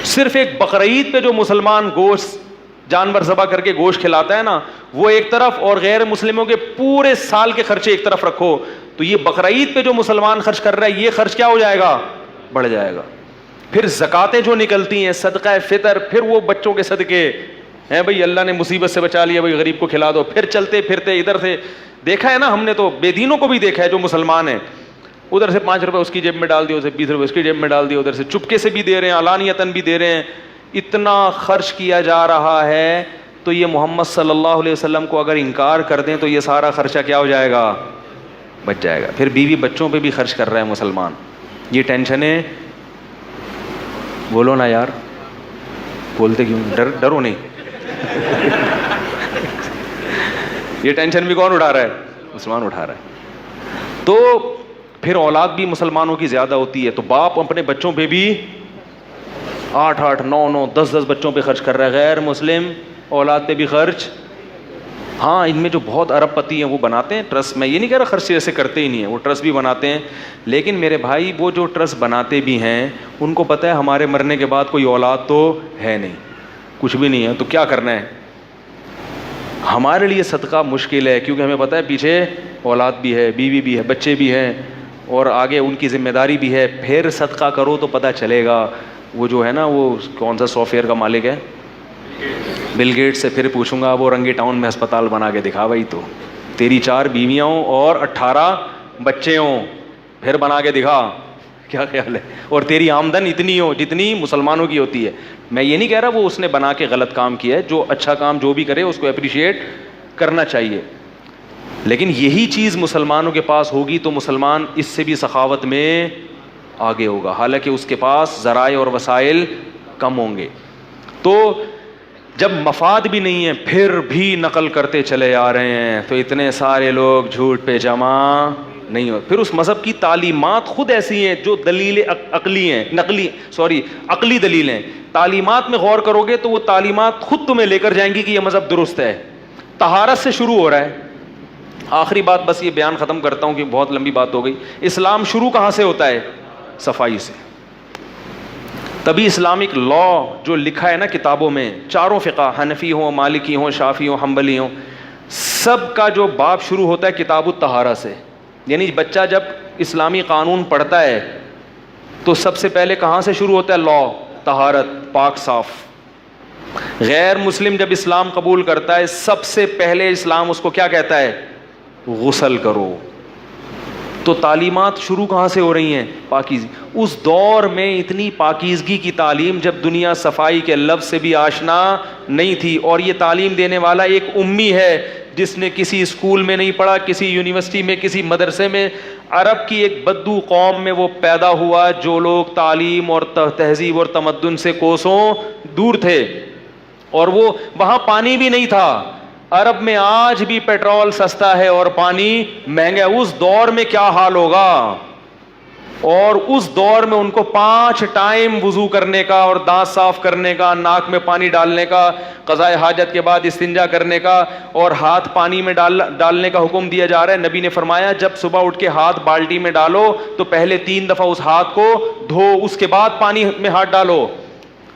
صرف ایک بقرعید پہ جو مسلمان گوشت جانور ذبح کر کے گوشت کھلاتا ہے نا, وہ ایک طرف, اور غیر مسلموں کے پورے سال کے خرچے ایک طرف رکھو. تو یہ بقرعید پہ جو مسلمان خرچ کر رہا ہے, یہ خرچ کیا ہو جائے گا؟ بڑھ جائے گا. پھر زکاتیں جو نکلتی ہیں, صدقہ فطر, پھر وہ بچوں کے صدقے ہیں بھائی, اللہ نے مصیبت سے بچا لیا بھائی, غریب کو کھلا دو. پھر چلتے پھرتے ادھر سے دیکھا ہے نا ہم نے, تو بے دینوں کو بھی دیکھا ہے جو مسلمان ہیں, ادھر سے 5 روپے اس کی جیب میں ڈال دیے, ادھر سے 20 روپے اس کی جیب میں ڈال دیے, ادھر سے چپکے سے بھی دے رہے ہیں, علانیتاً بھی دے رہے ہیں, اتنا خرچ کیا جا رہا ہے. تو یہ محمد صلی اللہ علیہ وسلم کو اگر انکار کر دیں تو یہ سارا خرچہ کیا ہو جائے گا, بچ جائے گا. پھر بیوی بچوں پہ بھی خرچ کر رہا ہے مسلمان. یہ ٹینشنیں, بولو نا یار, بولتے کیوں, ڈرو نہیں. یہ ٹینشن بھی کون اٹھا رہا ہے, مسلمان اٹھا رہا ہے. تو پھر اولاد بھی مسلمانوں کی زیادہ ہوتی ہے, تو باپ اپنے بچوں پہ بھی 8 9 10 بچوں پہ خرچ کر رہا ہے. غیر مسلم اولاد پہ بھی خرچ. ہاں ان میں جو بہت ارب پتی ہیں وہ بناتے ہیں ٹرسٹ, میں یہ نہیں کہہ رہا خرچ ایسے کرتے ہی نہیں ہیں, وہ ٹرسٹ بھی بناتے ہیں. لیکن میرے بھائی وہ جو ٹرسٹ بناتے بھی ہیں ان کو پتہ ہے ہمارے مرنے کے بعد کوئی اولاد تو ہے نہیں, کچھ بھی نہیں ہے, تو کیا کرنا ہے. ہمارے لیے صدقہ مشکل ہے کیونکہ ہمیں پتہ ہے پیچھے اولاد بھی ہے, بیوی بھی ہے, بچے بھی ہیں, اور آگے ان کی ذمہ داری بھی ہے. پھر صدقہ کرو تو پتہ چلے گا. وہ جو ہے نا, وہ کون سا سافٹ ویئر کا مالک ہے, بل گیٹ سے پھر پوچھوں گا وہ رنگی ٹاؤن میں ہسپتال بنا کے دکھا بھائی, تو تیری 4 بیویاں ہوں اور 18 بچے ہوں, پھر بنا کے دکھا, کیا خیال ہے, اور تیری آمدن اتنی ہو جتنی مسلمانوں کی ہوتی ہے. میں یہ نہیں کہہ رہا وہ اس نے بنا کے غلط کام کیا ہے, جو اچھا کام جو بھی کرے اس کو اپریشیٹ کرنا چاہیے. لیکن یہی چیز مسلمانوں کے پاس ہوگی تو مسلمان اس سے بھی سخاوت میں آگے ہوگا, حالانکہ اس کے پاس ذرائع اور وسائل کم ہوں گے. تو جب مفاد بھی نہیں ہے پھر بھی نقل کرتے چلے آ رہے ہیں, تو اتنے سارے لوگ جھوٹ پہ جمع نہیں ہو. پھر اس مذہب کی تعلیمات خود ایسی ہیں جو دلیل عقلی ہیں, عقلی دلیل ہیں. تعلیمات میں غور کرو گے تو وہ تعلیمات خود تمہیں لے کر جائیں گی کہ یہ مذہب درست ہے. طہارت سے شروع ہو رہا ہے. آخری بات بس یہ بیان ختم کرتا ہوں کہ بہت لمبی بات ہو گئی. اسلام شروع کہاں سے ہوتا ہے, صفائی سے. تبھی اسلامک لا جو لکھا ہے نا کتابوں میں, چاروں فقہ, حنفی ہوں, مالکی ہوں, شافعی ہوں, حنبلی ہوں, سب کا جو باب شروع ہوتا ہے کتاب الطہارہ سے. یعنی بچہ جب اسلامی قانون پڑھتا ہے تو سب سے پہلے کہاں سے شروع ہوتا ہے, لا, طہارت, پاک صاف. غیر مسلم جب اسلام قبول کرتا ہے سب سے پہلے اسلام اس کو کیا کہتا ہے, غسل کرو. تو تعلیمات شروع کہاں سے ہو رہی ہیں, پاکیزگی. اس دور میں اتنی پاکیزگی کی تعلیم جب دنیا صفائی کے لفظ سے بھی آشنا نہیں تھی, اور یہ تعلیم دینے والا ایک امی ہے جس نے کسی اسکول میں نہیں پڑھا, کسی یونیورسٹی میں, کسی مدرسے میں. عرب کی ایک بدو قوم میں وہ پیدا ہوا جو لوگ تعلیم اور تہذیب اور تمدن سے کوسوں دور تھے, اور وہ وہاں پانی بھی نہیں تھا. عرب میں آج بھی پیٹرول سستا ہے اور پانی مہنگا ہے. اس دور میں کیا حال ہوگا, اور اس دور میں ان کو 5 ٹائم وضو کرنے کا اور دانت صاف کرنے کا, ناک میں پانی ڈالنے کا, قضائے حاجت کے بعد استنجا کرنے کا, اور ہاتھ پانی میں ڈالنے کا حکم دیا جا رہا ہے. نبی نے فرمایا جب صبح اٹھ کے ہاتھ بالٹی میں ڈالو تو پہلے 3 دفعہ اس ہاتھ کو دھو, اس کے بعد پانی میں ہاتھ ڈالو.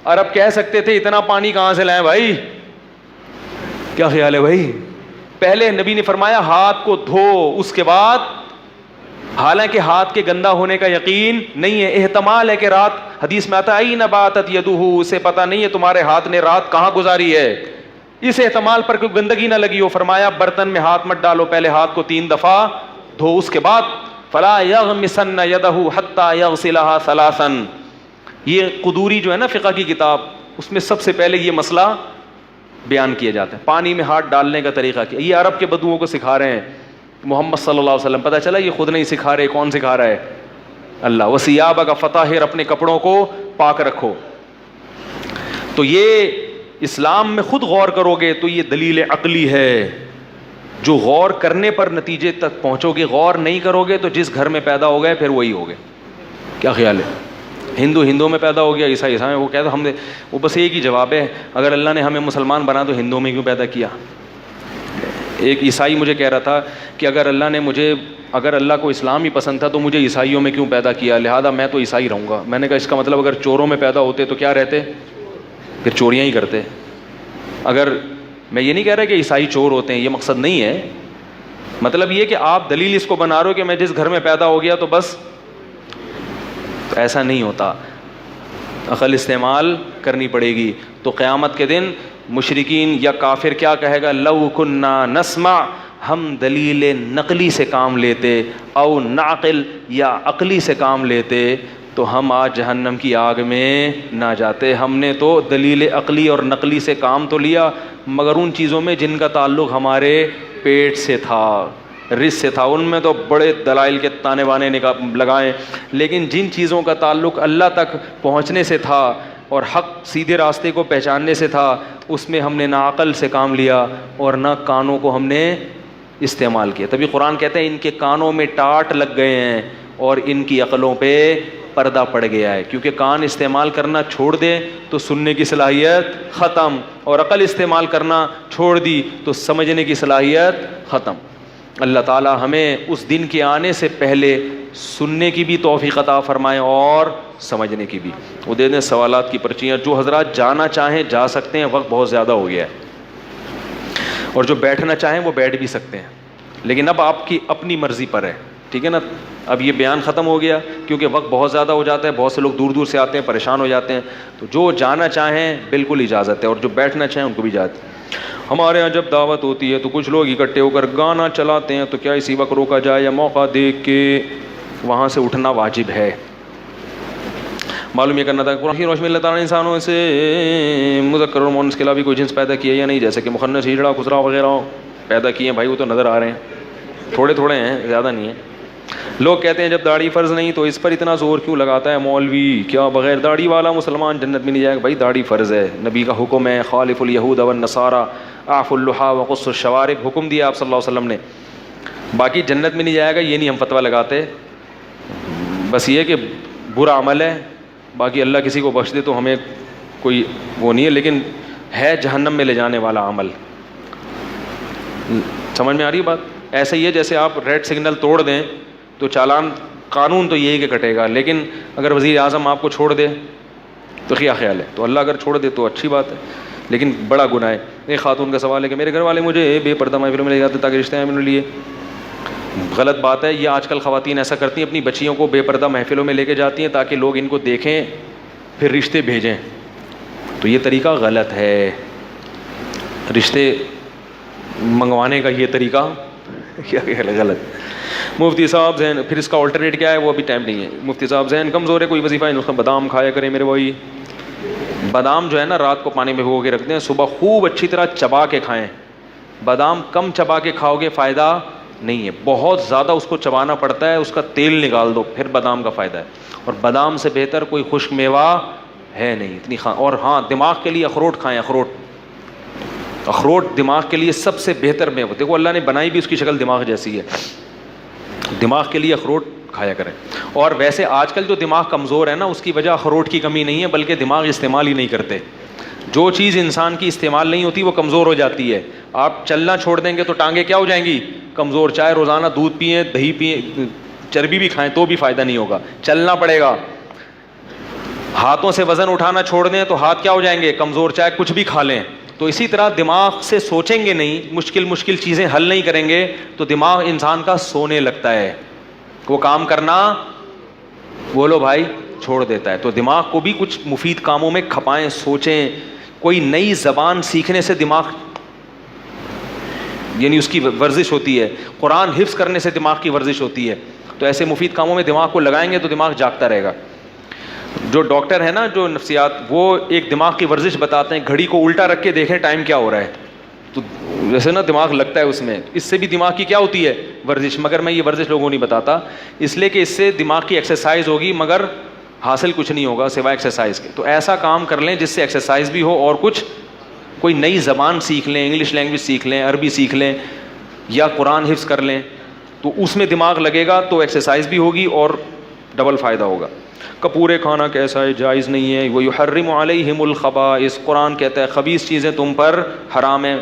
عرب کہہ سکتے تھے اتنا پانی کہاں سے لائیں بھائی, کیا خیال ہے بھائی. پہلے نبی نے فرمایا ہاتھ کو دھو, اس کے بعد, حالانکہ ہاتھ کے گندا ہونے کا یقین نہیں ہے, احتمال ہے کہ رات, حدیث میں آتا ہے این باتت یدہ, اسے پتہ نہیں ہے تمہارے ہاتھ نے رات کہاں گزاری ہے, اس احتمال پر کوئی گندگی نہ لگی ہو. فرمایا برتن میں ہاتھ مت ڈالو, پہلے ہاتھ کو 3 دفعہ دھو, اس کے بعد فلا یغمسن یدہ حتی یغسلها 3. یہ قدوری جو ہے نا فقہ کی کتاب, اس میں سب سے پہلے یہ مسئلہ بیان کیا جاتا ہے, پانی میں ہاتھ ڈالنے کا طریقہ کیا. یہ عرب کے بدوؤں کو سکھا رہے ہیں محمد صلی اللہ علیہ وسلم. پتہ چلا یہ خود نہیں سکھا رہے, کون سکھا رہا ہے, اللہ. وَثِيَابَكَ فَطَهِّرْ, اپنے کپڑوں کو پاک رکھو. تو یہ اسلام میں خود غور کرو گے تو یہ دلیل عقلی ہے, جو غور کرنے پر نتیجے تک پہنچو گے. غور نہیں کرو گے تو جس گھر میں پیدا ہو گئے پھر وہی ہو گئے. کیا خیال ہے, ہندو میں پیدا ہو گیا, عیسائی میں. وہ کہتا ہم نے, وہ بس ایک ہی جواب ہے, اگر اللہ نے ہمیں مسلمان بنا تو ہندوؤں میں کیوں پیدا کیا. ایک عیسائی مجھے کہہ رہا تھا کہ اگر اللہ کو اسلام ہی پسند تھا تو مجھے عیسائیوں میں کیوں پیدا کیا, لہذا میں تو عیسائی رہوں گا. میں نے کہا اس کا مطلب اگر چوروں میں پیدا ہوتے تو کیا رہتے, پھر چوریاں ہی کرتے. اگر, میں یہ نہیں کہہ رہا کہ عیسائی چور ہوتے ہیں, یہ مقصد نہیں ہے. مطلب یہ کہ آپ دلیل اس کو بنا رہے ہو کہ میں جس گھر میں پیدا ہو گیا تو بس, ایسا نہیں ہوتا. عقل استعمال کرنی پڑے گی. تو قیامت کے دن مشرکین یا کافر کیا کہے گا, لو کننا نسمع ہم دلیل نقلی سے کام لیتے او ناقل یا عقلی سے کام لیتے تو ہم آج جہنم کی آگ میں نہ جاتے. ہم نے تو دلیل عقلی اور نقلی سے کام تو لیا مگر ان چیزوں میں جن کا تعلق ہمارے پیٹ سے تھا, رزق سے تھا, ان میں تو بڑے دلائل کے تانے بانے لگائیں, لیکن جن چیزوں کا تعلق اللہ تک پہنچنے سے تھا اور حق سیدھے راستے کو پہچاننے سے تھا اس میں ہم نے نہ عقل سے کام لیا اور نہ کانوں کو ہم نے استعمال کیا. تبھی قرآن کہتے ہیں ان کے کانوں میں ٹاٹ لگ گئے ہیں اور ان کی عقلوں پہ پردہ پڑ گیا ہے, کیونکہ کان استعمال کرنا چھوڑ دیں تو سننے کی صلاحیت ختم, اور عقل استعمال کرنا چھوڑ دی تو سمجھنے کی صلاحیت ختم. اللہ تعالی ہمیں اس دن کے آنے سے پہلے سننے کی بھی توفیق عطا فرمائیں اور سمجھنے کی بھی. وہ دے دیں سوالات کی پرچیاں, جو حضرات جانا چاہیں جا سکتے ہیں, وقت بہت زیادہ ہو گیا ہے, اور جو بیٹھنا چاہیں وہ بیٹھ بھی سکتے ہیں, لیکن اب آپ کی اپنی مرضی پر ہے, ٹھیک ہے نا. اب یہ بیان ختم ہو گیا کیونکہ وقت بہت زیادہ ہو جاتا ہے, بہت سے لوگ دور دور سے آتے ہیں, پریشان ہو جاتے ہیں, تو جو جانا چاہیں بالکل اجازت ہے, اور جو بیٹھنا چاہیں ان کو بھی اجازت ہے. ہمارے یہاں جب دعوت ہوتی ہے تو کچھ لوگ اکٹھے ہو کر گانا چلاتے ہیں, تو کیا اسی وقت روکا جائے یا موقع دیکھ کے وہاں سے اٹھنا واجب ہے؟ معلوم یہ کرنا تھا قرآن کی روشنی میں اللہ تعالیٰ نے انسانوں سے مذکر اور مؤنث کے علاوہ بھی کوئی جنس پیدا کیا یا نہیں, جیسے کہ مخنث, ہجڑا, خسرا وغیرہ پیدا کیے ہیں. بھائی وہ تو نظر آ رہے ہیں, تھوڑے تھوڑے ہیں, زیادہ نہیں ہیں. لوگ کہتے ہیں جب داڑھی فرض نہیں تو اس پر اتنا زور کیوں لگاتا ہے مولوی, کیا بغیر داڑھی والا مسلمان جنت میں نہیں جائے گا؟ بھائی داڑھی فرض ہے, نبی کا حکم ہے, خالف الیہود والنصارى اعفوا اللحى وقصوا الشوارب, حکم دیا آپ صلی اللہ علیہ وسلم نے. باقی جنت میں نہیں جائے گا یہ نہیں ہم فتویٰ لگاتے, بس یہ کہ برا عمل ہے, باقی اللہ کسی کو بخش دے تو ہمیں کوئی وہ نہیں ہے, لیکن ہے جہنم میں لے جانے والا عمل. سمجھ میں آ رہی بات؟ ایسا ہی ہے جیسے آپ ریڈ سگنل توڑ دیں تو چالان, قانون تو یہی کہ کٹے گا, لیکن اگر وزیر اعظم آپ کو چھوڑ دے تو کیا خیال ہے؟ تو اللہ اگر چھوڑ دے تو اچھی بات ہے, لیکن بڑا گناہ ہے. ایک خاتون کا سوال ہے کہ میرے گھر والے مجھے بے پردہ محفلوں میں لے جاتے تاکہ رشتے ہیں میرے لیے. غلط بات ہے, یہ آج کل خواتین ایسا کرتی ہیں, اپنی بچیوں کو بے پردہ محفلوں میں لے کے جاتی ہیں تاکہ لوگ ان کو دیکھیں پھر رشتے بھیجیں, تو یہ طریقہ غلط ہے. رشتے منگوانے کا یہ طریقہ کیا غلط. مفتی صاحب ذہن, پھر اس کا آلٹرنیٹ کیا ہے وہ ابھی ٹائم نہیں ہے. مفتی صاحب ذہن کمزور ہے, کوئی وظیفہ ہے نسخہ؟ بادام کھایا کریں میرے بھائی. بادام جو ہے نا رات کو پانی میں بھگو کے رکھتے ہیں, صبح خوب اچھی طرح چبا کے کھائیں. بادام کم چبا کے کھاؤ گے فائدہ نہیں ہے, بہت زیادہ اس کو چبانا پڑتا ہے, اس کا تیل نکال دو پھر بادام کا فائدہ ہے. اور بادام سے بہتر کوئی خشک میوہ ہے نہیں اتنی اور ہاں دماغ کے لیے اخروٹ کھائیں. اخروٹ دماغ کے لیے سب سے بہتر میوہ, دیکھو اللہ نے بنائی بھی اس کی شکل دماغ جیسی ہے, دماغ کے لیے اخروٹ کھایا کریں. اور ویسے آج کل جو دماغ کمزور ہے نا اس کی وجہ اخروٹ کی کمی نہیں ہے بلکہ دماغ استعمال ہی نہیں کرتے. جو چیز انسان کی استعمال نہیں ہوتی وہ کمزور ہو جاتی ہے. آپ چلنا چھوڑ دیں گے تو ٹانگیں کیا ہو جائیں گی؟ کمزور. چاہے روزانہ دودھ پئیں, دہی پئیں, چربی بھی کھائیں تو بھی فائدہ نہیں ہوگا, چلنا پڑے گا. ہاتھوں سے وزن اٹھانا چھوڑ دیں تو ہاتھ کیا ہو جائیں گے؟ کمزور. چاہے کچھ بھی کھا لیں. تو اسی طرح دماغ سے سوچیں گے نہیں, مشکل چیزیں حل نہیں کریں گے تو دماغ انسان کا سونے لگتا ہے, وہ کام کرنا بولو بھائی چھوڑ دیتا ہے. تو دماغ کو بھی کچھ مفید کاموں میں کھپائیں, سوچیں. کوئی نئی زبان سیکھنے سے دماغ یعنی اس کی ورزش ہوتی ہے, قرآن حفظ کرنے سے دماغ کی ورزش ہوتی ہے. تو ایسے مفید کاموں میں دماغ کو لگائیں گے تو دماغ جاگتا رہے گا. جو ڈاکٹر ہے نا جو نفسیات, وہ ایک دماغ کی ورزش بتاتے ہیں, گھڑی کو الٹا رکھ کے دیکھیں ٹائم کیا ہو رہا ہے, تو جیسے نا دماغ لگتا ہے اس میں. اس سے بھی دماغ کی کیا ہوتی ہے؟ ورزش. مگر میں یہ ورزش لوگوں کو نہیں بتاتا اس لیے کہ اس سے دماغ کی ایکسرسائز ہوگی مگر حاصل کچھ نہیں ہوگا سوائے ایکسرسائز کے. تو ایسا کام کر لیں جس سے ایکسرسائز بھی ہو اور کچھ, کوئی نئی زبان سیکھ لیں, انگلش لینگویج سیکھ لیں, عربی سیکھ لیں, یا قرآن حفظ کر لیں, تو اس میں دماغ لگے گا تو ایکسرسائز بھی ہوگی اور ڈبل فائدہ ہوگا. کپورے کھانا کیسا ہے؟ جائز نہیں ہے. وَيُحَرِّمُ عَلَيْهِمُ الْخَبَائِثَ, قرآن کہتا ہے خبیث چیزیں تم پر حرام ہیں.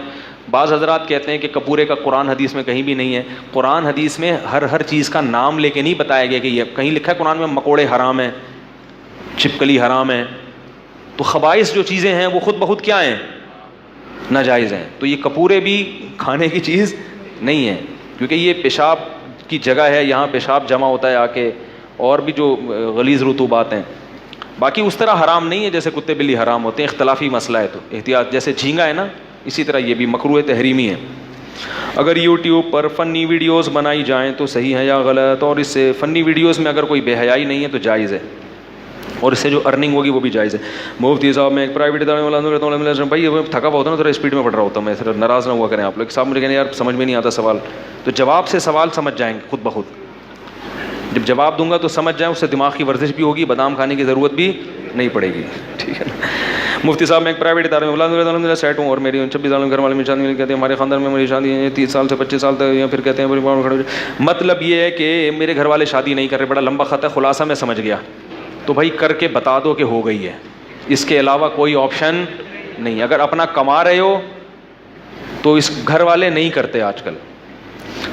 بعض حضرات کہتے ہیں کہ کپورے کا قرآن حدیث میں کہیں بھی نہیں ہے. قرآن حدیث میں ہر چیز کا نام لے کے نہیں بتایا گیا کہ یہ کہیں لکھا ہے قرآن میں مکوڑے حرام ہیں, چھپکلی حرام ہے. تو خبائث جو چیزیں ہیں وہ خود بخود کیا ہیں؟ ناجائز ہیں. تو یہ کپورے بھی کھانے کی چیز نہیں ہے کیونکہ یہ پیشاب کی جگہ ہے, یہاں پیشاب جمع ہوتا ہے آ کے, اور بھی جو غلیظ رطوبات ہیں. باقی اس طرح حرام نہیں ہے جیسے کتے بلی حرام ہوتے ہیں, اختلافی مسئلہ ہے. تو احتیاط, جیسے جھینگا ہے نا اسی طرح یہ بھی مکروہ تحریمی ہے. اگر یوٹیوب پر فنی ویڈیوز بنائی جائیں تو صحیح ہے یا غلط؟ اور اس سے فنی ویڈیوز میں اگر کوئی بے حیائی نہیں ہے تو جائز ہے, اور اس سے جو ارننگ ہوگی وہ بھی جائز ہے. مفتی صاحب میں ایک پرائیویٹ ادارے میں ملازم رہتا ہوں بھائی, تھکا ہوا ہوتا ہے نا, ذرا اسپیڈ میں پڑھ رہا ہوتا ہوں میں, ناراض نہ ہوا کریں آپ لوگ. صاحب مجھے کہنے یار سمجھ میں نہیں آتا سوال, تو جواب سے سوال سمجھ جائیں گے خود بخود. جب جواب دوں گا تو سمجھ جائیں, اس سے دماغ کی ورزش بھی ہوگی, بادام کھانے کی ضرورت بھی نہیں پڑے گی, ٹھیک ہے نا. مفتی صاحب میں ایک پرائیویٹ ادارے میں ملازم رہتا ہوں, سیٹ ہوں, اور میری 26 سال گھر والے میں شادی کہتے ہیں ہمارے خاندان میں میری شادی ہے 30 سال سے 25 سال تک, یا پھر کہتے ہیں مطلب یہ ہے کہ میرے گھر والے شادی نہیں کر رہے. بڑا لمبا خط ہے, خلاصہ میں سمجھ گیا. تو بھائی کر کے بتا دو کہ ہو گئی ہے, اس کے علاوہ کوئی آپشن نہیں. اگر اپنا کما رہے ہو تو اس گھر والے نہیں کرتے آج کل.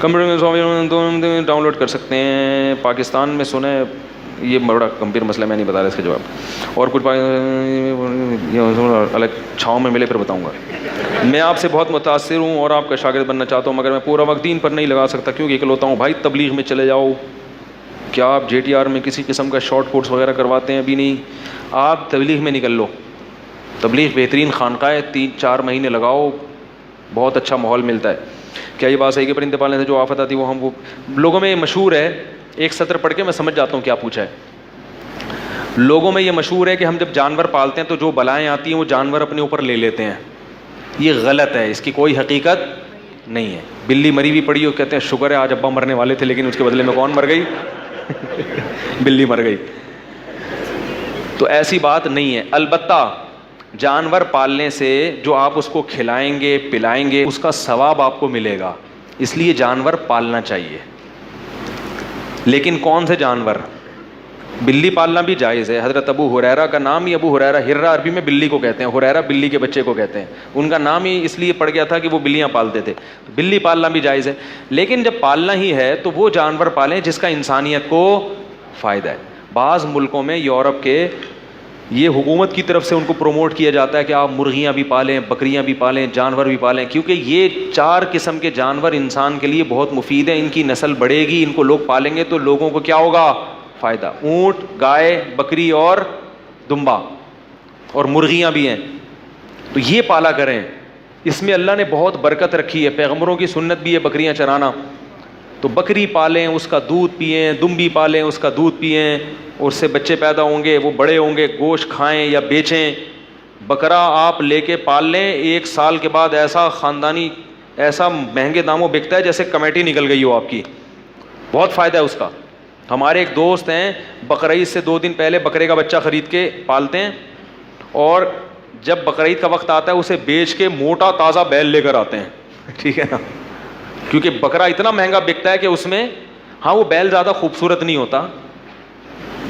کمپیوٹر ڈاؤن لوڈ کر سکتے ہیں, پاکستان میں سنے, یہ بڑا گمبھیر مسئلہ, میں نہیں بتا رہا اس کا جواب. اور کچھ الگ چھاؤں میں ملے پھر بتاؤں گا. میں آپ سے بہت متاثر ہوں اور آپ کا شاگرد بننا چاہتا ہوں, مگر میں پورا وقت دین پر نہیں لگا سکتا کیونکہ اکلوتا ہوں. بھائی تبلیغ میں چلے جاؤ. کیا آپ JTR میں کسی قسم کا شارٹ کورس وغیرہ کرواتے ہیں؟ ابھی نہیں. آپ تبلیغ میں نکل لو. تبلیغ بہترین خانقاہ ہے, 3-4 مہینے لگاؤ, بہت اچھا ماحول ملتا ہے. کیا یہ بات صحیح کہ پرندے پالنے سے جو آفت آتی ہے وہ لوگوں میں یہ مشہور ہے, ایک سطر پڑھ کے میں سمجھ جاتا ہوں کیا پوچھا ہے. لوگوں میں یہ مشہور ہے کہ ہم جب جانور پالتے ہیں تو جو بلائیں آتی ہیں وہ جانور اپنے اوپر لے لیتے ہیں. یہ غلط ہے, اس کی کوئی حقیقت نہیں ہے. بلی مری بھی پڑی ہو, کہتے ہیں شکر ہے آج ابا مرنے والے تھے لیکن اس کے بدلے میں کون مر گئی؟ بلی مر گئی. تو ایسی بات نہیں ہے. البتہ جانور پالنے سے جو آپ اس کو کھلائیں گے پلائیں گے اس کا ثواب آپ کو ملے گا, اس لیے جانور پالنا چاہیے. لیکن کون سے جانور؟ بلی پالنا بھی جائز ہے. حضرت ابو ہریرہ کا نام ہی ابو ہریرہ, ہرہ عربی میں بلی کو کہتے ہیں, ہریرہ بلی کے بچے کو کہتے ہیں. ان کا نام ہی اس لیے پڑ گیا تھا کہ وہ بلیاں پالتے تھے. بلی پالنا بھی جائز ہے, لیکن جب پالنا ہی ہے تو وہ جانور پالیں جس کا انسانیت کو فائدہ ہے. بعض ملکوں میں, یورپ کے, یہ حکومت کی طرف سے ان کو پروموٹ کیا جاتا ہے کہ آپ مرغیاں بھی پالیں, بکریاں بھی پالیں, جانور بھی پالیں, کیونکہ یہ 4 قسم کے جانور انسان کے لیے بہت مفید ہیں. ان کی نسل بڑھے گی, ان کو لوگ پالیں گے تو لوگوں کو کیا ہوگا؟ فائدہ. اونٹ, گائے, بکری اور دمبا, اور مرغیاں بھی ہیں, تو یہ پالا کریں. اس میں اللہ نے بہت برکت رکھی ہے. پیغمبروں کی سنت بھی ہے بکریاں چرانا. تو بکری پالیں, اس کا دودھ پئیں, دمبی پالیں, اس کا دودھ پئیں, اس سے بچے پیدا ہوں گے, وہ بڑے ہوں گے, گوشت کھائیں یا بیچیں. بکرا آپ لے کے پال لیں, 1 سال کے بعد ایسا خاندانی, ایسا مہنگے داموں بکتا ہے جیسے کمیٹی نکل گئی ہو آپ کی. بہت فائدہ ہے اس کا. ہمارے ایک دوست ہیں, بقرعید سے 2 دن پہلے بکرے کا بچہ خرید کے پالتے ہیں, اور جب بقرعید کا وقت آتا ہے اسے بیچ کے موٹا تازہ بیل لے کر آتے ہیں. ٹھیک ہے نا, کیونکہ بکرا اتنا مہنگا بکتا ہے کہ اس میں, ہاں وہ بیل زیادہ خوبصورت نہیں ہوتا,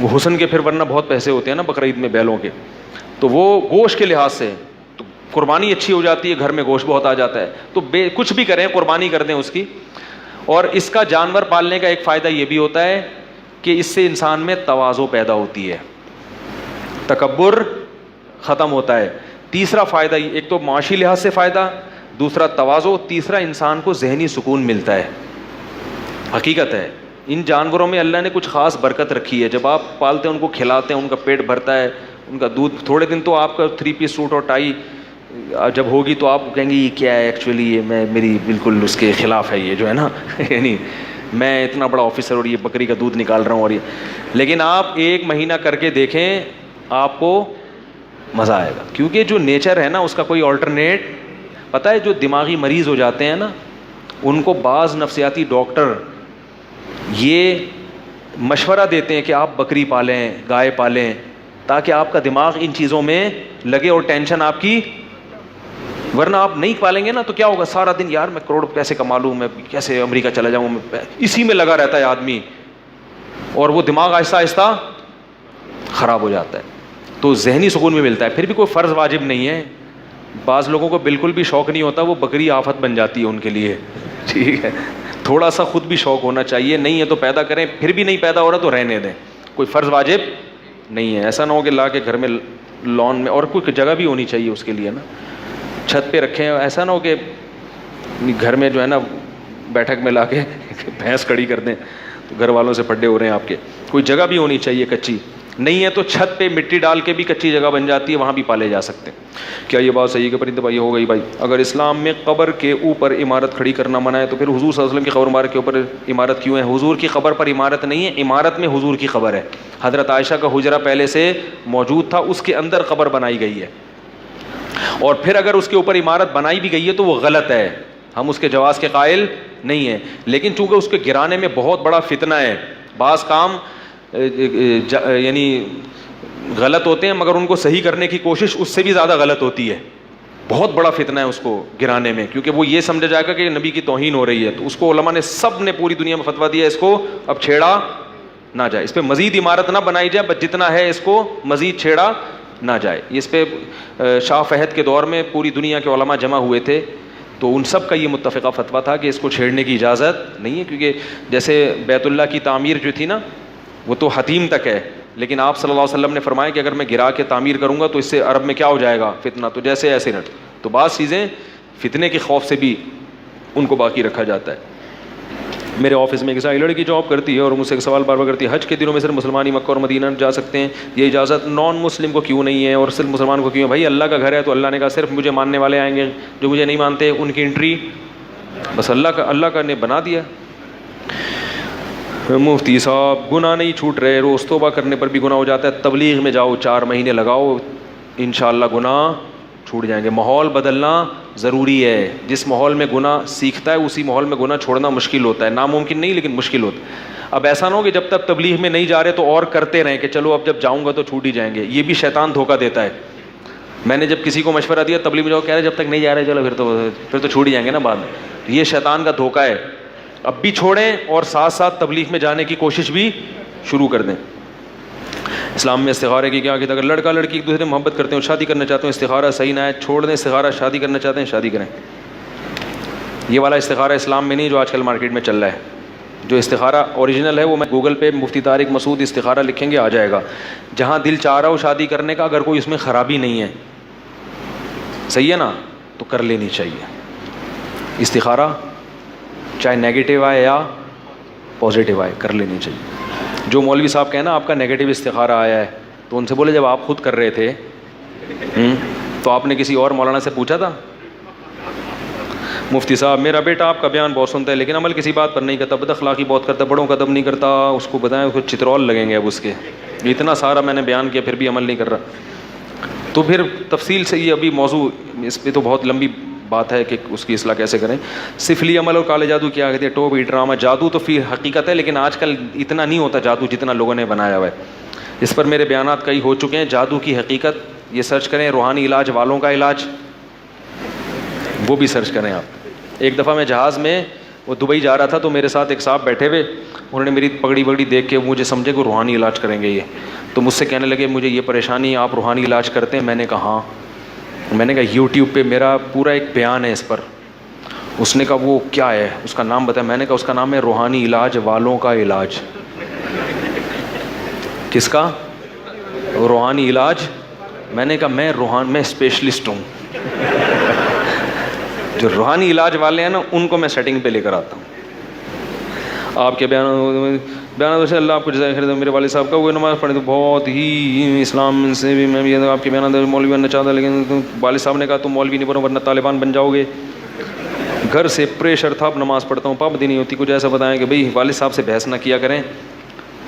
وہ حسن کے, پھر ورنہ بہت پیسے ہوتے ہیں نا بقرعید میں بیلوں کے, تو وہ گوشت کے لحاظ سے تو قربانی اچھی ہو جاتی ہے, گھر میں گوشت بہت آ جاتا ہے. تو کچھ بھی کریں, قربانی کر دیں اس کی. اور اس کا جانور پالنے کا ایک فائدہ یہ بھی ہوتا ہے کہ اس سے انسان میں تواضع پیدا ہوتی ہے, تکبر ختم ہوتا ہے. تیسرا فائدہ, ایک تو معاشی لحاظ سے فائدہ, دوسرا تواضع, تیسرا انسان کو ذہنی سکون ملتا ہے. حقیقت ہے ان جانوروں میں اللہ نے کچھ خاص برکت رکھی ہے. جب آپ پالتے ہیں, ان کو کھلاتے ہیں, ان کا پیٹ بھرتا ہے, ان کا دودھ, تھوڑے دن تو آپ کا 3 پیس سوٹ اور ٹائی جب ہوگی تو آپ کہیں گے یہ کیا ہے ایکچولی, یہ میں میری بالکل اس کے خلاف ہے یہ جو ہے نا, یعنی میں اتنا بڑا آفیسر اور یہ بکری کا دودھ نکال رہا ہوں اور یہ. لیکن آپ 1 مہینہ کر کے دیکھیں, آپ کو مزہ آئے گا, کیونکہ جو نیچر ہے نا اس کا کوئی آلٹرنیٹ. پتہ ہے جو دماغی مریض ہو جاتے ہیں نا, ان کو بعض نفسیاتی ڈاکٹر یہ مشورہ دیتے ہیں کہ آپ بکری پالیں, گائے پالیں, تاکہ آپ کا دماغ ان چیزوں میں لگے اور ٹینشن آپ کی, ورنہ آپ نہیں پالیں گے نا تو کیا ہوگا, سارا دن یار میں کروڑ کیسے کما لوں, میں کیسے امریکہ چلا جاؤں, میں اسی میں لگا رہتا ہے آدمی, اور وہ دماغ آہستہ آہستہ خراب ہو جاتا ہے. تو ذہنی سکون بھی ملتا ہے. پھر بھی کوئی فرض واجب نہیں ہے. بعض لوگوں کو بالکل بھی شوق نہیں ہوتا, وہ بکری آفت بن جاتی ہے ان کے لیے. ٹھیک ہے, تھوڑا سا خود بھی شوق ہونا چاہیے. نہیں ہے تو پیدا کریں, پھر بھی نہیں پیدا ہو رہا تو رہنے دیں, کوئی فرض واجب نہیں ہے. ایسا نہ ہو کہ لا کے گھر میں لان میں, اور کوئی جگہ بھی ہونی چاہیے اس کے لیے نا, چھت پہ رکھیں. ایسا نہ ہو کہ گھر میں جو ہے نا بیٹھک میں لا کے بھینس کھڑی کر دیں تو گھر والوں سے پڈے ہو رہے ہیں آپ کے. کوئی جگہ بھی ہونی چاہیے کچی. نہیں ہے تو چھت پہ مٹی ڈال کے بھی کچی جگہ بن جاتی ہے, وہاں بھی پالے جا سکتے ہیں. کیا یہ بات صحیح ہے کہ پرندے بھائی ہو گئی بھائی؟ اگر اسلام میں قبر کے اوپر عمارت کھڑی کرنا منع ہے تو پھر حضور صلی اللہ علیہ وسلم کی قبر مبارک کے اوپر عمارت کیوں ہے؟ حضور کی قبر پر عمارت نہیں ہے, عمارت میں حضور کی قبر ہے. حضرت عائشہ کا حجرہ پہلے سے موجود تھا, اس کے اندر قبر بنائی گئی ہے, اور پھر اگر اس کے اوپر عمارت بنائی بھی گئی ہے تو وہ غلط ہے, ہم اس کے جواز کے قائل نہیں ہیں. لیکن چونکہ اس کے گرانے میں بہت بڑا فتنہ ہے, بعض کام یعنی غلط ہوتے ہیں مگر ان کو صحیح کرنے کی کوشش اس سے بھی زیادہ غلط ہوتی ہے. بہت بڑا فتنہ ہے اس کو گرانے میں, کیونکہ وہ یہ سمجھا جائے گا کہ نبی کی توہین ہو رہی ہے. تو اس کو علماء نے سب نے پوری دنیا میں فتویٰ دیا اس کو اب چھیڑا نہ جائے, اس پہ مزید عمارت نہ بنائی جائے, بس جتنا ہے اس کو مزید چھیڑا نہ جائے. اس پہ شاہ فہد کے دور میں پوری دنیا کے علماء جمع ہوئے تھے, تو ان سب کا یہ متفقہ فتویٰ تھا کہ اس کو چھیڑنے کی اجازت نہیں ہے. کیونکہ جیسے بیت اللہ کی تعمیر جو تھی نا وہ تو حتیم تک ہے, لیکن آپ صلی اللہ علیہ وسلم نے فرمایا کہ اگر میں گرا کے تعمیر کروں گا تو اس سے عرب میں کیا ہو جائے گا؟ فتنہ. تو جیسے ایسیڈنٹ, تو بعض چیزیں فتنے کے خوف سے بھی ان کو باقی رکھا جاتا ہے. میرے آفس میں ایک عیسائی لڑکی جاب کرتی ہے اور مجھ سے ایک سوال بار بار کرتی ہے, حج کے دنوں میں صرف مسلمان ہی مکہ اور مدینہ جا سکتے ہیں, یہ اجازت نان مسلم کو کیوں نہیں ہے اور صرف مسلمان کو کیوں ہے؟ بھائی اللہ کا گھر ہے تو اللہ نے کہا صرف مجھے ماننے والے آئیں گے, جو مجھے نہیں مانتے ان کی انٹری بس اللہ کا نے بنا دیا. مفتی صاحب گناہ نہیں چھوٹ رہے, روز توبہ کرنے پر بھی گناہ ہو جاتا ہے. تبلیغ میں جاؤ, 4 مہینے لگاؤ, انشاءاللہ گناہ چھوٹ جائیں گے. ماحول بدلنا ضروری ہے. جس ماحول میں گناہ سیکھتا ہے اسی ماحول میں گناہ چھوڑنا مشکل ہوتا ہے, ناممکن نہیں لیکن مشکل ہوتا ہے. اب ایسا نہ ہو کہ جب تک تبلیغ میں نہیں جا رہے تو اور کرتے رہیں کہ چلو اب جب جاؤں گا تو چھوٹ ہی جائیں گے. یہ بھی شیطان دھوکہ دیتا ہے. میں نے جب کسی کو مشورہ دیا تبلیغ میں جاؤ, کہہ رہے جب تک نہیں جا رہے چلو پھر تو چھوٹ ہی جائیں گے نا بعد میں. یہ شیطان کا دھوکہ ہے. اب بھی چھوڑیں اور ساتھ ساتھ تبلیغ میں جانے کی کوشش بھی شروع کر دیں. اسلام میں استخارے کی کیا کہتا ہے؟ اگر لڑکا لڑکی ایک دوسرے محبت کرتے ہیں, شادی کرنا چاہتے ہیں, استخارہ صحیح نہ ہے, چھوڑ دیں استخارہ. شادی کرنا چاہتے ہیں شادی کریں. یہ والا استخارہ اسلام میں نہیں جو آج کل مارکیٹ میں چل رہا ہے. جو استخارہ اوریجنل ہے وہ میں گوگل پہ مفتی طارق مسعود استخارہ لکھیں گے آ جائے گا. جہاں دل چاہ رہا ہو شادی کرنے کا, اگر کوئی اس میں خرابی نہیں ہے, صحیح ہے نا, تو کر لینی چاہیے استخارہ, چاہے نیگیٹو آئے یا پازیٹیو آئے, کر لینی چاہیے. جو مولوی صاحب کہنا آپ کا نیگیٹو استخارہ آیا ہے تو ان سے بولے جب آپ خود کر رہے تھے تو آپ نے کسی اور مولانا سے پوچھا تھا؟ مفتی صاحب میرا بیٹا آپ کا بیان بہت سنتا ہے لیکن عمل کسی بات پر نہیں کرتا, بد اخلاقی بہت کرتا, بڑوں کا ادب نہیں کرتا, اس کو بتائیں اس کو چترول لگیں گے. اب اس کے اتنا سارا میں نے بیان کیا پھر بھی عمل نہیں کر رہا. تو پھر تفصیل سے یہ ابھی موضوع اس پہ تو بہت لمبی بات ہے کہ اس کی اصلاح کیسے کریں. سفلی عمل اور کالے جادو کیا کہتے ہیں؟ ٹوپی ڈرامہ. جادو تو پھر حقیقت ہے لیکن آج کل اتنا نہیں ہوتا جادو جتنا لوگوں نے بنایا ہوا ہے. اس پر میرے بیانات کئی ہو چکے ہیں. جادو کی حقیقت یہ سرچ کریں, روحانی علاج والوں کا علاج, وہ بھی سرچ کریں آپ. ایک دفعہ میں جہاز میں وہ دبئی جا رہا تھا تو میرے ساتھ ایک صاحب بیٹھے ہوئے, انہوں نے میری پگڑی وگڑی دیکھ کے مجھے سمجھے کہ روحانی علاج کریں گے یہ, تو مجھ سے کہنے لگے مجھے یہ پریشانی, آپ روحانی علاج کرتے ہیں؟ میں نے کہا ہاں. میں نے کہا یوٹیوب پہ میرا پورا ایک بیان ہے اس پر. اس نے کہا وہ کیا ہے, اس کا نام بتایا. میں نے کہا اس کا نام ہے روحانی علاج والوں کا علاج. کس کا؟ روحانی علاج. میں نے کہا میں اسپیشلسٹ ہوں. جو روحانی علاج والے ہیں نا ان کو میں سیٹنگ پہ لے کر آتا ہوں. آپ کے بیانات سے اللہ آپ کو جزائے خیر. میرے والد صاحب کا وہ نماز پڑھے تو بہت ہی اسلام سے بھی میں بھی آپ کے بیانات مولوی بننا چاہتا, لیکن والد صاحب نے کہا تم مولوی نہیں بنو ورنہ طالبان بن جاؤ گے. گھر سے پریشر تھا, اب نماز پڑھتا ہوں, پابندی نہیں ہوتی. کچھ ایسا بتائیں کہ بھئی والد صاحب سے بحث نہ کیا کریں,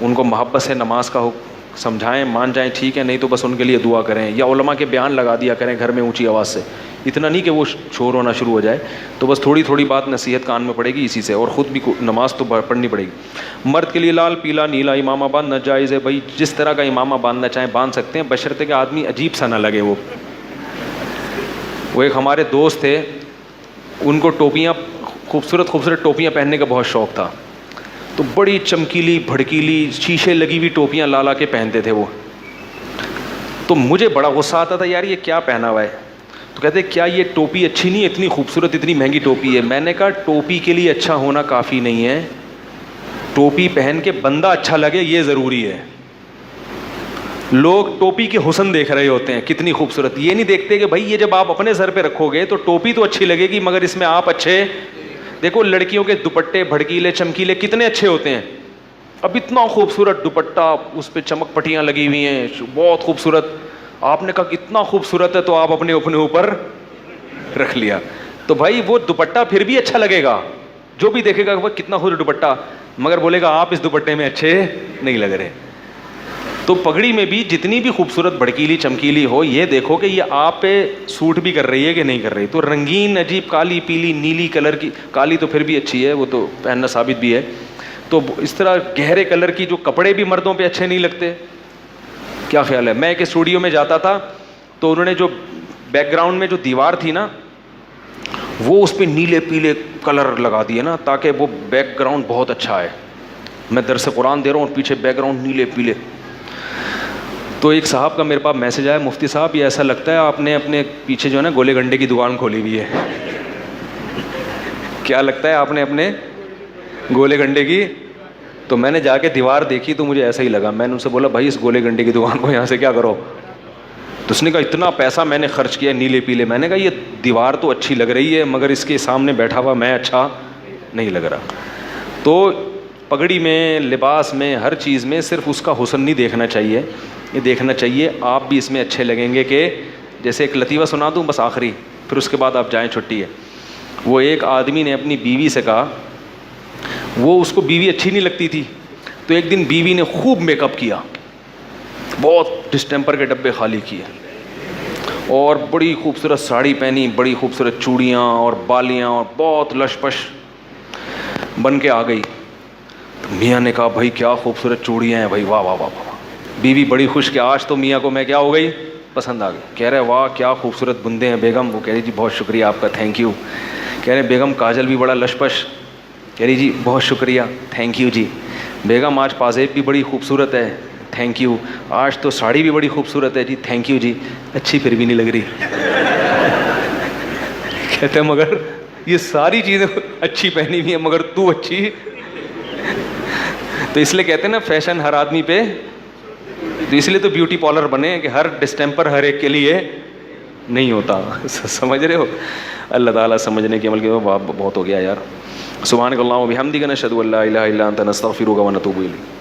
ان کو محبت سے نماز کا سمجھائیں, مان جائیں ٹھیک ہے, نہیں تو بس ان کے لیے دعا کریں. یا علماء کے بیان لگا دیا کریں گھر میں اونچی آواز سے, اتنا نہیں کہ وہ شور ہونا شروع ہو جائے, تو بس تھوڑی تھوڑی بات نصیحت کان میں پڑے گی اسی سے, اور خود بھی نماز تو پڑھنی پڑے گی. مرد کے لیے لال پیلا نیلا امامہ باندھنا جائز ہے. بھائی جس طرح کا امامہ باندھنا چاہیں باندھ سکتے ہیں, بشرطے کہ آدمی عجیب سا نہ لگے. وہ ایک ہمارے دوست تھے, ان کو ٹوپیاں خوبصورت ٹوپیاں پہننے کا بہت شوق تھا, تو بڑی چمکیلی بھڑکیلی شیشے لگی ہوئی ٹوپیاں لا کے پہنتے تھے وہ. تو مجھے بڑا غصہ آتا تھا, یار یہ کیا پہنا ہوا ہے. تو کہتے کیا یہ ٹوپی اچھی نہیں ہے, اتنی خوبصورت اتنی مہنگی ٹوپی ہے. میں نے کہا ٹوپی کے لیے اچھا ہونا کافی نہیں ہے, ٹوپی پہن کے بندہ اچھا لگے یہ ضروری ہے. لوگ ٹوپی کے حسن دیکھ رہے ہوتے ہیں کتنی خوبصورت, یہ نہیں دیکھتے کہ بھائی یہ جب آپ اپنے سر پہ رکھو گے تو ٹوپی تو اچھی لگے گی مگر اس میں آپ اچھے. دیکھو لڑکیوں کے دوپٹے بھڑکیلے چمکیلے کتنے اچھے ہوتے ہیں, اب اتنا خوبصورت دوپٹہ, اس پہ چمک پٹیاں لگی ہوئی ہیں, بہت خوبصورت. آپ نے کہا کہ اتنا خوبصورت ہے تو آپ اپنے اوپر رکھ لیا. تو بھائی وہ دوپٹہ پھر بھی اچھا لگے گا, جو بھی دیکھے گا وہ کتنا خوبصورت دوپٹہ, مگر بولے گا آپ اس دوپٹے میں اچھے نہیں لگ رہے. تو پگڑی میں بھی جتنی بھی خوبصورت بھڑکیلی چمکیلی ہو, یہ دیکھو کہ یہ آپ پہ سوٹ بھی کر رہی ہے کہ نہیں کر رہی. تو رنگین عجیب کالی پیلی نیلی کلر کی, کالی تو پھر بھی اچھی ہے, وہ تو پہننا ثابت بھی ہے. تو اس طرح گہرے کلر کی جو کپڑے بھی مردوں پہ اچھے نہیں لگتے. کیا خیال ہے؟ میں ایک اسٹوڈیو میں جاتا تھا تو انہوں نے جو بیک گراؤنڈ میں جو دیوار تھی نا, وہ اس پہ نیلے پیلے کلر لگا دیے نا, تاکہ وہ بیک گراؤنڈ بہت اچھا ہے. میں درس قرآن دے رہا ہوں اور پیچھے بیک گراؤنڈ نیلے پیلے. تو ایک صاحب کا میرے پاس میسج آیا, مفتی صاحب یہ ایسا لگتا ہے آپ نے اپنے پیچھے جو ہے نا گولے گنڈے کی دکان کھولی ہوئی ہے. کیا لگتا ہے آپ نے اپنے گولے گنڈے کی؟ تو میں نے جا کے دیوار دیکھی تو مجھے ایسا ہی لگا. میں نے ان سے بولا بھائی اس گولے گنڈے کی دکان کو یہاں سے کیا کرو؟ تو اس نے کہا اتنا پیسہ میں نے خرچ کیا نیلے پیلے. میں نے کہا یہ دیوار تو اچھی لگ رہی ہے مگر اس کے سامنے بیٹھا ہوا میں اچھا نہیں لگ رہا. تو پگڑی میں, لباس میں, ہر چیز میں صرف اس کا حسن نہیں دیکھنا چاہیے, یہ دیکھنا چاہیے آپ بھی اس میں اچھے لگیں گے. کہ جیسے ایک لطیفہ سنا دوں بس آخری, پھر اس کے بعد آپ جائیں, چھٹی ہے. وہ ایک آدمی نے اپنی بیوی سے کہا, وہ اس کو بیوی اچھی نہیں لگتی تھی, تو ایک دن بیوی نے خوب میک اپ کیا, بہت ڈسٹیمپر کے ڈبے خالی کیے, اور بڑی خوبصورت ساڑی پہنی, بڑی خوبصورت چوڑیاں اور بالیاں, اور بہت لش پش بن کے آ گئی. میاں نے کہا بھائی کیا خوبصورت چوڑیاں ہیں بھائی, واہ واہ واہ واہ. بیوی بڑی خوش کہ آج تو میاں کو میں کیا ہو گئی, پسند آ گئی. کہہ رہے واہ کیا خوبصورت بندے ہیں بیگم. وہ کہہ رہی جی بہت شکریہ آپ کا, تھینک یو. کہہ رہے بیگم کاجل بھی بڑا لش پش. کہہ رہی جی بہت شکریہ, تھینک یو جی. بیگم آج پازیب بھی بڑی خوبصورت ہے, تھینک یو. آج تو ساڑی بھی بڑی خوبصورت ہے جی, تھینک یو جی. اچھی پھر بھی نہیں لگ رہی. کہتے ہیں مگر یہ ساری چیزیں اچھی پہنی ہوئی ہیں مگر تو اچھی. تو اس لیے کہتے ہیں نا فیشن ہر آدمی پہ, تو اس لیے تو بیوٹی پارلر بنے کہ ہر ڈسٹیمپر ہر ایک کے لیے نہیں ہوتا. سمجھ رہے ہو؟ اللہ تعالیٰ سمجھنے کے عمل کے بہت ہو گیا یار. سبحانک اللہم و بحمدک نشہد ان لا الہ الا انت نستغفرک و نتوب الیک.